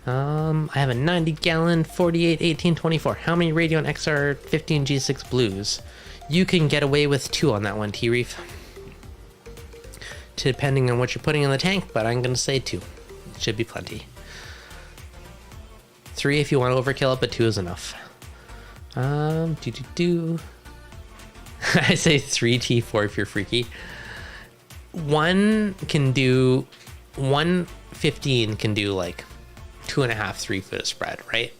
I have a 90 gallon 48 1824. How many Radion XR 15 G6 blues? You can get away with 2 on that one, T-Reef. Depending on what you're putting in the tank, but I'm gonna say 2. It should be plenty. 3 if you want to overkill it, but 2 is enough. I say 3 T4 if you're freaky. 115 can do like 2.5, 3 foot of spread, right?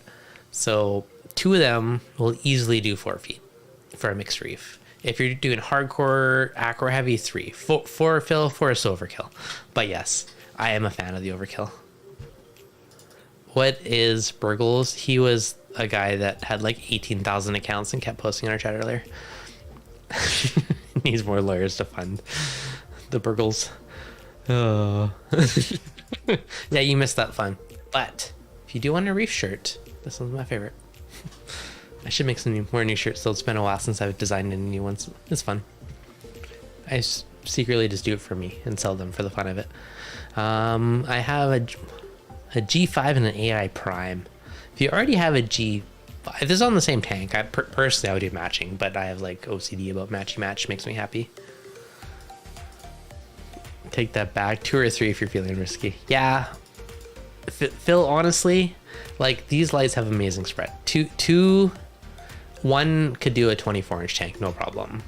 So 2 of them will easily do 4 feet for a mixed reef. If you're doing hardcore acro heavy, 3. 4 fill, 4 is overkill. But yes, I am a fan of the overkill. What is Burgles? He was a guy that had like 18,000 accounts and kept posting in our chat earlier. Needs more lawyers to fund the Burgles. Oh. Yeah, you missed that fun. But if you do want a Reef shirt, this one's my favorite. I should make some more new shirts, though it's been a while since I've designed any new ones. It's fun. I secretly just do it for me and sell them for the fun of it. I have a G5 and an AI Prime. If you already have a G5, this is on the same tank. Personally, I would do matching, but I have like OCD about matchy match. Makes me happy. Take that back. 2 or 3 if you're feeling risky. Yeah. Phil, honestly, like these lights have amazing spread. 1 could do a 24-inch tank, no problem.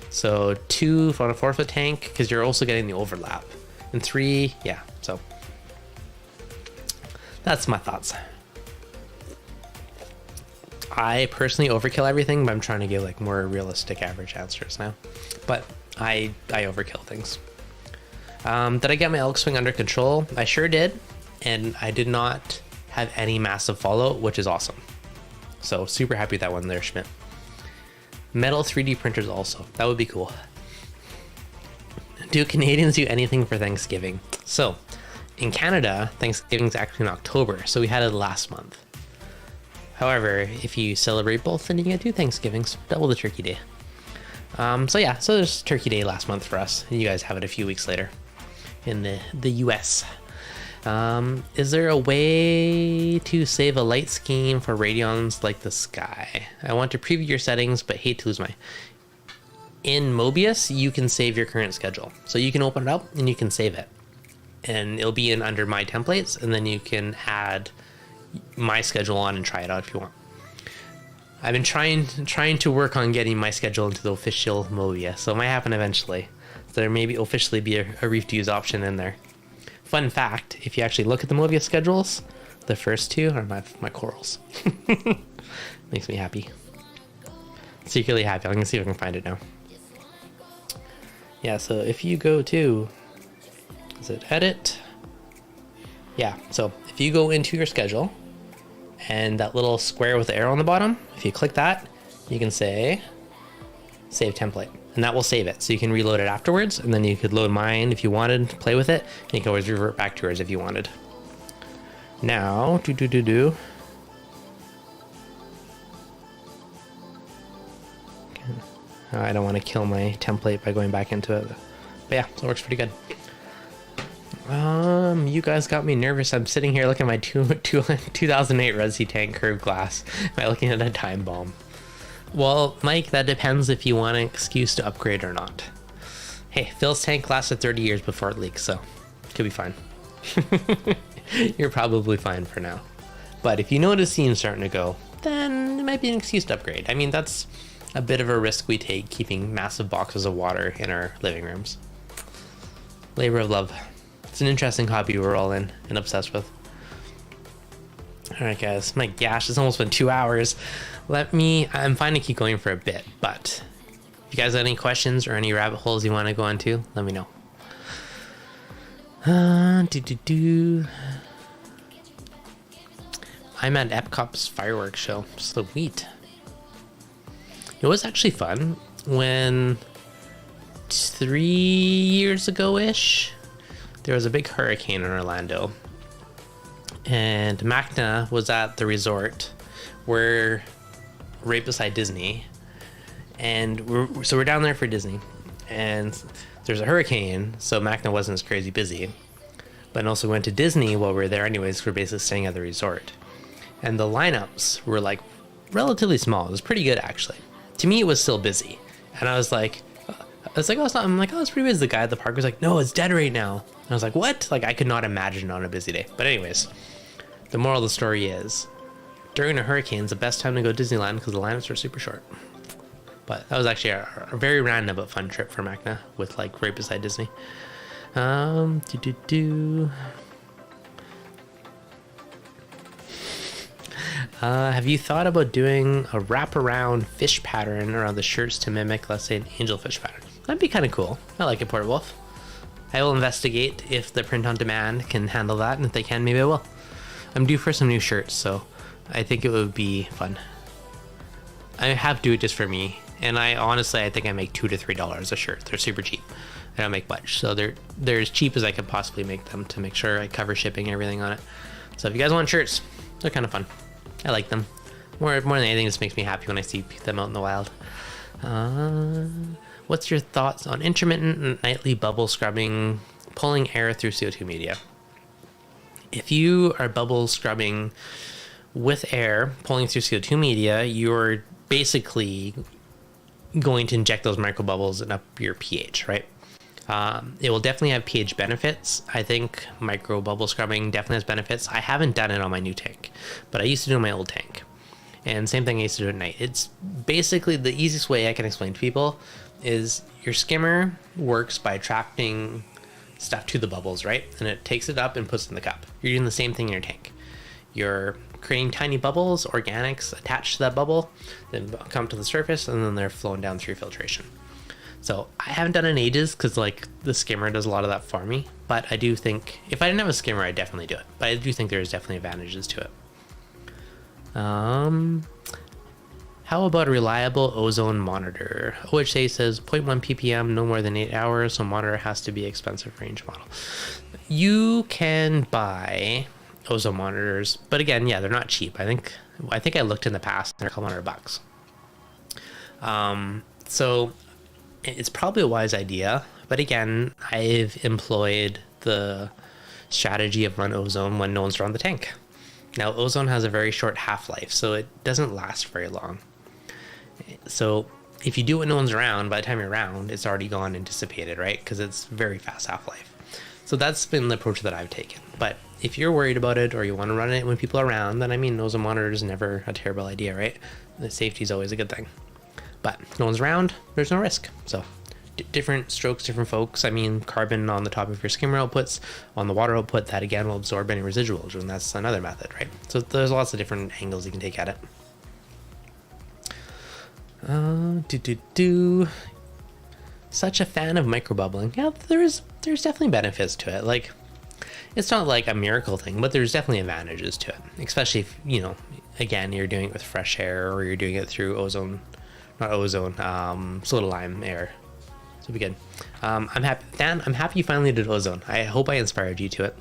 So 2 on a 4-foot tank, because you're also getting the overlap. And 3, yeah, so that's my thoughts. I personally overkill everything, but I'm trying to give like more realistic average answers now. But I overkill things. Did I get my elk swing under control? I sure did. And I did not have any massive fallout, which is awesome. So super happy with that one there, Schmidt. Metal 3D printers also. That would be cool. Do Canadians do anything for Thanksgiving? So in Canada, Thanksgiving's actually in October, so we had it last month. However, if you celebrate both, then you get 2 Thanksgivings, double the turkey day. So yeah, so there's Turkey Day last month for us, and you guys have it a few weeks later in the US. Is there a way to save a light scheme for radions like the sky? I want to preview your settings, but hate to lose my... In Mobius, you can save your current schedule. So you can open it up and you can save it. And it'll be in under my templates, and then you can add my schedule on and try it out if you want. I've been trying to work on getting my schedule into the official Mobius, so it might happen eventually. So there may officially be a ReefDudes option in there. Fun fact, if you actually look at the Mobius schedules, the first 2 are my corals. Makes me happy. Secretly happy. I'm gonna see if I can find it now. Yeah, so if you go to, is it edit? Yeah, so if you go into your schedule and that little square with the arrow on the bottom, if you click that, you can say save template, and that will save it. So you can reload it afterwards, and then you could load mine if you wanted to play with it, and you can always revert back to yours if you wanted. Now, I don't want to kill my template by going back into it. But yeah, so it works pretty good. You guys got me nervous. I'm sitting here looking at my 2008 Resi tank curved glass. Am I looking at a time bomb? Well, Mike, that depends if you want an excuse to upgrade or not. Hey, Phil's tank lasted 30 years before it leaked, so it could be fine. You're probably fine for now. But if you notice seams starting to go, then it might be an excuse to upgrade. I mean, that's a bit of a risk we take keeping massive boxes of water in our living rooms. Labor of love. It's an interesting hobby we're all in and obsessed with. Alright guys, my gosh, it's almost been 2 hours. I'm fine to keep going for a bit, but if you guys have any questions or any rabbit holes you want to go into, let me know. I'm at Epcot's fireworks show. Sweet. It was actually fun when 3 years ago-ish, there was a big hurricane in Orlando. And Macna was at the resort. We're right beside Disney. And we're down there for Disney. And there's a hurricane, so Macna wasn't as crazy busy. But also went to Disney while we were there anyways. We're basically staying at the resort. And the lineups were like relatively small. It was pretty good, actually. To me, it was still busy. And I was like, oh, it's not. I'm like, oh, it's pretty busy. The guy at the park was like, no, it's dead right now. And I was like, what? Like, I could not imagine on a busy day. But anyways, the moral of the story is, during a hurricane, it's the best time to go to Disneyland because the lineups are super short. But that was actually a very random but fun trip for Macna with like right beside Disney. Have you thought about doing a wraparound fish pattern around the shirts to mimic, let's say, an angelfish pattern? That'd be kind of cool. I like it, Porter Wolf. I will investigate if the print on demand can handle that, and if they can, maybe I will. I'm due for some new shirts, so I think it would be fun. I have to do it just for me, and I think I make $2 to $3 a shirt. They're super cheap. I don't make much, so they're as cheap as I could possibly make them to make sure I cover shipping and everything on it. So if you guys want shirts, they're kind of fun. I like them. More than anything, this makes me happy when I see them out in the wild. What's your thoughts on intermittent and nightly bubble scrubbing, pulling air through CO2 media? If you are bubble scrubbing with air, pulling through CO2 media, you're basically going to inject those microbubbles and up your pH, right? It will definitely have pH benefits. I think micro bubble scrubbing definitely has benefits. I haven't done it on my new tank, but I used to do it on my old tank. And same thing I used to do at night. It's basically the easiest way I can explain to people is your skimmer works by attracting stuff to the bubbles, right? And it takes it up and puts it in the cup. You're doing the same thing in your tank. You're creating tiny bubbles, organics attached to that bubble, then come to the surface, and then they're flowing down through filtration. So I haven't done it in ages because like the skimmer does a lot of that for me. But I do think if I didn't have a skimmer, I'd definitely do it. But I do think there's definitely advantages to it. How about a reliable ozone monitor? OHA says 0.1 ppm, no more than 8 hours. So monitor has to be expensive range model. You can buy ozone monitors, but again, yeah, they're not cheap. I think I looked in the past, they're a couple $100. So it's probably a wise idea, but again, I've employed the strategy of run ozone when no one's around the tank. Now, ozone has a very short half-life, so it doesn't last very long. So if you do it when no one's around, by the time you're around, it's already gone and dissipated, right? Because it's very fast half-life. So that's been the approach that I've taken. But if you're worried about it or you want to run it when people are around, then I mean, ozone monitor is never a terrible idea, right? The safety is always a good thing. But if no one's around, there's no risk. So different strokes, different folks. I mean, carbon on the top of your skimmer outputs, on the water output, that again will absorb any residuals, and that's another method, right? So there's lots of different angles you can take at it. Such a fan of microbubbling. Yeah, there's definitely benefits to it. Like, it's not like a miracle thing, but there's definitely advantages to it. Especially if, again, you're doing it with fresh air or you're doing it through soda lime air. So it'll be good. I'm happy, Dan, I'm happy you finally did ozone. I hope I inspired you to it.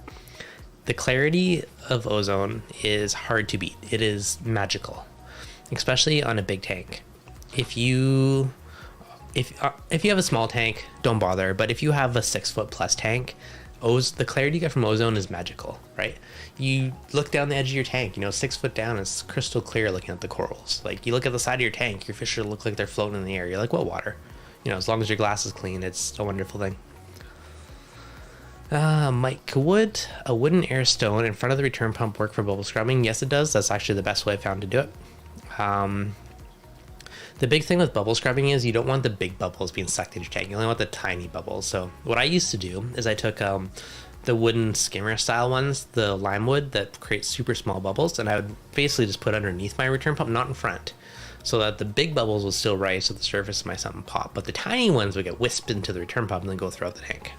The clarity of ozone is hard to beat. It is magical, especially on a big tank. If you have a small tank, don't bother. But if you have a 6-foot plus tank, the clarity you get from ozone is magical, right? You look down the edge of your tank, 6 foot down, it's crystal clear looking at the corals. Like, you look at the side of your tank, your fish look like they're floating in the air. You're like, what water? As long as your glass is clean, it's a wonderful thing. Mike, would a wooden air stone in front of the return pump work for bubble scrubbing? Yes, it does. That's actually the best way I found to do it. The big thing with bubble scrubbing is you don't want the big bubbles being sucked into your tank. You only want the tiny bubbles. So what I used to do is I took the wooden skimmer style ones, the lime wood that creates super small bubbles, and I would basically just put underneath my return pump, not in front, so that the big bubbles will still rise to the surface of my something pop, but the tiny ones would get whisked into the return pump and then go throughout the tank.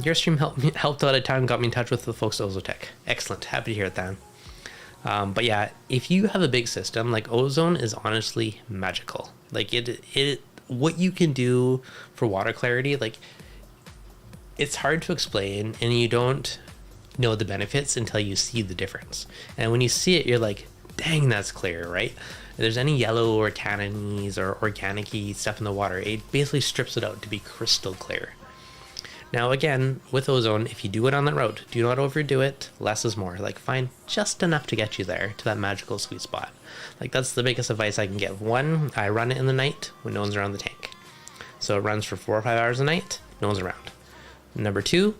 Your stream helped out a ton, got me in touch with the folks at Ozotech. Excellent, happy to hear it, Dan. But yeah, if you have a big system, like ozone is honestly magical. Like what you can do for water clarity, like, it's hard to explain, and you don't know the benefits until you see the difference. And when you see it, you're like, dang, that's clear, right? If there's any yellow or tannins or organic-y stuff in the water, it basically strips it out to be crystal clear. Now again, with ozone, if you do it on the road, do not overdo it. Less is more. Like, find just enough to get you there to that magical sweet spot. Like, that's the biggest advice I can give. One, I run it in the night when no one's around the tank. So it runs for 4 or 5 hours a night, no one's around. Number two,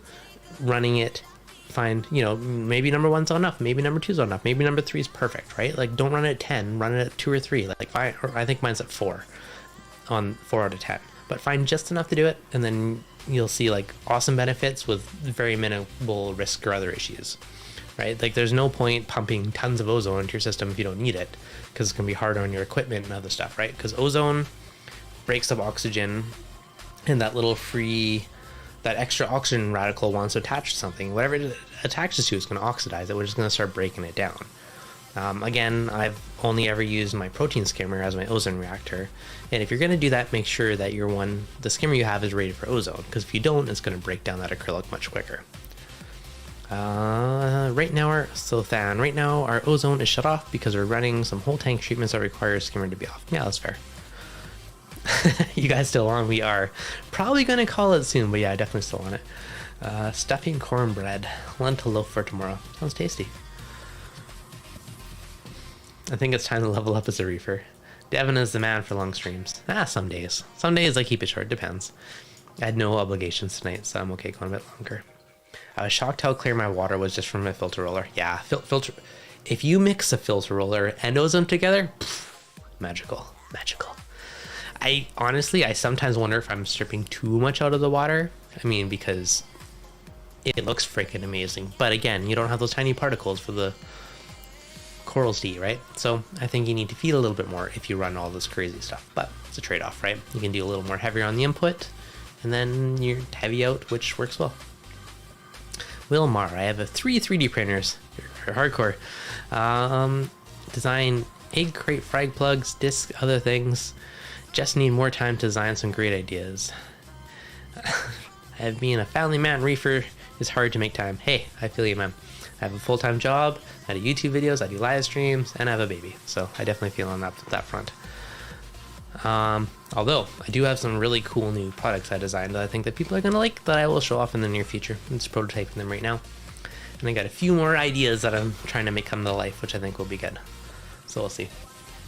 running it, find, maybe number 1's enough, maybe number 2's enough, maybe number 3's perfect, right? Like, don't run it at 10, run it at 2 or 3. Like, fine, or I think mine's at 4 on 4 out of 10. But find just enough to do it, and then you'll see like awesome benefits with very minimal risk or other issues, right? Like, there's no point pumping tons of ozone into your system if you don't need it, because it's going to be hard on your equipment and other stuff, right? Because ozone breaks up oxygen, and that extra oxygen radical wants to attach to something. Whatever it attaches to is going to oxidize it. We're just going to start breaking it down. Again, I've only ever used my protein skimmer as my ozone reactor. And if you're going to do that, make sure that the skimmer you have is rated for ozone, because if you don't, it's going to break down that acrylic much quicker. Right now our ozone is shut off because we're running some whole tank treatments that require a skimmer to be off. Yeah, that's fair. You guys still on? We are probably going to call it soon, but yeah, definitely still on it. Stuffing cornbread, lentil loaf for tomorrow. Sounds tasty. I think it's time to level up as a reefer. Devin is the man for long streams. Some days. Some days I keep it short, depends. I had no obligations tonight, so I'm okay going a bit longer. I was shocked how clear my water was just from my filter roller. Yeah, filter. If you mix a filter roller and ozone together, magical. I sometimes wonder if I'm stripping too much out of the water. I mean, because it looks freaking amazing. But again, you don't have those tiny particles for the corals to eat, right? So I think you need to feed a little bit more if you run all this crazy stuff. But it's a trade-off, right? You can do a little more heavier on the input, and then you're heavy out, which works well. Wilmar, I have 3 3D printers. You're hardcore. Design egg crate frag plugs, discs, other things. Just need more time to design some great ideas. Being a family man reefer is hard to make time. Hey, I feel you, man. I have a full-time job, I do YouTube videos, I do live streams, and I have a baby. So I definitely feel on that front. Although I do have some really cool new products I designed that I think that people are going to like, that I will show off in the near future. I'm just prototyping them right now. And I got a few more ideas that I'm trying to make come to life, which I think will be good. So we'll see.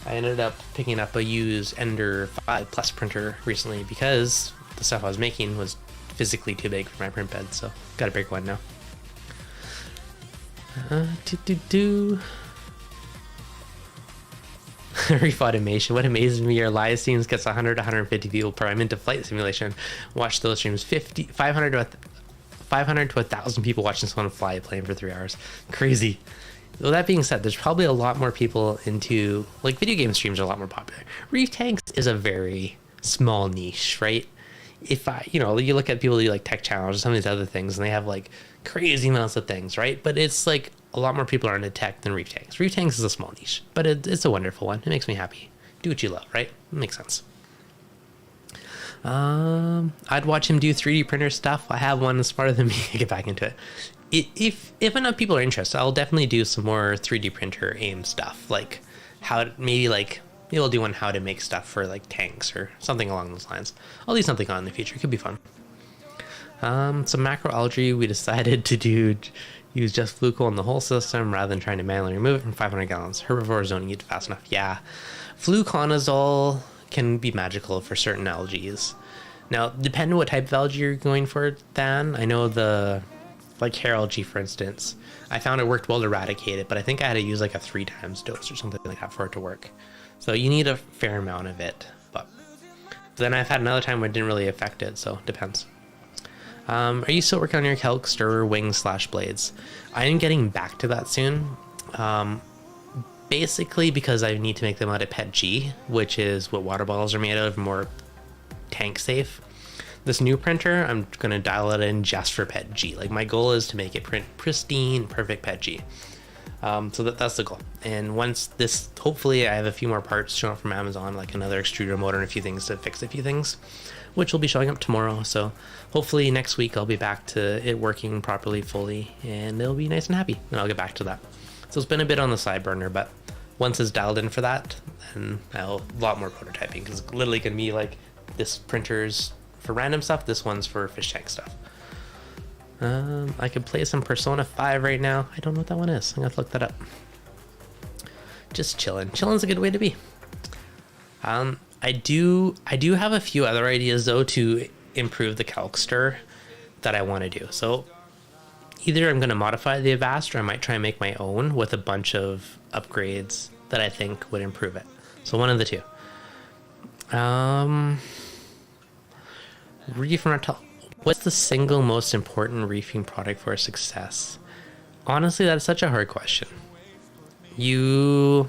I ended up picking up a used Ender 5 Plus printer recently because the stuff I was making was physically too big for my print bed, so got a big one now. Reef automation. What amazes me are live streams gets 100 to 150 people per. I'm into flight simulation. Watch those streams. 500 to 1,000 people watching someone fly a plane for 3 hours. Crazy. Well, that being said, there's probably a lot more people into, like, video game streams are a lot more popular. Reef tanks is a very small niche, right? If you look at people who do like tech challenges, some of these other things, and they have like crazy amounts of things, right? But it's like a lot more people are into tech than reef tanks. Reef tanks is a small niche, but it's a wonderful one. It makes me happy. Do what you love, right? It makes sense. I'd watch him do 3D printer stuff. I have one smarter than me to get back into it. If enough people are interested, I'll definitely do some more 3D printer aim stuff, like maybe I'll do one how to make stuff for like tanks or something along those lines. I'll do something on in the future. It could be fun. Some macroalgae we decided to use just Flucal in the whole system rather than trying to manually remove it from 500 gallons. Herbivores don't eat fast enough. Yeah, fluconazole can be magical for certain algaes. Now, depending on what type of algae you're going for, Dan. I know like hair algae, for instance. I found it worked well to eradicate it, but I think I had to use like a 3 times dose or something like that for it to work. So you need a fair amount of it, but then I've had another time where it didn't really affect it, so it depends. Are you still working on your kelp stirrer wings / blades? I am getting back to that soon. Basically because I need to make them out of PETG, which is what water bottles are made out of, more tank safe. This new printer, I'm going to dial it in just for PETG. Like, my goal is to make it print pristine, perfect PETG. So that's the goal. And once this, hopefully I have a few more parts showing up from Amazon, like another extruder motor and a few things to fix a few things, which will be showing up tomorrow. So hopefully next week I'll be back to it working properly, fully, and it'll be nice and happy. And I'll get back to that. So it's been a bit on the side burner, but once it's dialed in for that, then I'll a lot more prototyping, because it's literally gonna be like this printer's for random stuff, this one's for fish tank stuff. I could play some Persona 5 right now. I don't know what that one is. I'm gonna look that up. Just chilling. Chilling's a good way to be. I do have a few other ideas though to improve the calc stir that I want to do. So either I'm gonna modify the Avast, or I might try and make my own with a bunch of upgrades that I think would improve it. So one of the two. Reef and Reptile. What's the single most important reefing product for success? Honestly, that's such a hard question. It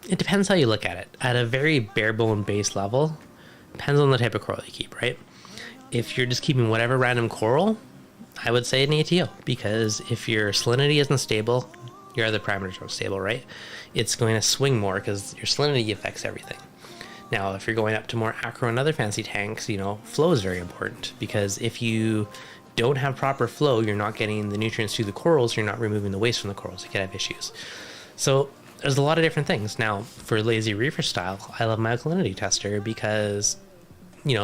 depends how you look at it. At a very bare bone base level, depends on the type of coral you keep, right? If you're just keeping whatever random coral, I would say an ATO, because if your salinity isn't stable, your other parameters aren't stable, right? It's going to swing more because your salinity affects everything. Now, if you're going up to more acro and other fancy tanks, flow is very important, because if you don't have proper flow, you're not getting the nutrients to the corals, you're not removing the waste from the corals, you can have issues. So there's a lot of different things. Now, for lazy reefer style, I love my alkalinity tester, because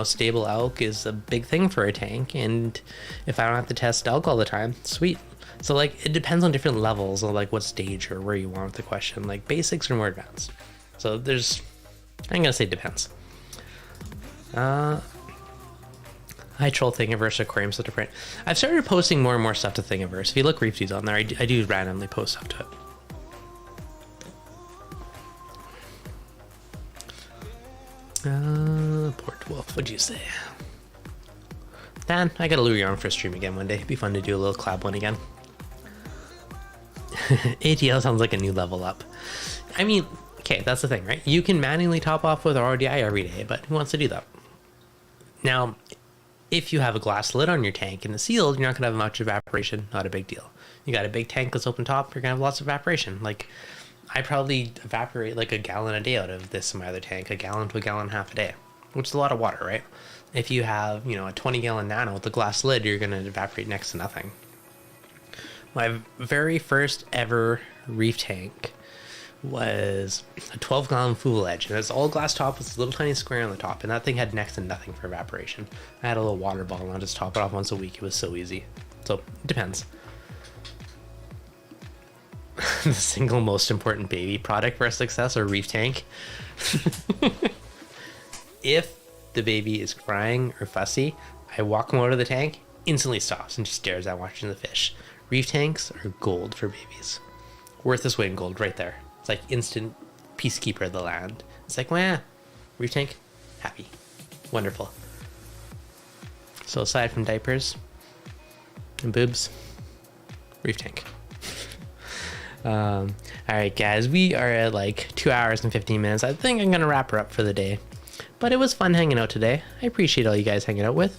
stable alk is a big thing for a tank, and if I don't have to test alk all the time, sweet. So it depends on different levels of what stage or where you want with the question, basics or more advanced. So I'm gonna say depends. I troll Thingiverse Aquarium stuff to print. I've started posting more and more stuff to Thingiverse. If you look ReefDudes on there, I do randomly post stuff to it. Port Wolf, what'd you say? Dan, I gotta lure you on for a stream again one day. It'd be fun to do a little collab one again. ATL sounds like a new level up. I mean, okay, that's the thing, right? You can manually top off with RODI every day, but who wants to do that? Now, if you have a glass lid on your tank and it's sealed, you're not going to have much evaporation. Not a big deal. You got a big tank that's open top, you're going to have lots of evaporation. I probably evaporate a gallon a day out of this in my other tank, a gallon to a gallon and a half a day, which is a lot of water, right? If you have, a 20-gallon nano with a glass lid, you're going to evaporate next to nothing. My very first ever reef tank was a 12-gallon full edge, and it's all glass top with a little tiny square on the top, and that thing had next to nothing for evaporation. I had a little water bottle, and I'll just top it off once a week. It was so easy. So it depends. The single most important baby product for success or reef tank. If the baby is crying or fussy, I walk him out of the tank, instantly stops and just stares at watching the fish. Reef tanks are gold for babies. Worth its weight in gold right there. It's instant peacekeeper of the land. It's reef tank, happy, wonderful. So aside from diapers and boobs, reef tank. All right, guys, we are at 2 hours and 15 minutes. I think I'm gonna wrap her up for the day, but it was fun hanging out today. I appreciate all you guys hanging out with.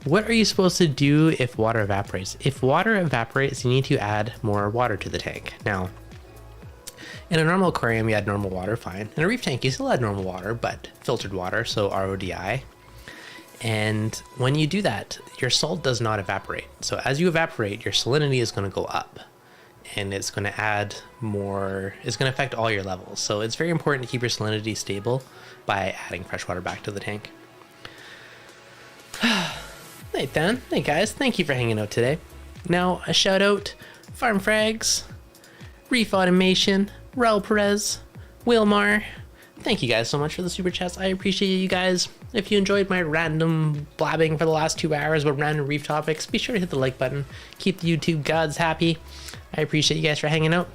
What are you supposed to do if water evaporates? If water evaporates, you need to add more water to the tank. Now, in a normal aquarium, you add normal water, fine. In a reef tank, you still add normal water, but filtered water, so RODI. And when you do that, your salt does not evaporate. So as you evaporate, your salinity is going to go up, and it's going to add more, it's going to affect all your levels. So it's very important to keep your salinity stable by adding fresh water back to the tank. Hey Dan, hey guys, thank you for hanging out today. Now a shout out, Farm Frags, Reef Automation, Raul Perez, Wilmar. Thank you guys so much for the super chats. I appreciate you guys. If you enjoyed my random blabbing for the last 2 hours about random reef topics, be sure to hit the like button. Keep the YouTube gods happy. I appreciate you guys for hanging out.